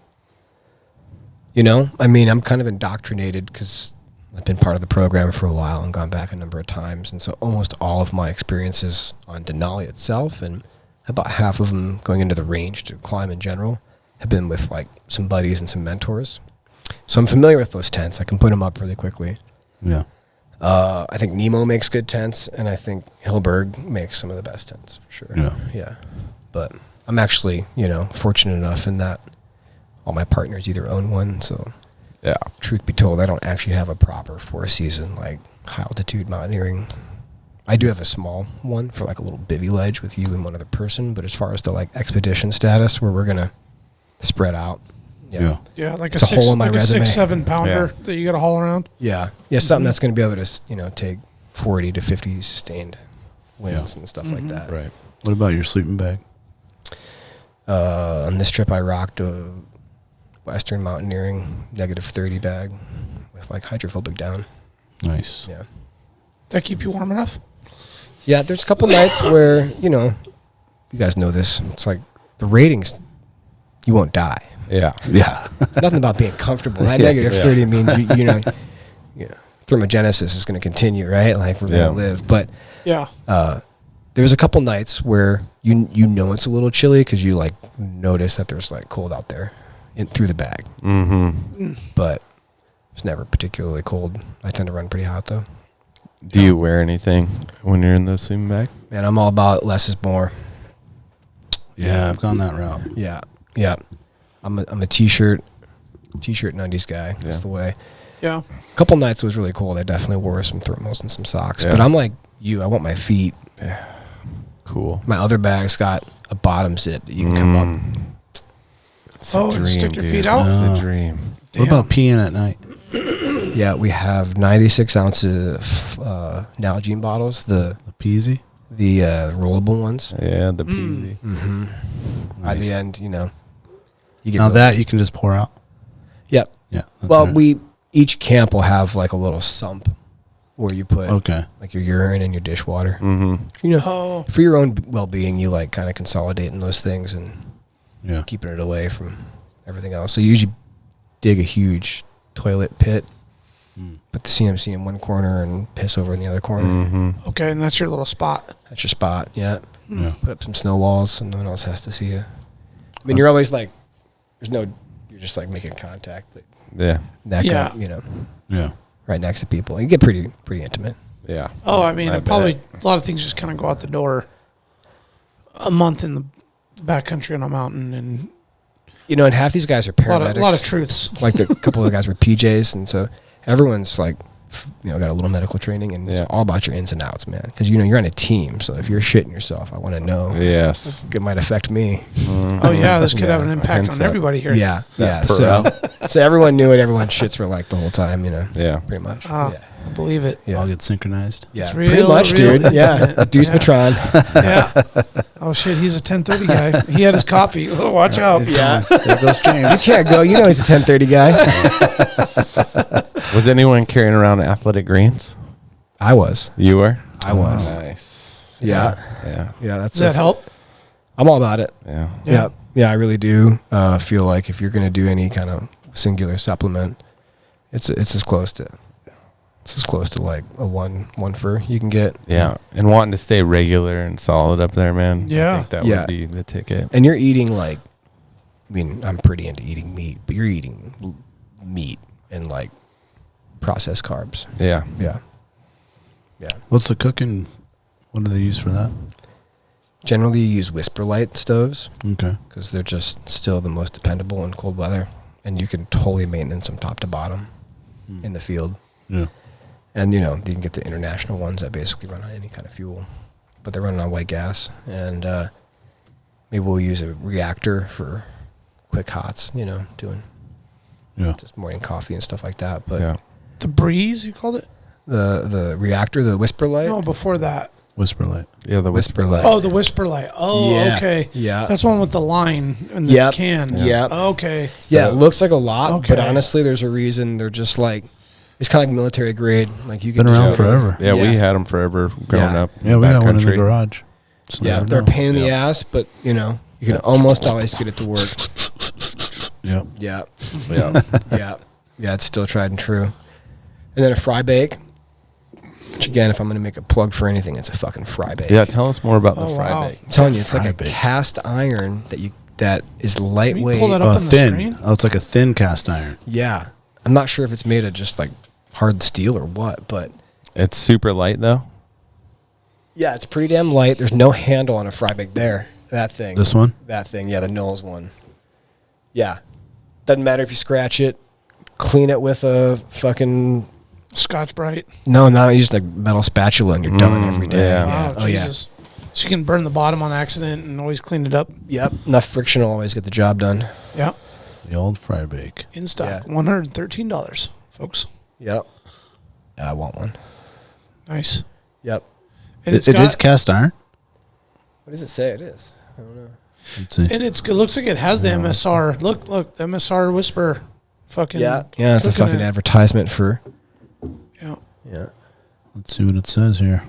I'm kind of indoctrinated because I've been part of the program for a while and gone back a number of times. And so almost all of my experiences on Denali itself, and about half of them going into the range to climb in general, have been with like some buddies and some mentors. So I'm familiar with those tents. I can put them up really quickly. Yeah. I think Nemo makes good tents, and I think Hilleberg makes some of the best tents for sure. Yeah. But I'm actually, fortunate enough in that all my partners either own one. So, truth be told, I don't actually have a proper 4-season like high altitude mountaineering. I do have a small one for like a little bivy ledge with you and one other person. But as far as the like expedition status, where we're gonna spread out. Like a 6-7 pounder that you got to haul around. Something that's going to be able to take 40 to 50 sustained winds and stuff like that. Right. What about your sleeping bag? On this trip, I rocked a Western Mountaineering -30 bag with like hydrophobic down. Nice. Yeah. That keep you warm enough? Yeah, there's a couple nights where you guys know this. It's like the ratings, you won't die. Yeah. Nothing about being comfortable. That -30 means thermogenesis is going to continue, right? Like we're going to live. But there's a couple nights where it's a little chilly because you like notice that there's like cold out there through the bag. But it's never particularly cold. I tend to run pretty hot though. Do you wear anything when you're in the sleeping bag? Man, I'm all about less is more. Yeah, I've gone that route. Yeah. I'm a t-shirt and undies guy. That's the way. Yeah. A couple nights it was really cold. I definitely wore some thermals and some socks. But I'm like you. I want my feet. Yeah. Cool. My other bag's got a bottom zip that you can come up. It's a dream, stick your dude. feet out? It's a dream. What about peeing at night? Yeah, we have 96 ounces of Nalgene bottles. The Peasy? The rollable ones. Yeah, the peasy. Nice. By the end, you get now that you can just pour out? Yep. Yeah. Well, each camp will have like a little sump where you put like your urine and your dishwater. For your own well-being, you like kind of consolidating those things and keeping it away from everything else. So you usually dig a huge toilet pit, put the CMC in one corner and piss over in the other corner. Okay, and that's your little spot. That's your spot, yeah. Put up some snow walls so no one else has to see you. I mean, you're always like, you're just like making contact, but right next to people. You get pretty intimate. Yeah. Oh, I mean, probably a lot of things just kind of go out the door a month in the backcountry on a mountain, and and half these guys are paramedics. A lot of truths. Like a couple of the guys were PJs, and so everyone's like, got a little medical training, and it's all about your ins and outs, man. Because you're on a team, so if you're shitting yourself, I want to know. Yes, it might affect me. Oh yeah, this could have an impact on everybody here. Yeah. So everyone knew it. Everyone shits were like the whole time, Yeah, pretty much. I believe it. Yeah. All get synchronized. Yeah, pretty much, dude. Yeah, Deuce Patron. Yeah. Oh shit, he's a 10:30 guy. He had his coffee. Oh, watch out. Yeah. There goes James. You can't go. He's a 10:30 guy. Was anyone carrying around athletic greens? I was. You were? I was. Nice. Yeah. Yeah. That's Does that help? I'm all about it. Yeah. Yeah, I really do feel like if you're going to do any kind of singular supplement, it's as close to like a one fur you can get. Yeah. And wanting to stay regular and solid up there, man. Yeah. I think that would be the ticket. And you're eating like, I mean, I'm pretty into eating meat, but you're eating meat and like processed carbs. Yeah. Yeah. What's the cooking? What do they use for that? Generally, you use whisper light stoves Okay. because they're just still the most dependable in cold weather, and you can totally maintenance them top to bottom in the field. Yeah. And you can get the international ones that basically run on any kind of fuel, but they're running on white gas. And maybe we'll use a reactor for quick hots. Doing just morning coffee and stuff like that. But The breeze, you called it? the reactor, the whisper light. No, before that. Whisper light. Yeah, the Whisper light. Oh, the whisper light. Oh, Yeah. okay. Yeah. That's one with the line in the Yep. can. Yep. Okay. Yeah, it looks like a lot, Okay. but honestly, there's a reason. They're just like, it's kind of like military grade. Like you can Been just around go- forever. Yeah, we had them forever growing Yeah. up. Yeah, we backcountry. got one in the garage. So Yeah, never they're a know. pain in the ass, but you can almost always get it to work. Yep. Yeah, yeah. It's still tried and true. And then a fry bake. Which again, if I'm going to make a plug for anything, it's a fucking fry bake. Yeah, tell us more about the Oh, fry wow. bake. I'm telling you, it's like Fry a bake. cast iron that is lightweight. pull that up? on the Thin. screen? Oh, it's like a thin cast iron. Yeah, I'm not sure if it's made of just like hard steel or what, but It's super light though. yeah, it's pretty damn light. There's no handle on a fry bake there. That thing. This one? That thing. Yeah, the Knowles one. Yeah, doesn't matter if you scratch it. Clean it with a fucking Scotch Brite. no, you just like metal spatula and you're done every day. yeah. Wow, Oh yeah. Jesus. So you can burn the bottom on accident and always clean it up. Yep. Enough friction will always get the job done. Yeah. The old fry bake. In stock. Yeah. $113, folks. Yep. I want one. Nice. Yep. And It is cast iron? What does it say it is? I don't know. Let's see. And it looks like it has the MSR. Look, the MSR whisper. Fucking. Yeah, it's a cooking fucking it. advertisement for. Yeah. Yeah. Let's see what it says here.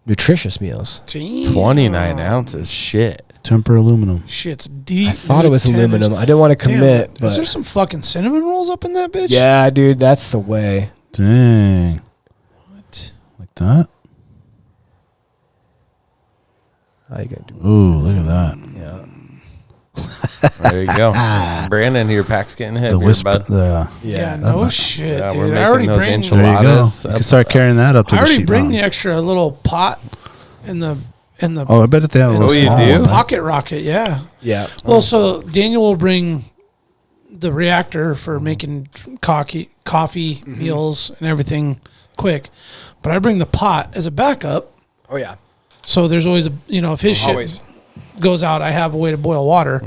Nutritious meals. Damn. 29 ounces. Shit. Temper aluminum. Shit's deep. I thought it was Damn, aluminum. I didn't want to commit, Damn, but is there some fucking cinnamon rolls up in that bitch? yeah, dude, that's the way. Dang. What? Like that? How you gonna do? Ooh, look at that. Yeah. There you go. Brandon, your pack's getting heavy. The whisper. bud. Yeah, That's no not- shit, Yeah, dude. we're I already making those bring. enchiladas. There you go. Enchiladas You up- can start carrying that up to I the already sheep bring mountain. the extra little pot in the Oh, I bet if they have a in little Oh, you small do? one. pocket rocket. Yeah. Yeah. Well, so Daniel will bring the reactor for making coffee meals and everything quick, but I bring the pot as a backup. Oh yeah. So there's always a if his Always. shit goes out, I have a way to boil water.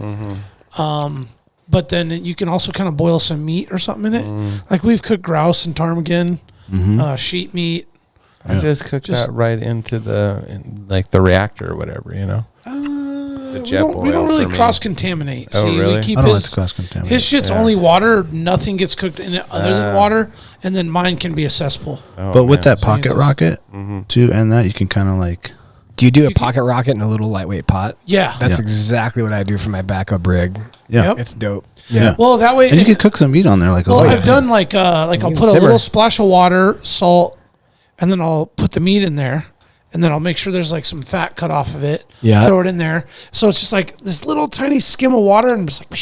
But then you can also kind of boil some meat or something in it. Like we've cooked grouse and ptarmigan, sheep meat. I just cooked that right into the reactor or whatever, We jet don't boil really for me. cross contaminate. Oh, See, really? we keep I don't like his to cross contaminate. his shit's Yeah. only water. Nothing gets cooked in it other than water, and then mine can be a cesspool. Oh, But with man. that pocket it's- rocket, too, and that you can kind of like. Do you do a pocket rocket in a little lightweight pot? Yeah. That's Yeah. exactly what I do for my backup rig. Yeah. Yep. It's dope. Yeah. Well, that way. And you can cook some meat on there like a Well, lot. I've done like I'll can put a simmer. little splash of water, salt, and then I'll put the meat in there, and then I'll make sure there's like some fat cut off of it. Yeah. Throw it in there. So it's just like this little tiny skim of water, and just like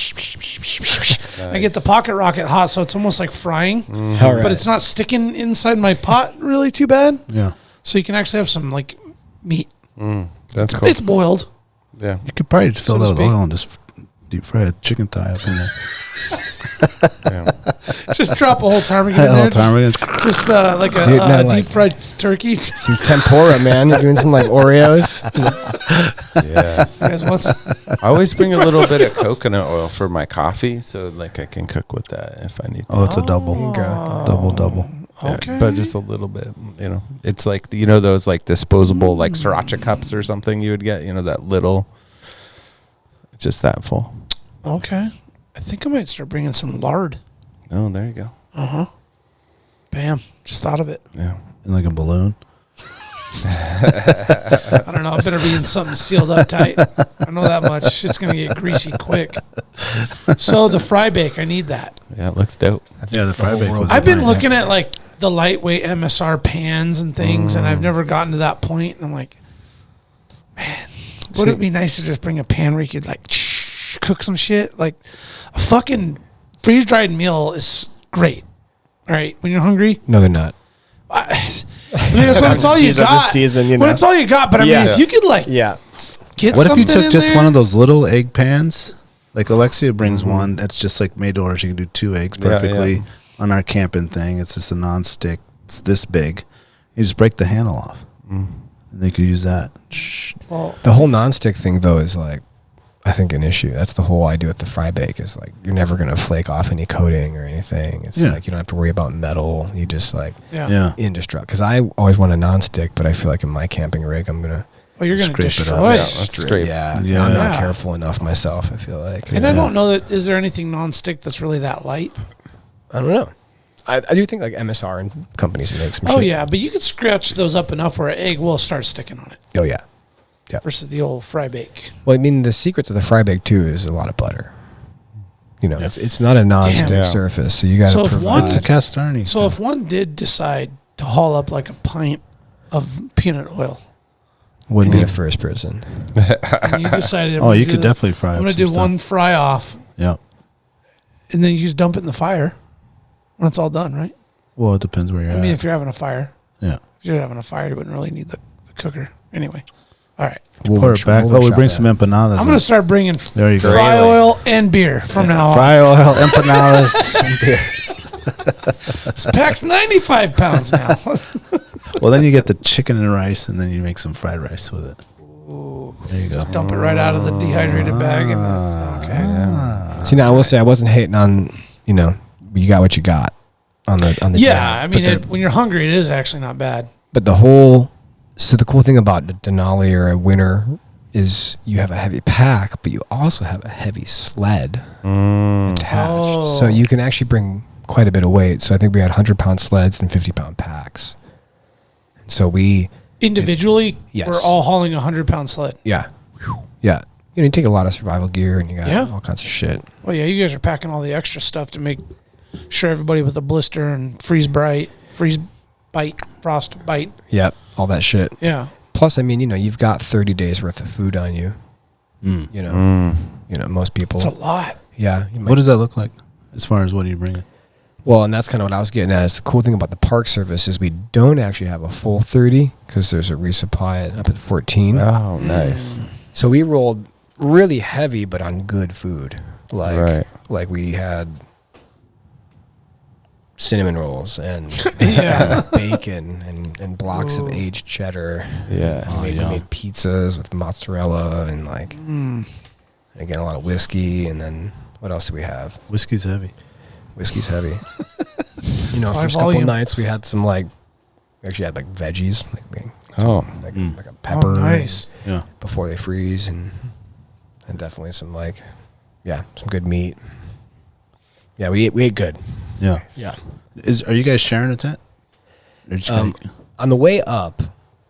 I get the pocket rocket hot, so it's almost like frying, All right. but it's not sticking inside my pot really too bad. Yeah. So you can actually have some like meat. That's cool. It's boiled. Yeah. You could probably just fill So that to with speak. oil and just deep fry a chicken thigh up in there. Just drop a whole ptarmigan in Hell, there. ptarmigan. Just like a Dude, man, like- deep fried turkey. Some tempura, man. You're doing some like Oreos. Yes. You guys want some? I always bring a little bit of coconut oil for my coffee, so like I can cook with that if I need to. Oh, it's a double. Double. Yeah, Okay. but just a little bit, It's like those like disposable like sriracha cups or something you would get, that little. Just that full. Okay. I think I might start bringing some lard. Oh, there you go. Bam. Just thought of it. Yeah. In like a balloon. I don't know. I better be in something sealed up tight. I know that much. It's going to get greasy quick. So the fry bake, I need that. Yeah, it looks dope. Yeah, the fry bake was I've been nice. looking at like the lightweight MSR pans and things, and I've never gotten to that point. And I'm like, man, would it be nice to just bring a pan where you could like cook some shit? Like a fucking freeze dried meal is great. All right, when you're hungry. No, they're not. I mean, that's when it's all you teasing, got. just teasing, you When know. it's all you got, but I mean, if you could like get What if something you took in just there? one of those little egg pans? Like Alexia brings one that's just like made to order. She can do 2 eggs perfectly on our camping thing. It's just a non-stick. It's this big. You just break the handle off. And they could use that. Well, The whole nonstick thing, though, is like, I think an issue. That's the whole idea with the fry bake is like, you're never going to flake off any coating or anything. It's like, you don't have to worry about metal. You just like, indestructible. Because I always want a nonstick, but I feel like in my camping rig, I'm going to. well, you're going to Scrape it destroy up. it. Yeah, that's straight. Yeah, I'm Yeah. not careful enough myself, I feel like. And I don't know that, is there anything non-stick that's really that light? I don't know. I do think like MSR and companies make some Oh, shit. yeah, but you could scratch those up enough where an egg will start sticking on it Oh, yeah. versus the old fry bake. Well, I mean, the secret to the fry bake, too, is a lot of butter. You know, it's not a non-stick Damn. surface, so you got So to if one- It's a provide. cast iron. So if one did decide to haul up like a pint of peanut oil, Wouldn't be the first person. and you decided, Oh, you could definitely fry I'm up going to some do one fry off, Yeah. and then you just dump it in the fire when it's all done, right? Well, it depends where you're I at. mean, if you're having a fire, yeah. if you're having a fire, you wouldn't really need the cooker. Anyway, all right. Pour it back. Oh, we bring some empanadas. I'm going to start bringing There you go. fry oil and beer from now on. Fry oil, empanadas, and beer. This pack's 95 pounds now. Well, then you get the chicken and rice, and then you make some fried rice with it. There you go. Dump it right out of the dehydrated bag. And okay. See, now I will say I wasn't hating on, you know, you got what you got on the Yeah, dinner. I mean, But when you're hungry, it is actually not bad. but the whole, so the cool thing about the Denali or a winter is you have a heavy pack, but you also have a heavy sled attached. Oh. So you can actually bring quite a bit of weight. So I think we had 100-pound sleds and 50-pound packs. So we, Individually, Yes. we're all hauling a 100-pound sled. yeah. You know, you take a lot of survival gear and you got Yeah. all kinds of shit. Well, yeah, you guys are packing all the extra stuff to make sure everybody with a blister and freeze bite, frost bite. Yep, all that shit. Yeah. Plus, I mean, you know, you've got 30 days worth of food on you. You know, most people. It's a lot. Yeah. You might, What does that look like as far as what are you bringing? well, and that's kind of what I was getting at. Is the cool thing about the Park Service is we don't actually have a full 30 because there's a resupply up at 14. Oh, nice. So we rolled really heavy, but on good food. Like we had cinnamon rolls and Yeah. bacon and blocks of Ooh. aged cheddar. Yeah. We made pizzas with mozzarella and like again a lot of whiskey, and then what else do we have? Whiskey's heavy. Whiskey's heavy. You know, High first couple volume. nights we had some like we actually had like veggies, like Oh. like a pepper, Oh, nice. Yeah. before they freeze, and definitely some like some good meat. Yeah, we ate good. Yeah. Yeah. Are you guys sharing a tent? Or just kinda- On the way up,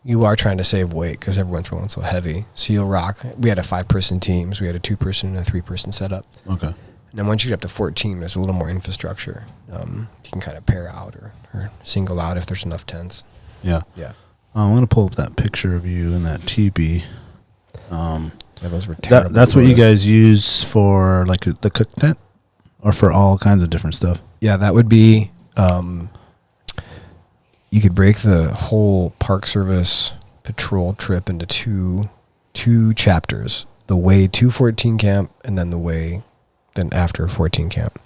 you are trying to save weight because everyone's rolling so heavy. So you'll rock. We had a 5-person team, so we had a 2-person and a 3-person setup. okay. And then once you get up to 14, there's a little more infrastructure. You can kind of pair out or single out if there's enough tents. Yeah. Yeah. I'm going to pull up that picture of you in that teepee. Yeah, those were terrible. That's what you photos. guys use for like the cook tent or for all kinds of different stuff? Yeah, that would be. You could break the whole Park Service patrol trip into two chapters: the way to 14 camp, and then after 14 camp.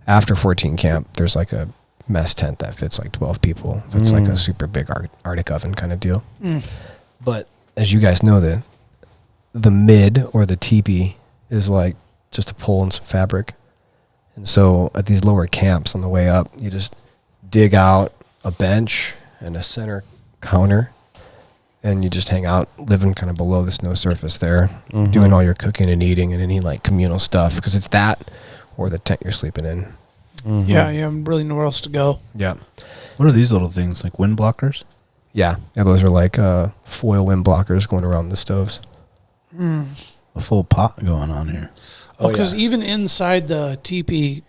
After 14 camp, there's like a mess tent that fits like 12 people. It's like a super big Arctic oven kind of deal. But as you guys know, the mid or the teepee is like just a pole and some fabric. And so at these lower camps on the way up, you just dig out a bench and a center counter, and you just hang out, living kind of below the snow surface there, doing all your cooking and eating and any like communal stuff, because it's that or the tent you're sleeping in. Yeah, you have really nowhere else to go. Yeah. What are these little things, like wind blockers? Yeah, those are like foil wind blockers going around the stoves. A full pot going on here. Oh, because even inside the teepee,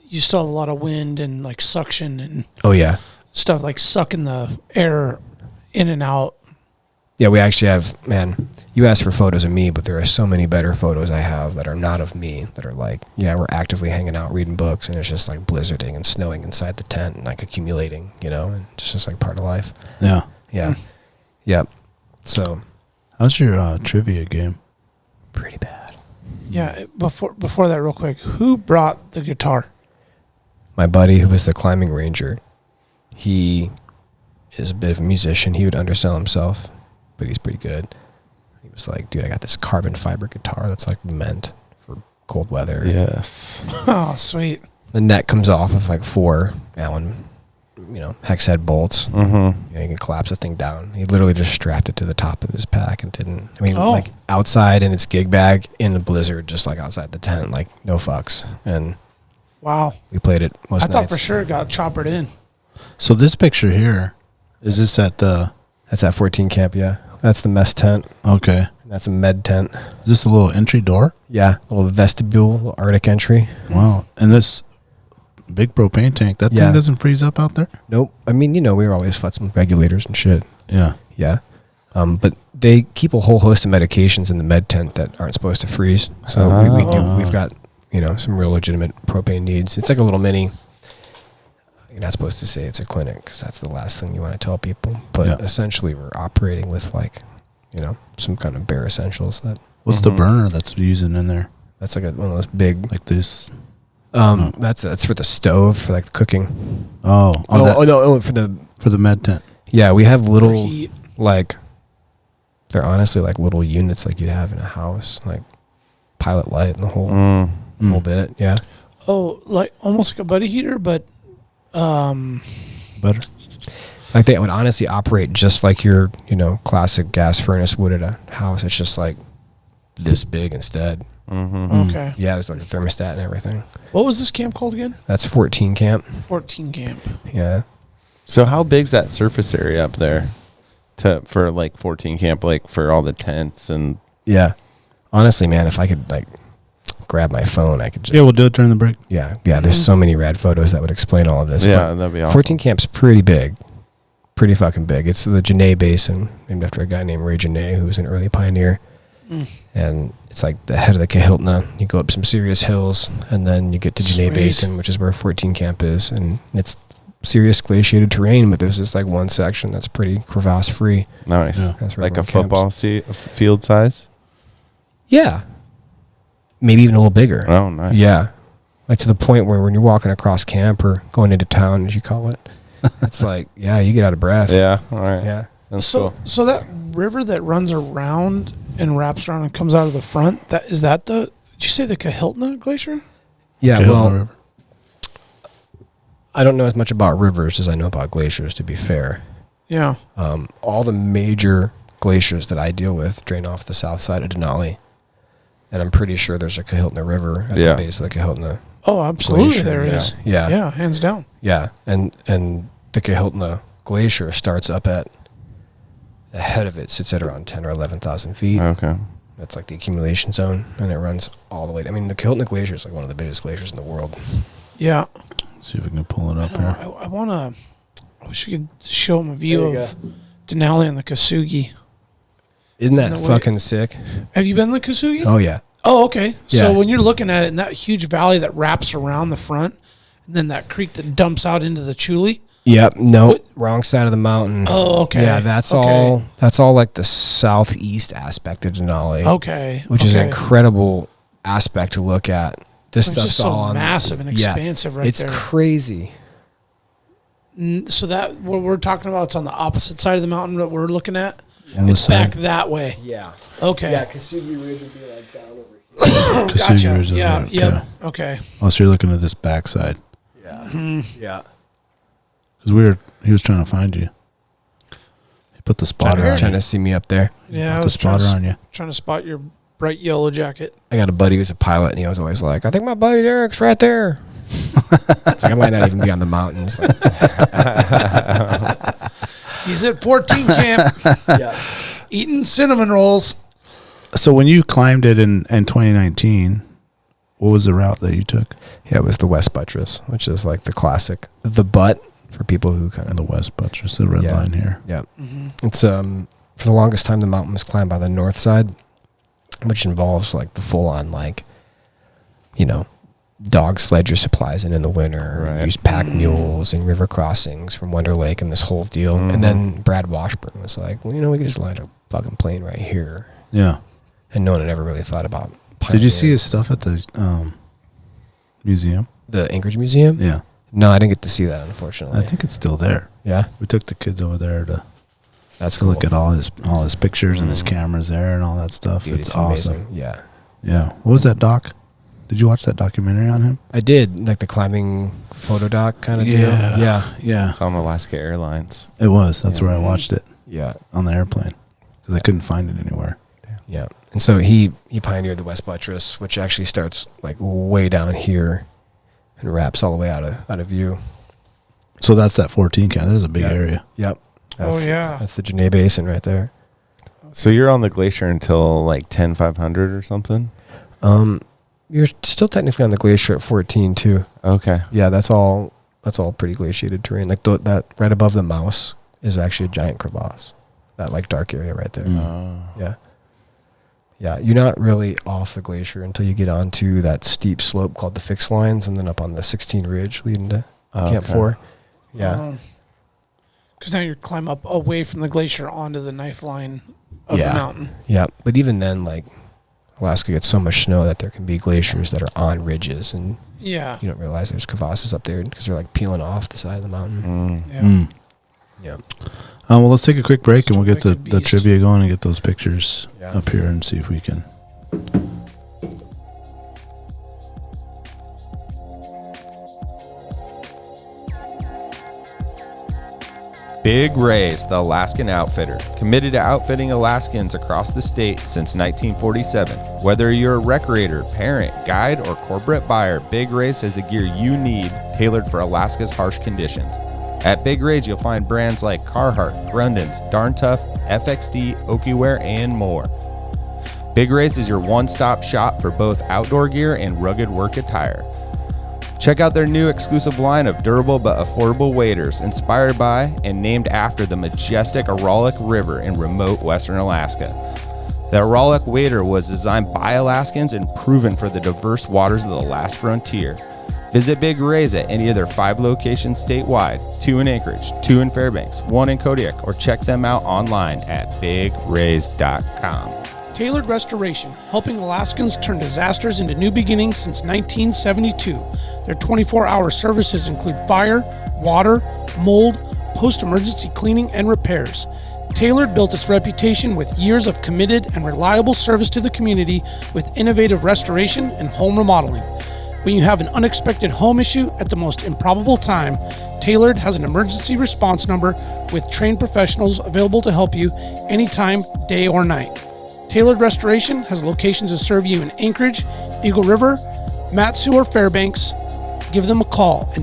you still have a lot of wind and like suction and stuff like sucking the air in and out. Yeah, we actually have, man, you asked for photos of me, but there are so many better photos I have that are not of me, that are like, we're actively hanging out, reading books, and it's just like blizzarding and snowing inside the tent and like accumulating, and it's just like part of life. Yeah. Yeah. Yep. So. How's your trivia game? Pretty bad. Yeah, before that, real quick, who brought the guitar? My buddy, who was the climbing ranger, he is a bit of a musician. He would undersell himself, but he's pretty good. He was like, dude, I got this carbon fiber guitar that's like meant for cold weather. Yes. Oh, sweet. The neck comes off with like 4 Allen, hex head bolts. Mm-hmm. You can collapse the thing down. He literally just strapped it to the top of his pack and didn't. Like outside in its gig bag in a blizzard, just like outside the tent, like no fucks. And wow, we played it most nights. I thought for sure it got choppered in. So this picture here, is this at the... That's at 14 camp, yeah. That's the mess tent. Okay. That's a med tent. Is this a little entry door? Yeah, a little vestibule, little Arctic entry. Wow. And this big propane tank, that thing doesn't freeze up out there? Nope. we were always futzing with regulators and shit. Yeah. Yeah. But they keep a whole host of medications in the med tent that aren't supposed to freeze. So we've got, some real legitimate propane needs. It's like a little mini... You're not supposed to say it's a clinic because that's the last thing you want to tell people. But essentially, we're operating with some kind of bare essentials. What's the burner that's using in there? That's like one of those big, like this. That's for the stove for like cooking. Oh, for the med tent. Yeah, we have little like they're honestly like little units like you'd have in a house, like pilot light and the whole bit. Yeah. Oh, like almost like a buddy heater, but. Better. Like they would honestly operate just like your, classic gas furnace would at a house. It's just like this big instead. Mm-hmm. Okay. Yeah, there's like a thermostat and everything. What was this camp called again? That's 14 camp. 14 camp. Yeah. So how big's that surface area up there for like 14 camp, like for all the tents and... Yeah. Honestly, man, if I could like... grab my phone, I could just... Yeah, we'll do it during the break. Yeah, there's so many rad photos that would explain all of this. Yeah, that'd be awesome. 14 camp's pretty big. Pretty fucking big. It's the Janai Basin, named after a guy named Ray Janai, who was an early pioneer. And it's like the head of the Kahiltna. You go up some serious hills, and then you get to Janai Basin, which is where 14 camp is. And it's serious glaciated terrain, but there's this like one section that's pretty crevasse-free. Nice. Yeah. That's like a football field size? Yeah. Maybe even a little bigger. Oh, nice. Yeah. Like to the point where when you're walking across camp or going into town, as you call it, it's like, you get out of breath. Yeah. All right. Yeah. That's cool. So that river that runs around and wraps around and comes out of the front, did you say the Kahiltna Glacier? Yeah, Kahiltna River. I don't know as much about rivers as I know about glaciers, to be fair. Yeah. All the major glaciers that I deal with drain off the south side of Denali. And I'm pretty sure there's a Kahiltna River at the base of the Kahiltna. Oh, absolutely, Glacier. there is. Yeah. Yeah, hands down. Yeah, and the Kahiltna Glacier starts up at the head of it, sits at around 10 or 11,000 feet. Okay. That's like the accumulation zone, and it runs all the way. I mean, the Kahiltna Glacier is like one of the biggest glaciers in the world. Yeah. Let's see if we can pull it up here. I wish we could show them a view of Denali and the Kesugi. Isn't that fucking sick? Have you been to the Kesugi? Oh, yeah. Oh, okay. Yeah. So when you're looking at it in that huge valley that wraps around the front, and then that creek that dumps out into the Chuli. Yep. No, wrong side of the mountain. Oh, okay. Yeah, that's all. That's all like the southeast aspect of Denali. Okay. Which is an incredible aspect to look at. This stuff's just so all massive and expansive right it's there. It's crazy. So that what we're talking about, it's on the opposite side of the mountain that we're looking at. It's back that way. Yeah. Okay. Yeah, Kesugi Ridge would be like down over here. Gotcha. Ridge Yeah. over Yep. Okay. Oh, so you're looking at this backside. Yeah. Yeah. Because he was trying to find you. He put the spotter on trying you. to see me up there. Yeah, Put the spotter on you. trying to spot your bright yellow jacket. I got a buddy who's a pilot, and he was always like, I think my buddy Eric's right there. It's like I might not even be on the mountains. He's at 14 camp, eating cinnamon rolls. So when you climbed it in 2019, what was the route that you took? Yeah, it was the West Buttress, which is like the classic, the butt for people who kind of The West Buttress, the red line here. Yeah, it's for the longest time the mountain was climbed by the north side, which involves like the full on like, dog sled your supplies in the winter, Right. use pack mules and river crossings from Wonder Lake and this whole deal. And then Brad Washburn was like, well, we could just land a fucking plane right here. Yeah. And no one had ever really thought about Did you see his stuff at the museum? the Anchorage Museum? Yeah. No, I didn't get to see that, unfortunately. I think it's still there. Yeah, We took the kids over there to that's cool. look at all his pictures and his cameras there and all that stuff. Dude, it's awesome. amazing. Yeah. Yeah. What was that doc? Did you watch that documentary on him? I did, like the climbing photo doc kind of deal. Yeah. Yeah. It's on Alaska Airlines. It was. That's where I watched it Yeah. on the airplane because I couldn't find it anywhere. Yeah. And so he pioneered the West Buttress, which actually starts like way down here and wraps all the way out of view. So that's that 14 count. That is a big area. Yep. Oh, yeah. That's the Janai Basin right there. So you're on the glacier until like 10,500 or something? You're still technically on the glacier at 14 too. Okay. Yeah, that's all pretty glaciated terrain. Like that right above the mouse is actually a giant crevasse. That like dark area right there. Yeah. Yeah, you're not really off the glacier until you get onto that steep slope called the fixed lines and then up on the 16 ridge leading to Camp 4. Yeah. Because now you're climb up away from the glacier onto the knife line of Yeah. the mountain. Yeah, but even then, like, Alaska gets so much snow that there can be glaciers that are on ridges, and Yeah. you don't realize there's crevasses up there because they're like peeling off the side of the mountain. Yeah. Yeah. Well, let's take a quick break and we'll Such get a the wicked beast. trivia going and get those pictures Yeah. up here and see if we can. Big Ray's, the Alaskan outfitter, committed to outfitting Alaskans across the state since 1947. Whether you're a recreator, parent, guide, or corporate buyer, Big Ray's has the gear you need tailored for Alaska's harsh conditions. At Big Ray's, you'll find brands like Carhartt, Grundens, Darn Tough, FXD, Okiwear, and more. Big Ray's is your one-stop shop for both outdoor gear and rugged work attire. Check out their new exclusive line of durable but affordable waders, inspired by and named after the majestic Aralik River in remote western Alaska. The Aralik wader was designed by Alaskans and proven for the diverse waters of the last frontier. Visit Big Ray's at any of their 5 locations statewide, 2 in Anchorage, 2 in Fairbanks, 1 in Kodiak, or check them out online at bigrays.com. Tailored Restoration, helping Alaskans turn disasters into new beginnings since 1972. Their 24-hour services include fire, water, mold, post-emergency cleaning, and repairs. Tailored built its reputation with years of committed and reliable service to the community with innovative restoration and home remodeling. When you have an unexpected home issue at the most improbable time, Tailored has an emergency response number with trained professionals available to help you anytime, day or night. Tailored Restoration has locations to serve you in Anchorage, Eagle River, Mat-Su, or Fairbanks. Give them a call at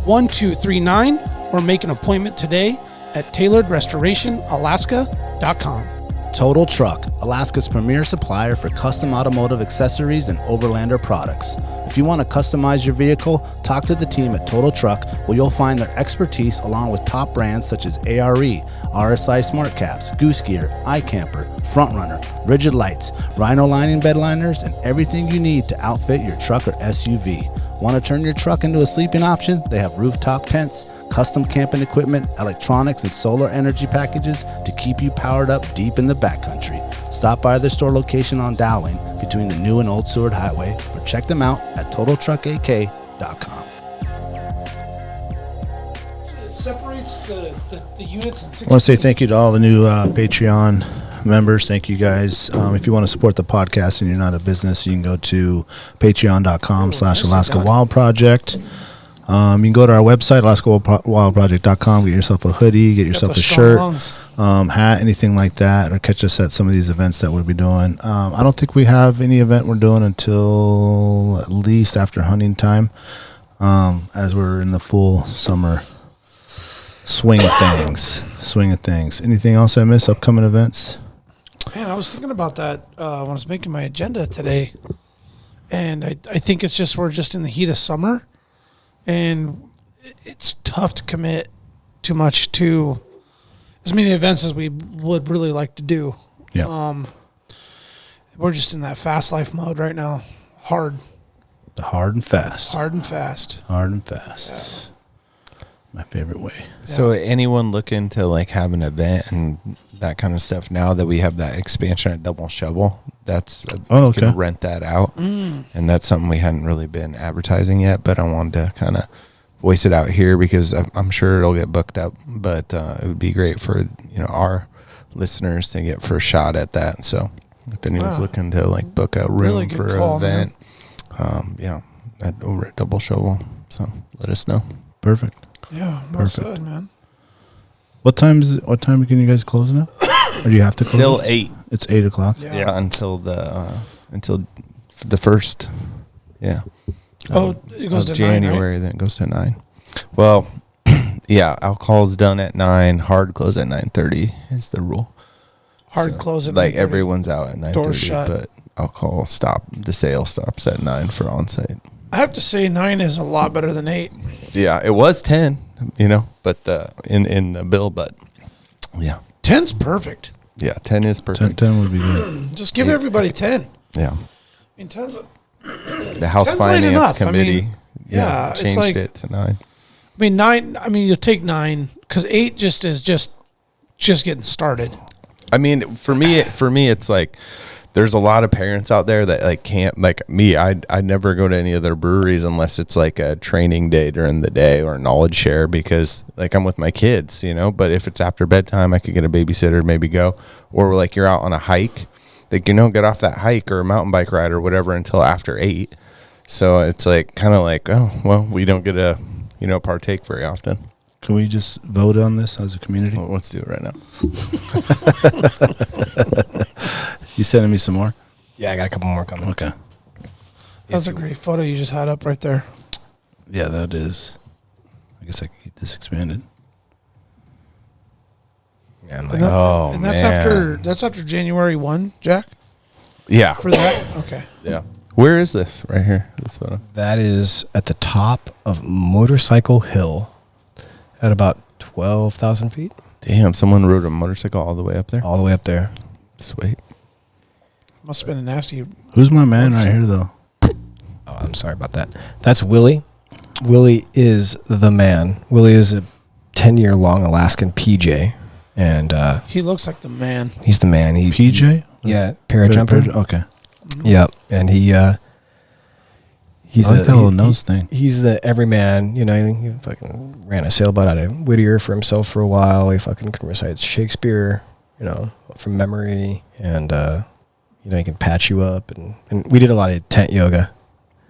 907-344-1239 or make an appointment today at tailoredrestorationalaska.com. Total Truck, Alaska's premier supplier for custom automotive accessories and overlander products. If you want to customize your vehicle, talk to the team at Total Truck, where you'll find their expertise along with top brands such as ARE, RSI Smart Caps, Goose Gear, iCamper, Frontrunner, Rigid Lights, Rhino Lining bed liners, and everything you need to outfit your truck or SUV. Want to turn your truck into a sleeping option? They have rooftop tents, custom camping equipment, electronics, and solar energy packages to keep you powered up deep in the backcountry. Stop by their store location on Dowling between the New and Old Seward Highway or check them out at TotalTruckAK.com. It separates the units in 6. I want to say thank you to all the new Patreon members. Thank you guys. If you want to support the podcast and you're not a business, you can go to patreon.com/Alaska Wild Project. You can go to our website, AlaskaWildProject.com, get yourself a hoodie, get yourself a shirt, hat, anything like that, or catch us at some of these events that we'll be doing. I don't think we have any event we're doing until at least after hunting time, as we're in the full summer swing of things. Anything else I missed? Upcoming events? Man, I was thinking about that when I was making my agenda today, and I think it's just we're just in the heat of summer, and it's tough to commit too much to as many events as we would really like to do. Yeah. We're just in that fast life mode right now. Hard and fast. Yeah. My favorite way. So anyone looking to like have an event and that kind of stuff, now that we have that expansion at Double Shovel, that's you can rent that out, and that's something we hadn't really been advertising yet, but I wanted to kind of voice it out here because I'm sure it'll get booked up, but it would be great for our listeners to get first shot at that. So if anyone's looking to like book a room really for an event, over at Double Shovel, so let us know. Perfect. Yeah, good, man. What time can you guys close now? Or do you have to close? Still 8. It's 8 o'clock. Yeah, until the first. Yeah. It goes to January, 9, right? then it goes to 9. Well, alcohol's done at 9. Hard close at 9:30 is the rule. Hard close at 9:30. Like everyone's out at 9:30, Doors shut. but alcohol the sale stops at 9 for on site. I have to say 9 is a lot better than 8. Yeah, it was 10, but in the bill, but yeah. 10's perfect. Yeah, 10 is perfect. 10 would be good. Just give everybody 10. Yeah. I mean, 10's the House 10's late Finance enough. Committee it's changed like, it to 9. I mean, 9, you'll take 9 because 8 just is just getting started. I mean, for me, it's like there's a lot of parents out there that like can't, like me. I never go to any of their breweries unless it's like a training day during the day or a knowledge share because like I'm with my kids, But if it's after bedtime, I could get a babysitter, maybe go, or like you're out on a hike, like get off that hike or a mountain bike ride or whatever until after 8. So it's like kind of like, oh well, we don't get to partake very often. Can we just vote on this as a community? Well, let's do it right now. You sending me some more? Yeah, I got a couple more coming. Okay. That's a great photo you just had up right there. Yeah, that is. I guess I can keep this expanded. Yeah, I'm And like, that's after January 1, Jack? Yeah. For that? Okay. Yeah. Where is this? Right here. This photo. that is at the top of Motorcycle Hill at about 12,000 feet. Damn, someone rode a motorcycle all the way up there. All the way up there. Sweet. Must have been a nasty. Who's my man right here, though? Oh, I'm sorry about that. That's Willie. Willie is the man. Willie is a 10-year-long Alaskan PJ, and He looks like the man. he's the man. He PJ? yeah, parajumper. Okay. Yep, and he's I like that little nose thing. He's the everyman. He fucking ran a sailboat out of Whittier for himself for a while. He fucking can recite Shakespeare, from memory, and he can patch you up, and we did a lot of tent yoga.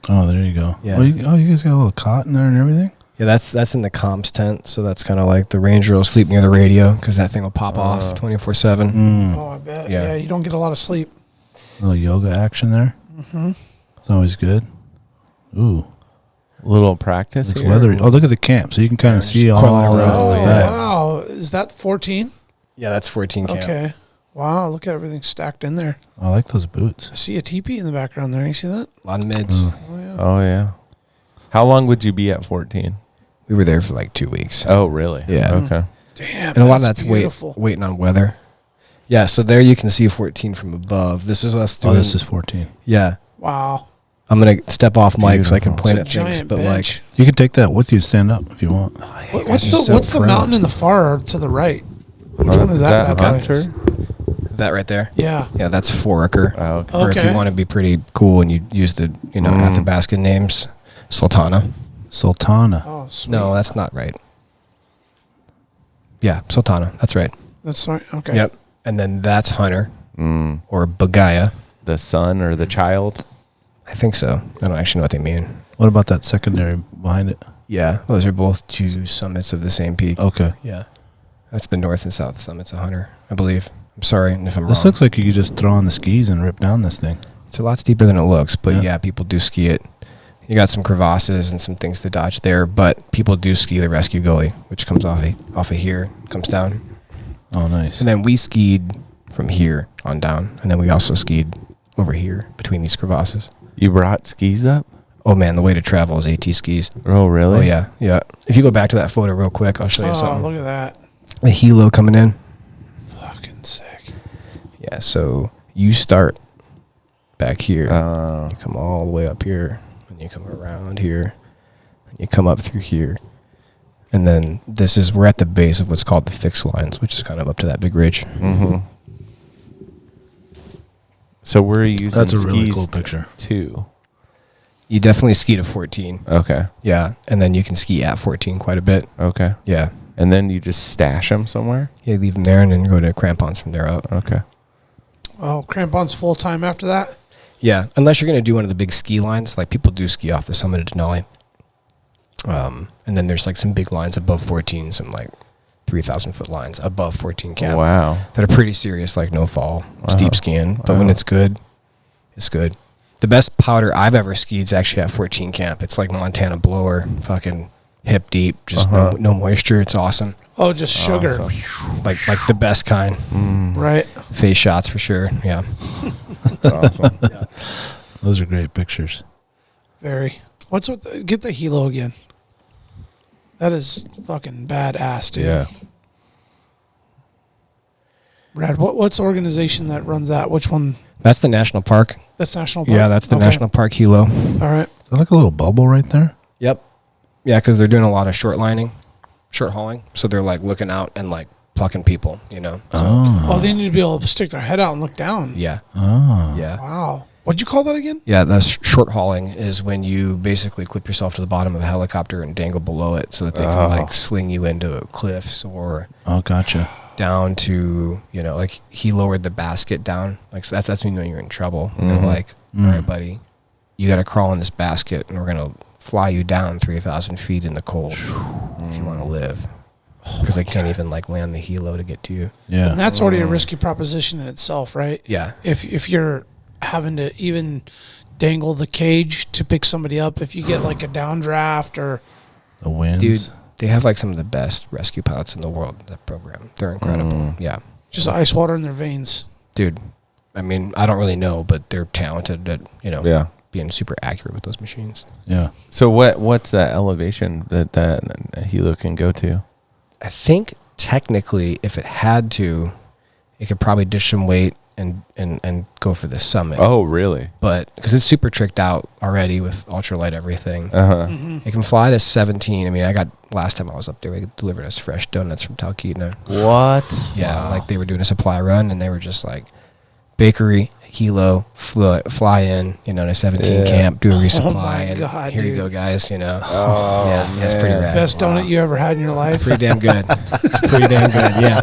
Oh, there you go. Yeah. You guys got a little cot in there and everything? Yeah, that's in the comms tent, so that's kind of like the ranger will sleep near the radio because that thing will pop off 24/7. Oh, I bet. Yeah. Yeah, you don't get a lot of sleep. A little yoga action there. Mm-hmm. It's always good. Ooh. Little practice. It's weathery. Oh, look at the camp. So you can kind of see all crawling around Oh, the back. wow. Is that 14? Yeah, that's 14 camp. Okay. Wow, look at everything stacked in there. I like those boots. I see a teepee in the background there. You see that? A lot of mids. Oh, yeah. Oh yeah. How long would you be at 14? We were there for like 2 weeks. Oh really? Yeah. Okay. Damn. And a lot of that's beautiful. waiting on weather. Yeah, so there you can see 14 from above. This is us doing. Oh, this is 14. Yeah. Wow. I'm going to step off mic so I can Beautiful. point It's at a things. giant But bench. You can take that with you and stand up if you want. What's the mountain in the far to the right? Which one is that? bad boy? Hunter? that right there. Yeah. Yeah, that's foracre. Oh, okay. Or if Okay. you want to be pretty cool and you use the Athabascan names, Sultana. Sultana. Oh, sweet. No, that's not right. Yeah, Sultana. That's right. That's sorry. Okay. Yep. And then that's Hunter Mm. or Bagaya. The son or the child? I think so. I don't actually know what they mean. What about that secondary behind it? Yeah, those are both two summits of the same peak. Okay. Yeah. That's the north and south summits of Hunter, I believe. I'm sorry if I'm wrong. This looks like you could just throw on the skis and rip down this thing. It's a lot steeper than it looks, but yeah, people do ski it. You got some crevasses and some things to dodge there, but people do ski the rescue gully, which comes off of here, comes down. Oh, nice. And then we skied from here on down, and then we also skied over here between these crevasses. You brought skis up? Oh man, the way to travel is AT skis. Oh, really? Oh yeah, yeah. If you go back to that photo real quick, I'll show you something. Oh, look at that. The helo coming in. Fucking sick. Yeah, so you start back here. Oh. You come all the way up here, and you come around here, and you come up through here. And then we're at the base of what's called the fixed lines, which is kind of up to that big ridge. Mm-hmm. So we're using That's a really skis cool picture. too. You definitely ski to 14. Okay. Yeah, and then you can ski at 14 quite a bit. Okay. Yeah. And then you just stash them somewhere? Yeah, leave them there and then go to crampons from there out. Okay. Oh, crampons full time after that? Yeah, unless you're going to do one of the big ski lines. Like people do ski off the summit of Denali. And then there's like some big lines above 14, some like 3,000 foot lines above 14 camp. Wow. That are pretty serious, like no fall, steep skiing. But when it's good, it's good. The best powder I've ever skied is actually at 14 camp. It's like Montana blower, fucking hip deep, just no moisture. It's awesome. Oh, just sugar. Awesome. Like the best kind. Right. Face shots for sure. Yeah. That's awesome. Yeah. Those are great pictures. Very. What's with get the helo again? That is fucking badass, dude. Yeah. Brad, what's the organization that runs that? Which one? That's the national park. That's National Park? Yeah, that's the Okay. national park helo. All right. Is that like a little bubble right there? Yep. Yeah, because they're doing a lot of short hauling. So they're like looking out and like plucking people, you know. So, Oh, they need to be able to stick their head out and look down. yeah. Oh. Yeah. Wow. What'd you call that again? Yeah, that's short hauling is when you basically clip yourself to the bottom of a helicopter and dangle below it so that they can like sling you into cliffs or Oh, gotcha. down to, you know, like he lowered the basket down. Like so that's when you know you're in trouble. And they're like, all right, buddy, you got to crawl in this basket and we're going to fly you down 3,000 feet in the cold if you want to live. Because they can't even like land the helo to get to you. Yeah. And that's already a risky proposition in itself, right? Yeah. If you're having to even dangle the cage to pick somebody up, if you get like a downdraft or The winds. Dude, they have like some of the best rescue pilots in the world, that program. They're incredible. Yeah. just ice water in their veins. Dude, I mean, I don't really know, but they're talented at, you know, being super accurate with those machines. Yeah. So what's that elevation that helo can go to? I think technically if it had to, it could probably dish some weight and go for the summit. Oh, really? But because it's super tricked out already with ultralight everything. Mm-hmm. It can fly to 17. I mean, last time I was up there, they delivered us fresh donuts from Talkeetna. What? Yeah, like they were doing a supply run and they were just like, bakery, helo, fly in, you know, to 17 camp, do a resupply, my and God, here dude. you go, guys, you know. Oh, yeah, it's pretty rad. Best donut you ever had in your life. Pretty damn good. Pretty damn good, yeah.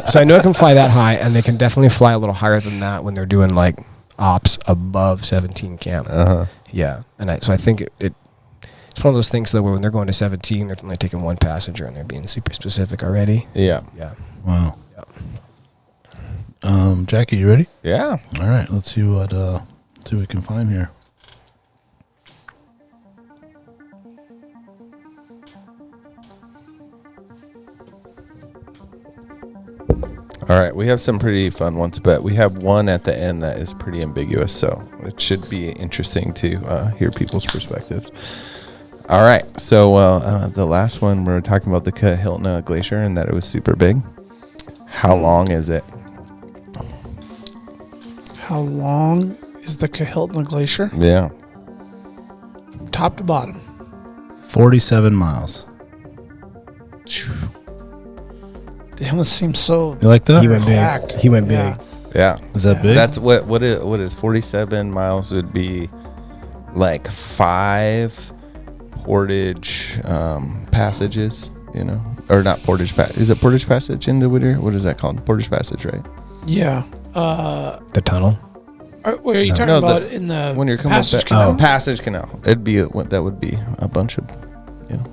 So I know it can fly that high, and they can definitely fly a little higher than that when they're doing like ops above 17 camp. Yeah, and so I think it's one of those things though where when they're going to 17, they're only taking one passenger and they're being super specific already. Yeah. Yeah. Wow. Yep. Jackie, you ready? Yeah. All right. Let's see what we can find here. All right, we have some pretty fun ones, but we have one at the end that is pretty ambiguous, so it should be interesting to hear people's perspectives. All right, so the last one, we're talking about the Kahiltna Glacier and that it was super big. How long is it? How long is the Kahiltna Glacier? Yeah. Top to bottom. 47 miles. Damn, this seems so You like that? He went big. packed. He went big. Yeah. Yeah. Is that big? That's what is 47 miles would be like 5 portage passages, you know, or not portage. Is it portage passage into Whittier? What is that called? Portage passage, right? Yeah. The tunnel. Where are you talking about in the when you're coming passage up canal? passage canal. It'd be that would be a bunch of, you know.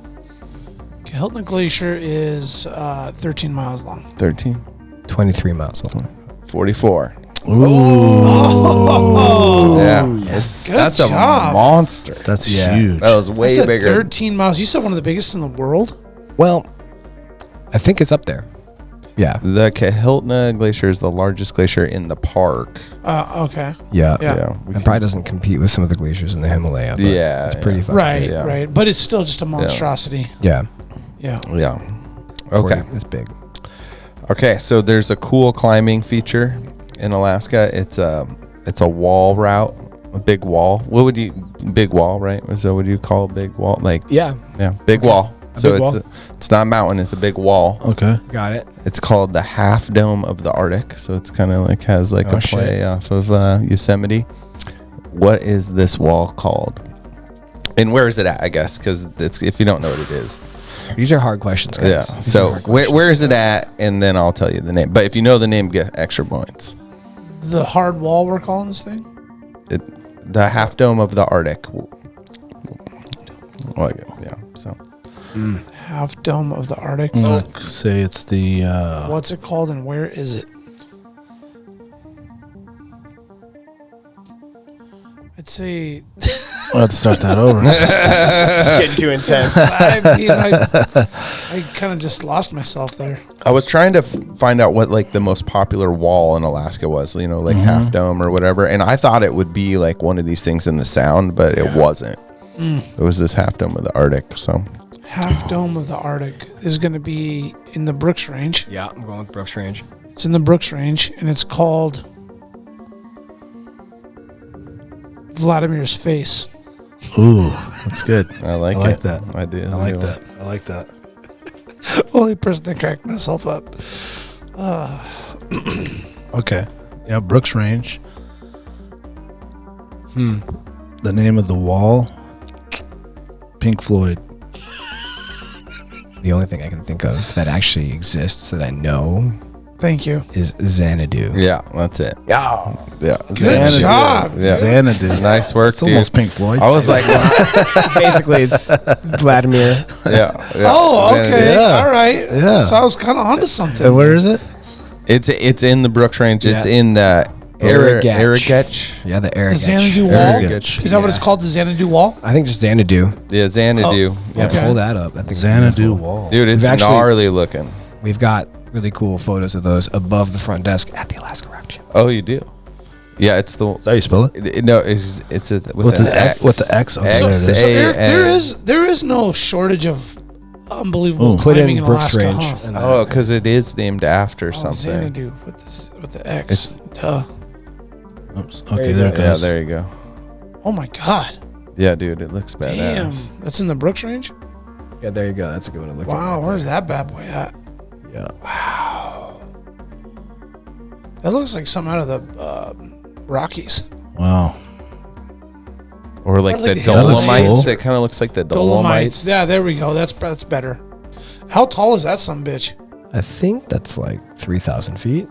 Kahiltna Glacier is 13 miles long. 13. 23 miles long. 44. Oh, Yeah. Yes. That's Good job. a monster. That's Yeah. huge. That was I way said bigger. 13 miles. You said one of the biggest in the world? Well, I think it's up there. Yeah. The Kahiltna Glacier is the largest glacier in the park. Okay. Yeah. Yeah. we It can- probably doesn't compete with some of the glaciers in the Himalaya. But Yeah, it's pretty yeah. fun. Right, Yeah. right. But it's still just a monstrosity. Yeah. Yeah. Yeah. Okay. It's big. Okay. So there's a cool climbing feature in Alaska. It's a wall route, a big wall. What would you big wall, right? So would you call a big wall? Like Yeah. big wall. So big wall. it's not a mountain. It's a big wall. Okay. Got it. It's called the Half Dome of the Arctic. So it's kind of like has like Oh, a play off of Yosemite. What is this wall called? And where is it at? I guess because if you don't know what it is, These are hard questions, guys. yeah. These are So hard where questions. is it at? And then I'll tell you the name. But if you know the name, get extra points. The hard wall, we're calling this thing? The Half Dome of the Arctic. Well, yeah. So Half Dome of the Arctic. Say it's the. What's it called and where is it? I'd say. Let's start that over. Getting too intense. I mean, I kind of just lost myself there. I was trying to find out what like the most popular wall in Alaska was, you know, like Half Dome or whatever. And I thought it would be like one of these things in the Sound, but it wasn't. It was this Half Dome of the Arctic. So Half Dome of the Arctic is going to be in the Brooks Range. Yeah, I'm going with Brooks Range. It's in the Brooks Range, and it's called Vladimir's Face. Ooh, that's good. I like like it. that. I do. I like that. I like that. Only person to crack myself up. Okay. Yeah, Brooks Range. The name of the wall. Pink Floyd. The only thing I can think of that actually exists that I know Thank you. is Xanadu. Yeah, that's it. Yeah. Yeah. Good job. Yeah. Xanadu. Nice work, It's dude. almost Pink Floyd. I was like, Basically, it's Vladimir. yeah. Oh, okay. Yeah. All right. Yeah. So I was kind of onto something. And where is it? It's in the Brooks Range. It's Yeah. in the Arrogach. Arrogach. Yeah, the The Eric. Xanadu Wall? Arrogach. Is that what it's called, the Xanadu Wall? I think just Xanadu. Yeah, Xanadu. Yeah, Okay. pull that up. I think it's Xanadu beautiful. Wall. Dude, it's We've actually- gnarly looking. We've got really cool photos of those above the front desk at the Alaska Rock Gym. Oh, you do? Yeah, it's the. Is that how you spell it? No, it's a, With the X. With the X. Okay, there it is. X, So A, there is no shortage of unbelievable Ooh. Put climbing in in Brooks Alaska, Range. huh? and Oh, because it is named after Oh, something. Xanadu with the X. Duh. Oops. Okay, there it Yeah, goes. there you go. Oh my God. Yeah, dude, it looks Damn. badass. That's in the Brooks Range? yeah, there you go. That's a good one to look at. Wow. Where's that bad boy at? Yeah. That looks like something out of the Rockies. Wow. Or like Or like the the Himalayas. Dolomites. Cool. It kind of looks like the Dolomites. Dolomites. Yeah, there we go. That's better. How tall is that bitch? I think that's like 3,000 feet.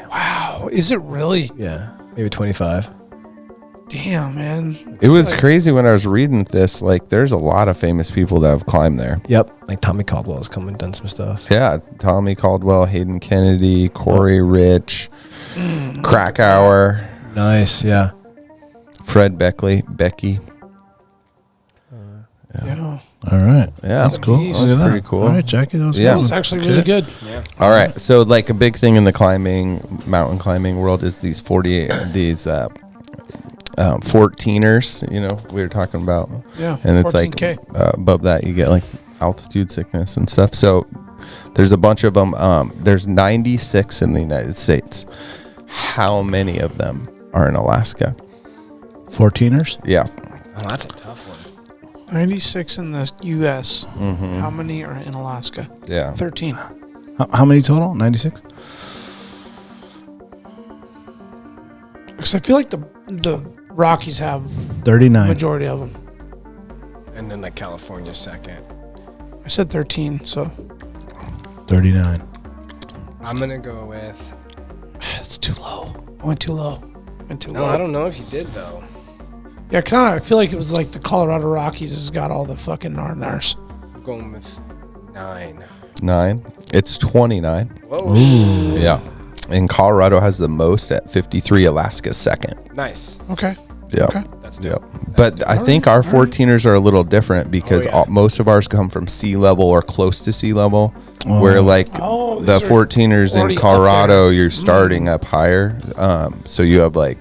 Wow. Is it really? Yeah. Maybe 25. Damn, man. It was crazy when I was reading this. Like, there's a lot of famous people that have climbed there. Yep. Like Tommy Caldwell has come and done some stuff. Yeah, Tommy Caldwell, Hayden Kennedy, Corey Rich, Krakauer, Nice. Yeah. Fred Becky. Yeah. All right. Yeah, That's cool. Jeez. Look at That's that. pretty cool. All right, Jackie. That was Yeah. That good. was actually really good. All right, so like a big thing in the mountain climbing world is these 14ers. You know, we were talking about, Yeah. and it's like 14K. above that you get like altitude sickness and stuff. So there's a bunch of them. There's 96 in the United States. How many of them are in Alaska? 14ers. Yeah. Oh, that's a tough one. 96 in the U.S. Mm-hmm. How many are in Alaska? Yeah. 13. How many total? 96. Because I feel like the Rockies have 39. majority of them. And then like California second. I said 13, so 39. I'm going to go with. that's too low. I went too low. No, I don't know if you did though. Yeah, kind of. I feel like it was like the Colorado Rockies has got all the fucking nar-nars. I'm going with 9. It's 29. Whoa. Yeah. And Colorado has the most at 53. Alaska's second. Nice. Okay. Yeah. Okay. That's Yep. dope. But I think our 14ers are a little different because most of ours come from sea level or close to sea level, where like the these are 14ers already in up Colorado, there. you're starting up higher. So you have like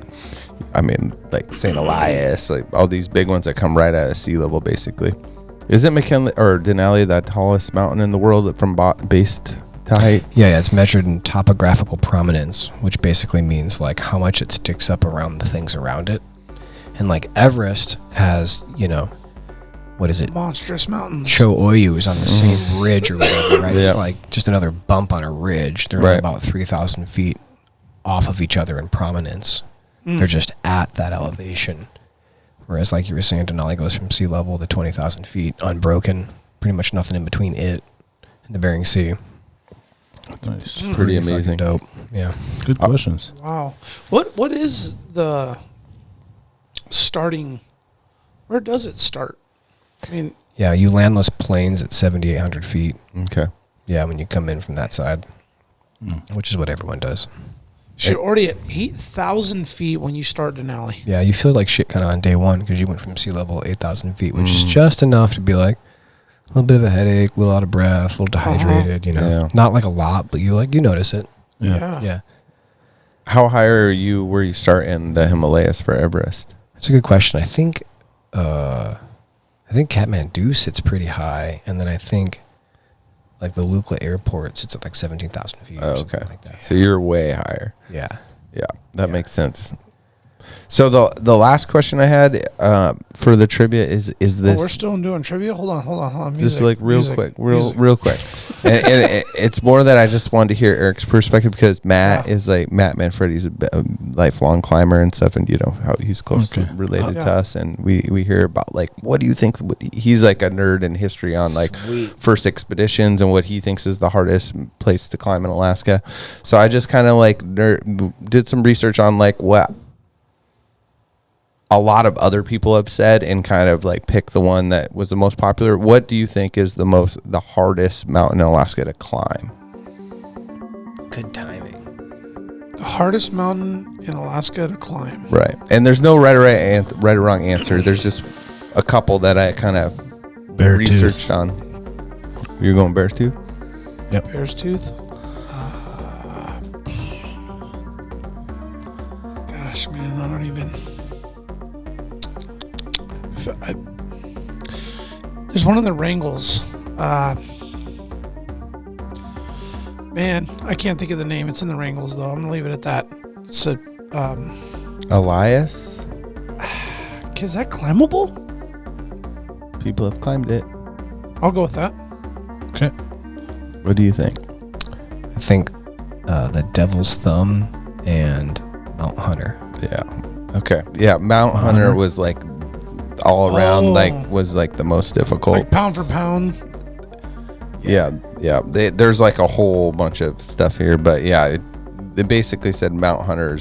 St. Elias, like all these big ones that come right out of sea level, basically. Isn't McKinley or Denali the tallest mountain in the world from base to height? Yeah, it's measured in topographical prominence, which basically means like how much it sticks up around the things around it. And like Everest has, what is it? Monstrous mountains. Cho Oyu is on the same ridge or whatever, right? Yeah. It's like just another bump on a ridge. They're Right. about 3,000 feet off of each other in prominence. They're just at that elevation. Whereas, like you were saying, Denali goes from sea level to 20,000 feet, unbroken. Pretty much nothing in between it and the Bering Sea. Nice. Pretty fucking amazing. dope. Yeah. Good questions. Wow. What is the starting? Where does it start? I mean, Yeah, you land those planes at 7,800 feet. Okay. Yeah, when you come in from that side, which is what everyone does. you're already at 8,000 feet when you start Denali. Yeah, you feel like shit kind of on day one because you went from sea level 8,000 feet, which is just enough to be like a little bit of a headache, a little out of breath, a little dehydrated, Yeah. Not like a lot, but you notice it. Yeah. How high are you where you start in the Himalayas for Everest? That's a good question. I think Kathmandu sits pretty high, and then I think like the Lukla airport sits at like 17,000 feet. Oh, Or okay. something like that. So you're way higher. Yeah. Yeah, that makes sense. So the last question I had for the trivia is this? We're still doing trivia. Hold on. Just like real quick. And it's more that I just wanted to hear Eric's perspective because Matt is like Matt Manfredi's a lifelong climber and stuff, and how he's related to us, and we hear about like what do you think? He's like a nerd in history on like first expeditions and what he thinks is the hardest place to climb in Alaska. So I just kind of like did some research on like what a lot of other people have said and kind of like pick the one that was the most popular. What do you think is the hardest mountain in Alaska to climb? Good timing. The hardest mountain in Alaska to climb. Right. And there's no right or wrong answer. There's just a couple that I kind of researched on. You're going Bear's Tooth? Yep. Bear's Tooth. Gosh, man, I don't even. There's one of the Wrangles. Man, I can't think of the name. It's in the Wrangles, though. I'm going to leave it at that. It's a, Elias? is that climbable? People have climbed it. I'll go with that. Okay. What do you think? I think the Devil's Thumb and Mount Hunter. Yeah. Okay. Yeah, Mount Hunter was like all around was like the most difficult. Like pound for pound. Yeah. There's like a whole bunch of stuff here, but yeah, it basically said Mount Hunter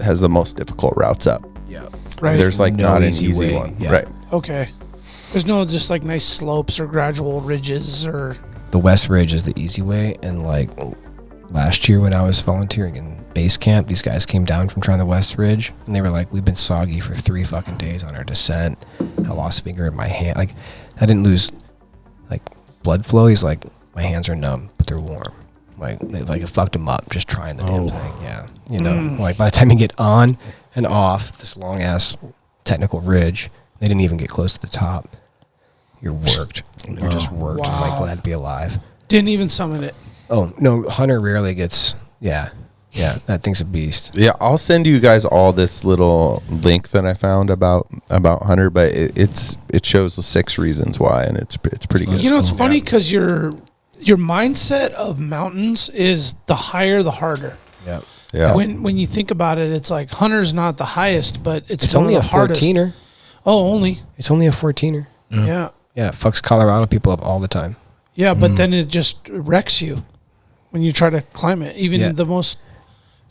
has the most difficult routes up. Yeah. Right. There's like No not an easy easy way. one. Yeah. Right. Okay. There's no just like nice slopes or gradual ridges or. The West Ridge is the easy way, and like last year when I was volunteering in base camp, these guys came down from trying the West Ridge, and they were like, "We've been soggy for 3 fucking days on our descent. I lost finger in my hand. Like, I didn't lose like blood flow. He's like, my hands are numb, but they're warm. Like it fucked him up just trying the damn thing. Yeah, like by the time you get on and off this long ass technical ridge, they didn't even get close to the top. You're worked. You're just worked. I'm like glad to be alive. Didn't even summon it. Oh no, Hunter rarely gets. Yeah, that thing's a beast. Yeah, I'll send you guys all this little link that I found about Hunter, but it shows the 6 reasons why, and it's pretty good. You know, it's funny because your mindset of mountains is the higher, the harder. Yep. Yeah. When you think about it, it's like Hunter's not the highest, but it's only a the hardest. 14er. Oh, only. It's only a 14er. Yeah. Yeah, it fucks Colorado people up all the time. Yeah, but then it just wrecks you when you try to climb it. Even the most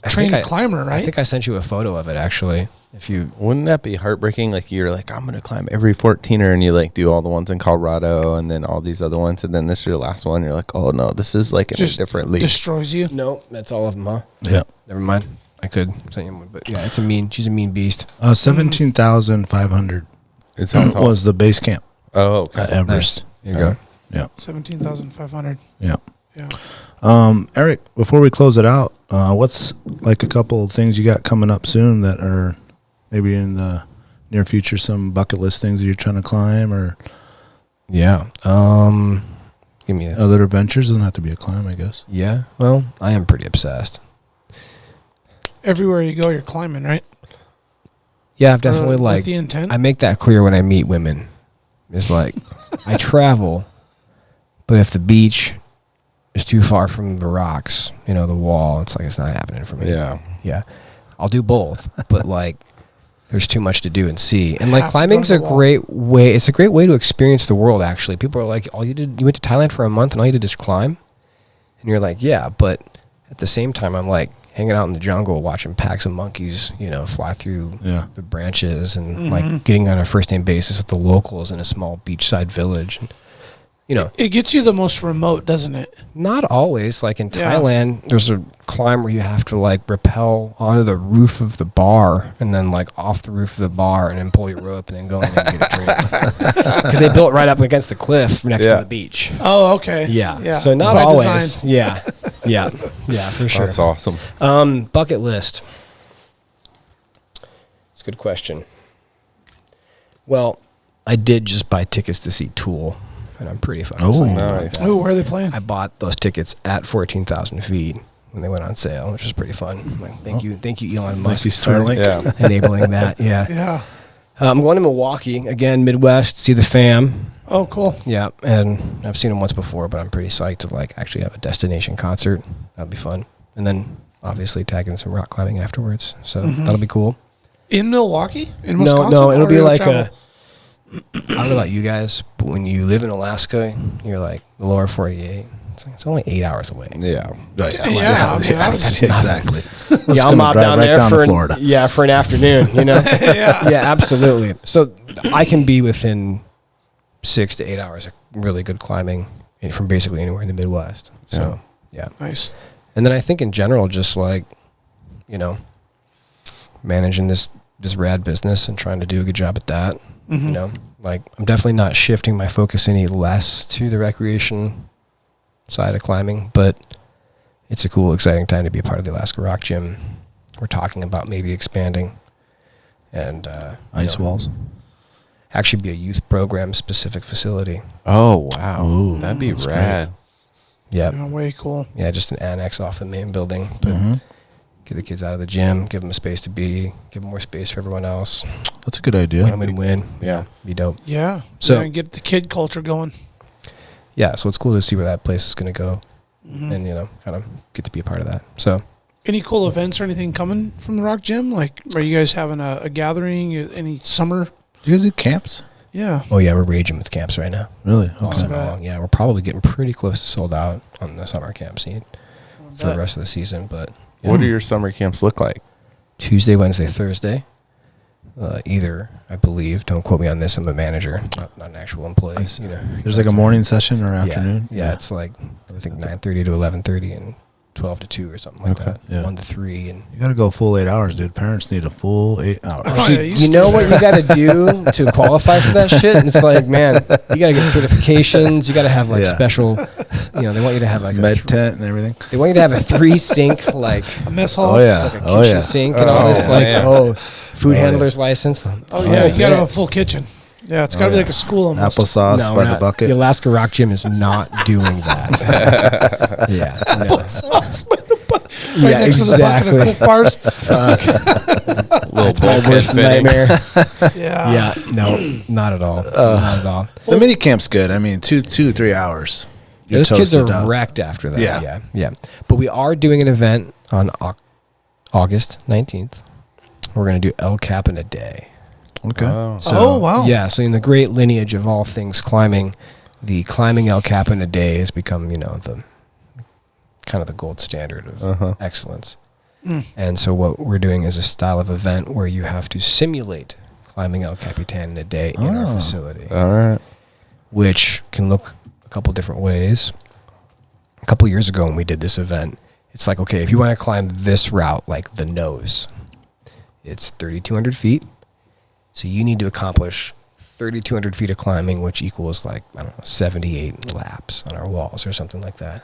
trained climber, right? I think I sent you a photo of it actually. If you Wouldn't that be heartbreaking? Like you're like, I'm gonna climb every 14er, and you like do all the ones in Colorado, and then all these other ones, and then this is your last one. You're like, oh no, this is like in a different league. Destroys you. no, that's all of them, huh? Yeah. Never mind. I could send you one, but yeah, she's a mean beast. 17,500 It's how tall. was the base camp Oh, okay. at Everest. There you go. Yeah. 17,500. Yeah. Yeah. Eric, before we close it out, what's like a couple of things you got coming up soon that are maybe in the near future, some bucket list things that you're trying to climb, or Yeah. Give me a other adventures? Doesn't have to be a climb, I guess. Yeah. Well, I am pretty obsessed. Everywhere you go, you're climbing, right? Yeah, I've definitely With like the intent. I make that clear when I meet women. It's like I travel, but if the beach is too far from the rocks, the wall, it's like it's not happening for me. Yeah. Yeah. I'll do both, but like there's too much to do and see. And like Have to go climbing's to a the wall. great way. It's a great way to experience the world actually. People are like, you went to Thailand for a month and all you did is climb? And you're like, yeah, but at the same time I'm like hanging out in the jungle watching packs of monkeys, fly through the branches and like getting on a first name basis with the locals in a small beachside village. And, It gets you the most remote, doesn't it? not always. Like in Yeah. Thailand, there's a climb where you have to like rappel onto the roof of the bar and then like off the roof of the bar and then pull your rope and then go in and get a drink. Because they built right up against the cliff next to the beach. Oh, okay. Yeah. So not By always. design. Yeah. Yeah. Yeah, for sure. That's awesome. Bucket list. It's a good question. Well, I did just buy tickets to see Tool, and I'm pretty fucking excited about nice. that. Oh, where are they playing? I bought those tickets at 14,000 feet when they went on sale, which was pretty fun. I'm like, thank you, Elon Musk, you, Starlink. Yeah. enabling that. Yeah. Yeah. I'm going to Milwaukee again, Midwest, see the fam. Oh, cool. Yeah, and I've seen them once before, but I'm pretty psyched to like actually have a destination concert. That'll be fun, and then obviously tagging some rock climbing afterwards. So that'll be cool. In Milwaukee? In Wisconsin? No, it'll Or be you'll like travel? I don't know about you guys, but when you live in Alaska, you're like the lower 48. It's only 8 hours away. Yeah. Yeah, I mean, that's- exactly. Yeah, I'll mop down there down for to Florida. for an afternoon. Yeah. Yeah, absolutely. So I can be within 6 to 8 hours of really good climbing from basically anywhere in the Midwest. So yeah. Nice. And then I think in general, just like, managing this rad business and trying to do a good job at that. Like I'm definitely not shifting my focus any less to the recreation side of climbing, but it's a cool, exciting time to be a part of the Alaska Rock Gym. We're talking about maybe expanding and Ice walls. actually be a youth program specific facility. Oh, wow. Ooh, That'd be that's rad. Yeah. Yeah, way cool. Yeah, just an annex off the main building. But get the kids out of the gym, give them a space to be, give them more space for everyone else. That's a good idea. Win-win. Yeah. Be dope. Yeah. So- and get the kid culture going. Yeah, so it's cool to see where that place is going to go and, kind of get to be a part of that. So, Any cool events or anything coming from the Rock Gym? Like, are you guys having a gathering? Any summer? Do you guys do camps? Yeah. oh yeah, we're raging with camps right now. Really? All Okay. summer long. Yeah, we're probably getting pretty close to sold out on the summer camp scene for the rest of the season. But yeah. What do your summer camps look like? Tuesday, Wednesday, Thursday. Either, I believe, don't quote me on this, I'm a manager, not an actual employee. I see. There's like a morning session or afternoon? Yeah, it's like, I think 9:30 to 11:30 and 12 to 2 or something like that. Yeah. 1 to 3. And You got to go full 8 hours, dude. Parents need a full 8 hours. Oh, yeah, you know what you got to do to qualify for that shit? And it's like, man, you got to get certifications. You got to have like Yeah. special, they want you to have like Med tent and everything. they want you to have a 3-sink, like, A mess hall? Oh, yeah. like a Oh, kitchen yeah. sink and all this, like, man. food Oh, yeah. handler's license. Oh, yeah. You got to have a full kitchen. Yeah, it's got to be like a school almost. Applesauce No, by we're the not. bucket. The Alaska Rock Gym is not doing that. Yeah. No. Right Yeah, next to the bucket of exactly. Cliff Bars. It's my worst nightmare. Yeah. Yeah, no, not at all. Not at all. The mini camp's good. I mean, 3 hours. You're Those kids toasted are out. wrecked after that. Yeah. Yeah. But we are doing an event on August 19th. We're going to do El Cap in a day. Okay. Oh. So, Oh, wow. Yeah, so in the great lineage of all things climbing, the climbing El Cap in a day has become, the kind of the gold standard of excellence. And so what we're doing is a style of event where you have to simulate climbing El Capitan in a day in our facility. All right. Which can look a couple different ways. A couple years ago when we did this event, it's like, okay, if you want to climb this route, like the nose, it's 3,200 feet. So you need to accomplish 3,200 feet of climbing, which equals like, I don't know, 78 laps on our walls or something like that.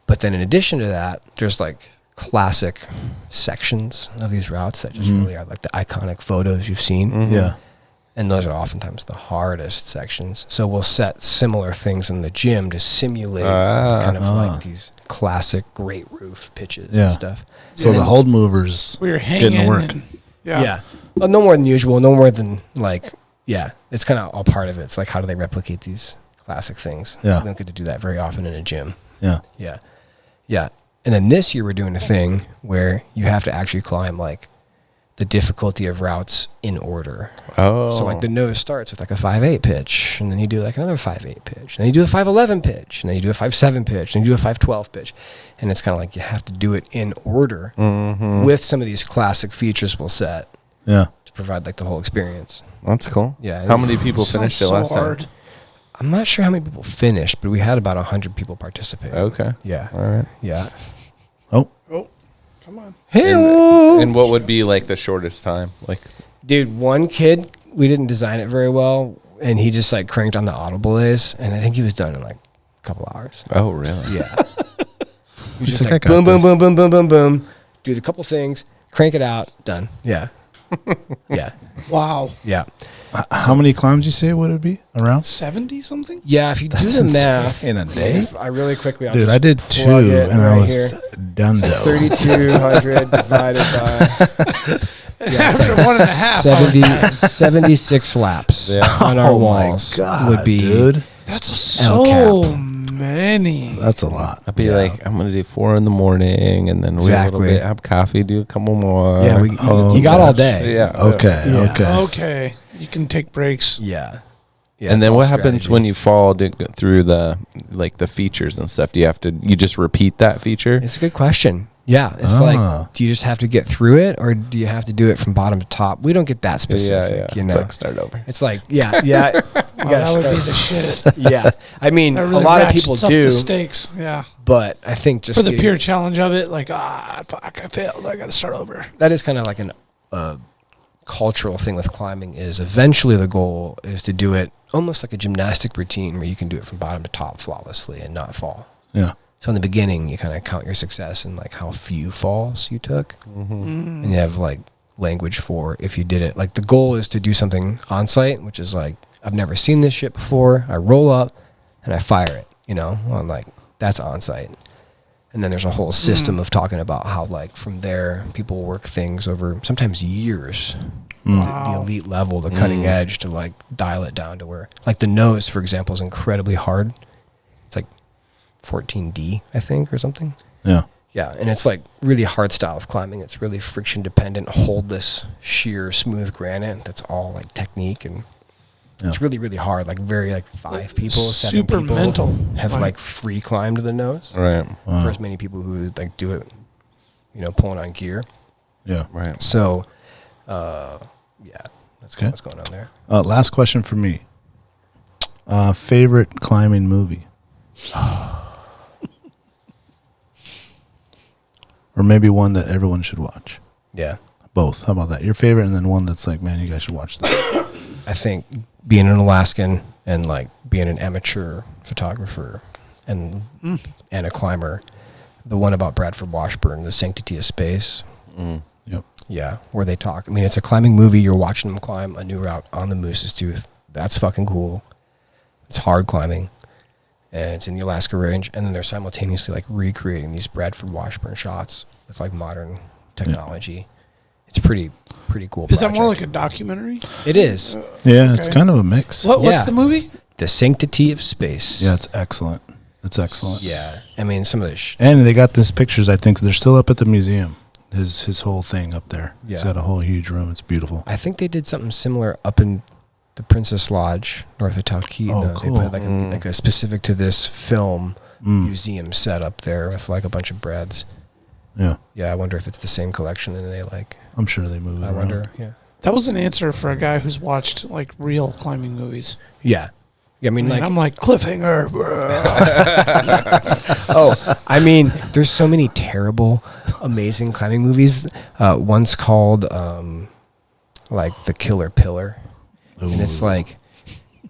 But then in addition to that, there's like classic sections of these routes that just really are like the iconic photos you've seen. Yeah. And those are oftentimes the hardest sections. So we'll set similar things in the gym to simulate kind of like these classic great roof pitches and stuff. So the hold movers We were hanging. getting to work. Yeah. Well, no more than usual. No more than like, it's kind of all part of it. It's like, how do they replicate these classic things? Yeah. They don't get to do that very often in a gym. Yeah. Yeah. Yeah. And then this year we're doing a thing where you have to actually climb like the difficulty of routes in order. Oh. So like the nose starts with like a 5/8 pitch, and then you do like another 5/8 pitch, and then you do a 5/11 pitch, and then you do a 5/7 pitch, and you do a 5/12 pitch. And it's kind of like you have to do it in order with some of these classic features we'll set Yeah. to provide like the whole experience. That's cool. Yeah. How many people Sounds finished it so last hard. time? I'm not sure how many people finished, but we had about 100 people participate. Okay. Yeah. All right. Yeah. Oh. Come on. And what would be like the shortest time? Like, Dude, one kid, we didn't design it very well, and he just like cranked on the auto belays, and I think he was done in like a couple hours. oh, really? Yeah. We He's just like, like "I got boom, boom, this." boom, boom, boom, boom, boom. Do the couple things, crank it out, done. Yeah. Yeah. Wow. Yeah. How many climbs you say would it be around? 70 something? Yeah, if you do That's the insane. math. In a day? I really quickly, I'll Dude, just I did plug 2 it and I right was here. donezo. 3,200 divided by After 1.5. I was 76 laps Yeah. on our Oh my walls God, would be dude. That's so many. That's a lot. I'd be like, I'm gonna do 4 in the morning, and then wait a Exactly. little bit, have coffee, do a couple more. Yeah, Oh, you got all gosh. day. Yeah. Okay. Yeah. Okay. Okay. You can take breaks. Yeah. And then what happens when you fall through the features and stuff? Do you just repeat that feature? It's a good question. Yeah, it's like, do you just have to get through it, or do you have to do it from bottom to top? We don't get that specific, you know. It's like start over. It's like, yeah. You Oh, gotta that would be start. the shit. Yeah, I mean, That a really lot of ratchets people up do, the stakes. Yeah. but I think just For the getting- pure challenge of it, like, fuck, I failed. I got to start over. that is kind of like an cultural thing with climbing. Is eventually the goal is to do it almost like a gymnastic routine where you can do it from bottom to top flawlessly and not fall. Yeah. So in the beginning, you kind of count your success in like how few falls you took, and you have like language for if you did it. Like the goal is to do something on site, which is like, I've never seen this shit before. I roll up and I fire it, you know, on like, that's on site. And then there's a whole system of talking about how like from there people work things over sometimes years, the elite level, the cutting edge, to like dial it down to where like the nose, for example, is incredibly hard. It's like 14D, I think, or something. Yeah. Yeah, and it's like really hard style of climbing. It's really friction dependent, holdless, sheer, smooth granite. That's all like technique, and it's really, really hard. Like very like 5 people, 7 Super people mental. have like free climbed the nose. Right. Wow. For as many people who like do it, you know, pulling on gear. Yeah. Right. So, yeah, that's Okay. what's going on there. Last question for me. Favorite climbing movie? Or maybe one that everyone should watch. Yeah, Both. How about that? Your favorite, and then one that's like, man, you guys should watch this. I think being an Alaskan and like being an amateur photographer and a climber, the one about Bradford Washburn, The Sanctity of Space. Yep. Yeah, where they talk. I mean, it's a climbing movie. You're watching them climb a new route on the Moose's Tooth. That's fucking cool. It's hard climbing, and it's in the Alaska Range. And then they're simultaneously like recreating these Bradford Washburn shots with like modern technology. It's pretty cool. Is that more like project. a documentary? It is. Yeah, it's Okay. kind of a mix. What's Yeah. the movie? The Sanctity of Space. Yeah, it's excellent. It's excellent. Yeah. I mean, some of the And they got these pictures, I think they're still up at the museum. His whole thing up there. He's Yeah. got a whole huge room. It's beautiful. I think they did something similar up in the Princess Lodge north of Talkeetna. Oh, cool. They put like a specific to this film museum set up there with like a bunch of breads. Yeah. Yeah, I wonder if it's the same collection and they like. I'm sure they move it I around. wonder. Yeah. That was an answer for a guy who's watched like real climbing movies. Yeah. Yeah, I mean, like, I'm like cliffhanger. I mean, there's so many terrible, amazing climbing movies. One's called like The Killer Pillar, and it's like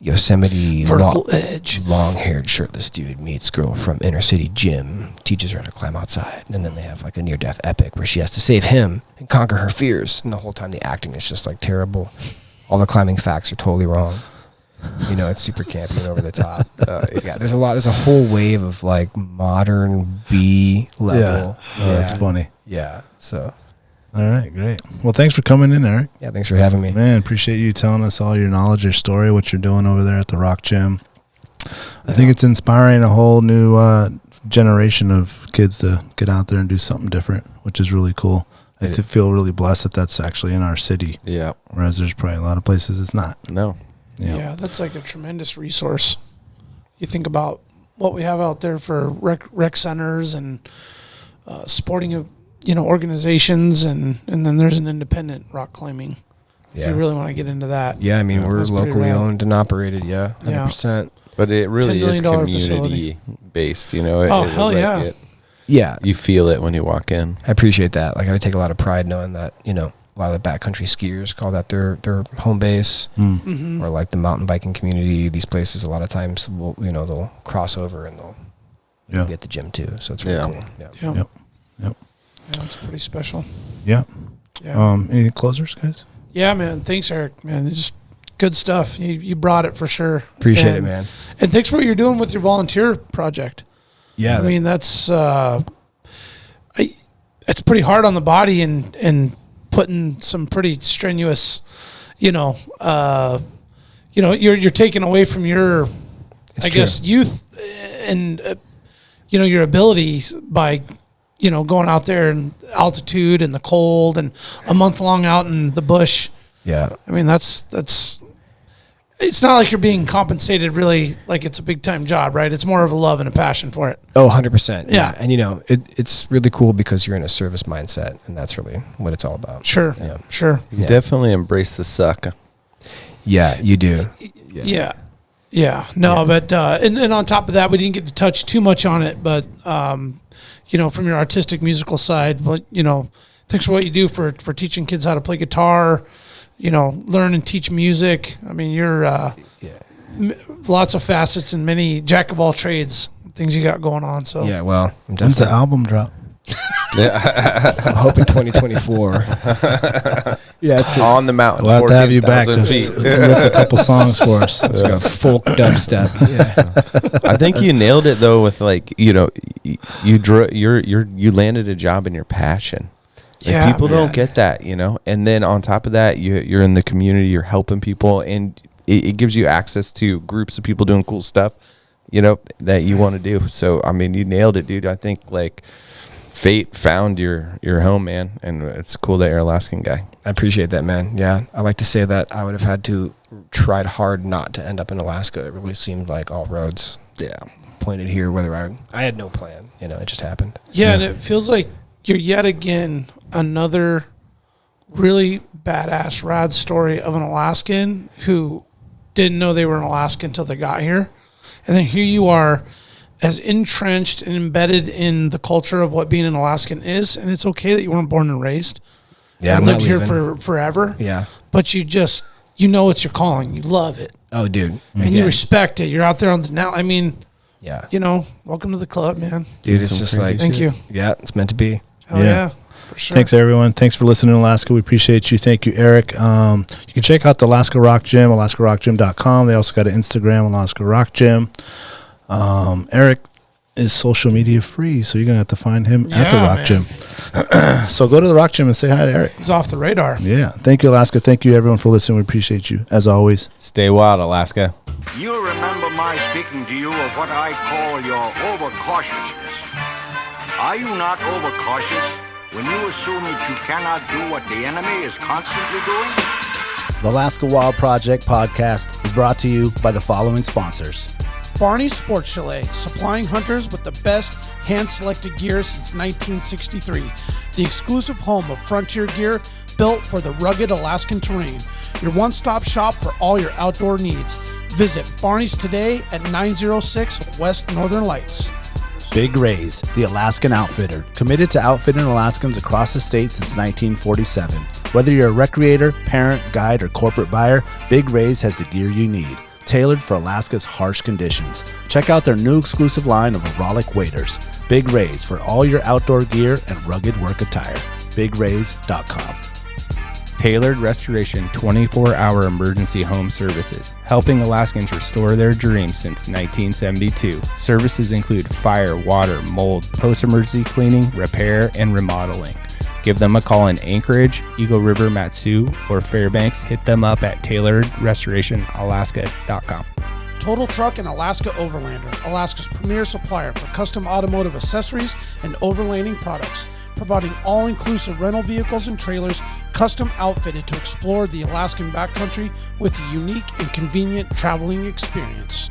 Yosemite Vertical Edge. long-haired shirtless dude meets girl from inner city gym, teaches her how to climb outside, and then they have like a near-death epic where she has to save him and conquer her fears. And the whole time the acting is just like terrible. All the climbing facts are totally wrong. You know, it's super campy and over the top. Yeah, there's a whole wave of like modern B level. Yeah. Oh, that's funny. Yeah. So. All right, great. Well, thanks for coming in, Eric. Yeah, thanks for having me. Man, appreciate you telling us all your knowledge, your story, what you're doing over there at the Rock Gym. I think it's inspiring a whole new generation of kids to get out there and do something different, which is really cool. I feel really blessed that that's actually in our city. Yeah. Whereas there's probably a lot of places it's not. No. Yeah, that's like a tremendous resource. You think about what we have out there for rec centers and sporting, organizations, and then there's an independent rock climbing. Yeah. If you really want to get into that. Yeah, I mean, we're that's pretty locally rad. owned and operated. Yeah, 100%. But it really is $10 million community based, Oh, hell yeah. Yeah, You feel it when you walk in. I appreciate that. Like, I take a lot of pride knowing that, a lot of the backcountry skiers call that their home base, Mm-hmm. or like the mountain biking community. These places, a lot of times, will they'll cross over and they'll be at the gym too. So it's really cool. Yeah. Yep. Yep. Yeah, it's pretty special. Yeah. Yeah. Any closers, guys? Yeah, man. Thanks, Eric. Man, it's just good stuff. You brought it for sure. Appreciate it, man. And thanks for what you're doing with your volunteer project. Yeah, I mean, that's it's pretty hard on the body and putting some pretty strenuous, you're taking away from your, guess, youth and your abilities by going out there in altitude and the cold and a month long out in the bush. Yeah. I mean, that's it's not like you're being compensated really like it's a big time job, right? It's more of a love and a passion for it. Oh, 100%. Yeah. And it's really cool because you're in a service mindset, and that's really what it's all about. Sure. Yeah. Sure. You definitely embrace the suck. Yeah, you do. Yeah. No, but and on top of that, we didn't get to touch too much on it, but from your artistic musical side, but thanks for what you do for teaching kids how to play guitar, learn and teach music. I mean, you're lots of facets and many jack of all trades, things you got going on. So yeah, well, I'm When's the definitely album drop? I'm hoping 2024. Yeah, it's On the mountain. We'll have to have you back 14,000 to feet. riff a couple songs for us. It's got folk dubstep. Yeah. I think you nailed it though with like, you landed a job in your passion. Like, Yeah, people man. don't get that, and then on top of that, you're in the community, you're helping people, and it gives you access to groups of people doing cool stuff, that you want to do. So, I mean, you nailed it, dude. I think like fate found your home, man, and it's cool that you're an Alaskan guy. I appreciate that, man. Yeah, I like to say that I would have had to tried hard not to end up in Alaska. It really seemed like all roads pointed here, whether I had no plan. It just happened. Yeah, and it feels like you're yet again another really badass rad story of an Alaskan who didn't know they were an Alaskan until they got here. And then here you are as entrenched and embedded in the culture of what being an Alaskan is. And it's okay that you weren't born and raised. Yeah, and I'm not lived here leaving. for forever. Yeah. But you just, it's your calling. You love it. Oh, dude. And you respect it. You're out there on the now. I mean, Yeah. Welcome to the club, man. Dude, it's just like, Thank you. yeah, it's meant to be. Hell yeah. For sure. Thanks, everyone. Thanks for listening to Alaska. We appreciate you. Thank you, Eric. You can check out the Alaska Rock Gym, alaskarockgym.com. They also got an Instagram, Alaska Rock Gym. Eric is social media free, so you're going to have to find him at the Rock man. Gym. So go to the Rock Gym and say hi to Eric. He's off the radar. Yeah. Thank you, Alaska. Thank you, everyone, for listening. We appreciate you, as always. Stay wild, Alaska. You'll remember my speaking to you of what I call your overcautiousness. Are you not overcautious when you assume that you cannot do what the enemy is constantly doing? The Alaska Wild Project podcast is brought to you by the following sponsors: Barney's Sports Chalet, supplying hunters with the best hand-selected gear since 1963. The exclusive home of frontier gear built for the rugged Alaskan terrain. Your one-stop shop for all your outdoor needs. Visit Barney's today at 906 West Northern Lights. Big Rays, the Alaskan outfitter, committed to outfitting Alaskans across the state since 1947. Whether you're a recreator, parent, guide, or corporate buyer, Big Rays has the gear you need, tailored for Alaska's harsh conditions. Check out their new exclusive line of aerolic waders. Big Rays for all your outdoor gear and rugged work attire. BigRays.com. Tailored Restoration 24-hour emergency home services, helping Alaskans restore their dreams since 1972. Services include fire, water, mold, post-emergency cleaning, repair, and remodeling. Give them a call in Anchorage, Eagle River, Matsu, or Fairbanks. Hit them up at tailoredrestorationalaska.com. Total Truck and Alaska Overlander, Alaska's premier supplier for custom automotive accessories and overlanding products, providing all-inclusive rental vehicles and trailers custom outfitted to explore the Alaskan backcountry with a unique and convenient traveling experience.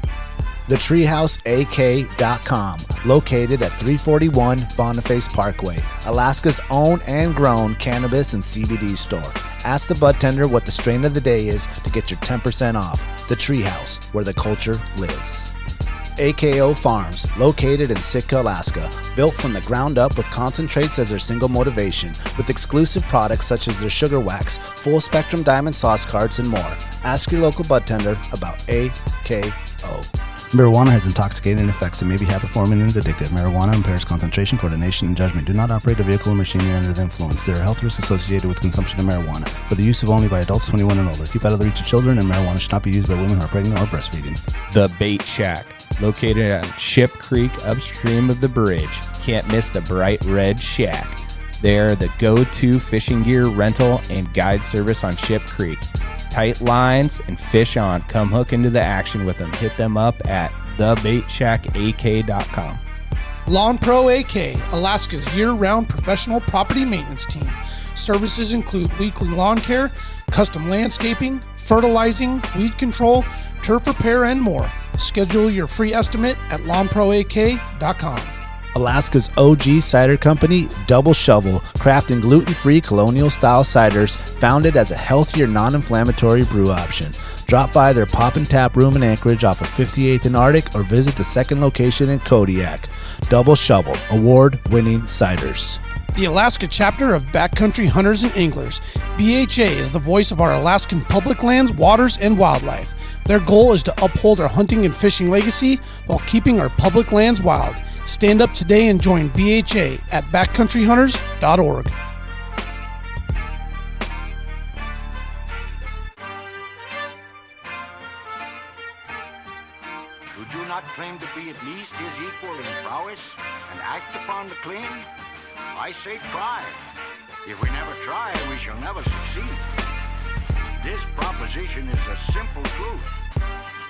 TheTreehouseAK.com, located at 341 Boniface Parkway, Alaska's own and grown cannabis and CBD store. Ask the bud tender what the strain of the day is to get your 10% off. The Treehouse, where the culture lives. AKO Farms, located in Sitka, Alaska, built from the ground up with concentrates as their single motivation, with exclusive products such as their sugar wax, full spectrum diamond sauce cards, and more. Ask your local bud tender about AKO. Marijuana has intoxicating effects and may be habit-forming and addictive. Marijuana impairs concentration, coordination, and judgment. Do not operate a vehicle or machinery under the influence. There are health risks associated with consumption of marijuana. For the use of only by adults 21 and older. Keep out of the reach of children, and marijuana should not be used by women who are pregnant or breastfeeding. The Bait Shack, located on Ship Creek upstream of the bridge. Can't miss the bright red shack. They're the go-to fishing gear rental and guide service on Ship Creek. Tight lines and fish on. Come hook into the action with them. Hit them up at thebaitshackak.com. Lawn Pro AK, Alaska's year-round professional property maintenance team. Services include weekly lawn care, custom landscaping, fertilizing, weed control, turf repair, and more. Schedule your free estimate at lawnproak.com. Alaska's OG cider company, Double Shovel, crafting gluten-free colonial-style ciders, founded as a healthier, non-inflammatory brew option. Drop by their Pop and Tap room in Anchorage off of 58th and Arctic, or visit the second location in Kodiak. Double Shovel, award-winning ciders. The Alaska chapter of Backcountry Hunters and Anglers. BHA is the voice of our Alaskan public lands, waters, and wildlife. Their goal is to uphold our hunting and fishing legacy while keeping our public lands wild. Stand up today and join BHA at backcountryhunters.org. Should you not claim to be at least his equal in prowess and act upon the claim? I say try. If we never try, we shall never succeed. This proposition is a simple truth,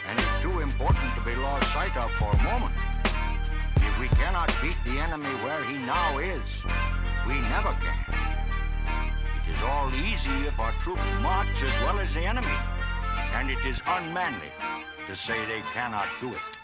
and is too important to be lost sight of for a moment. If we cannot beat the enemy where he now is, we never can. It is all easy if our troops march as well as the enemy, and it is unmanly to say they cannot do it.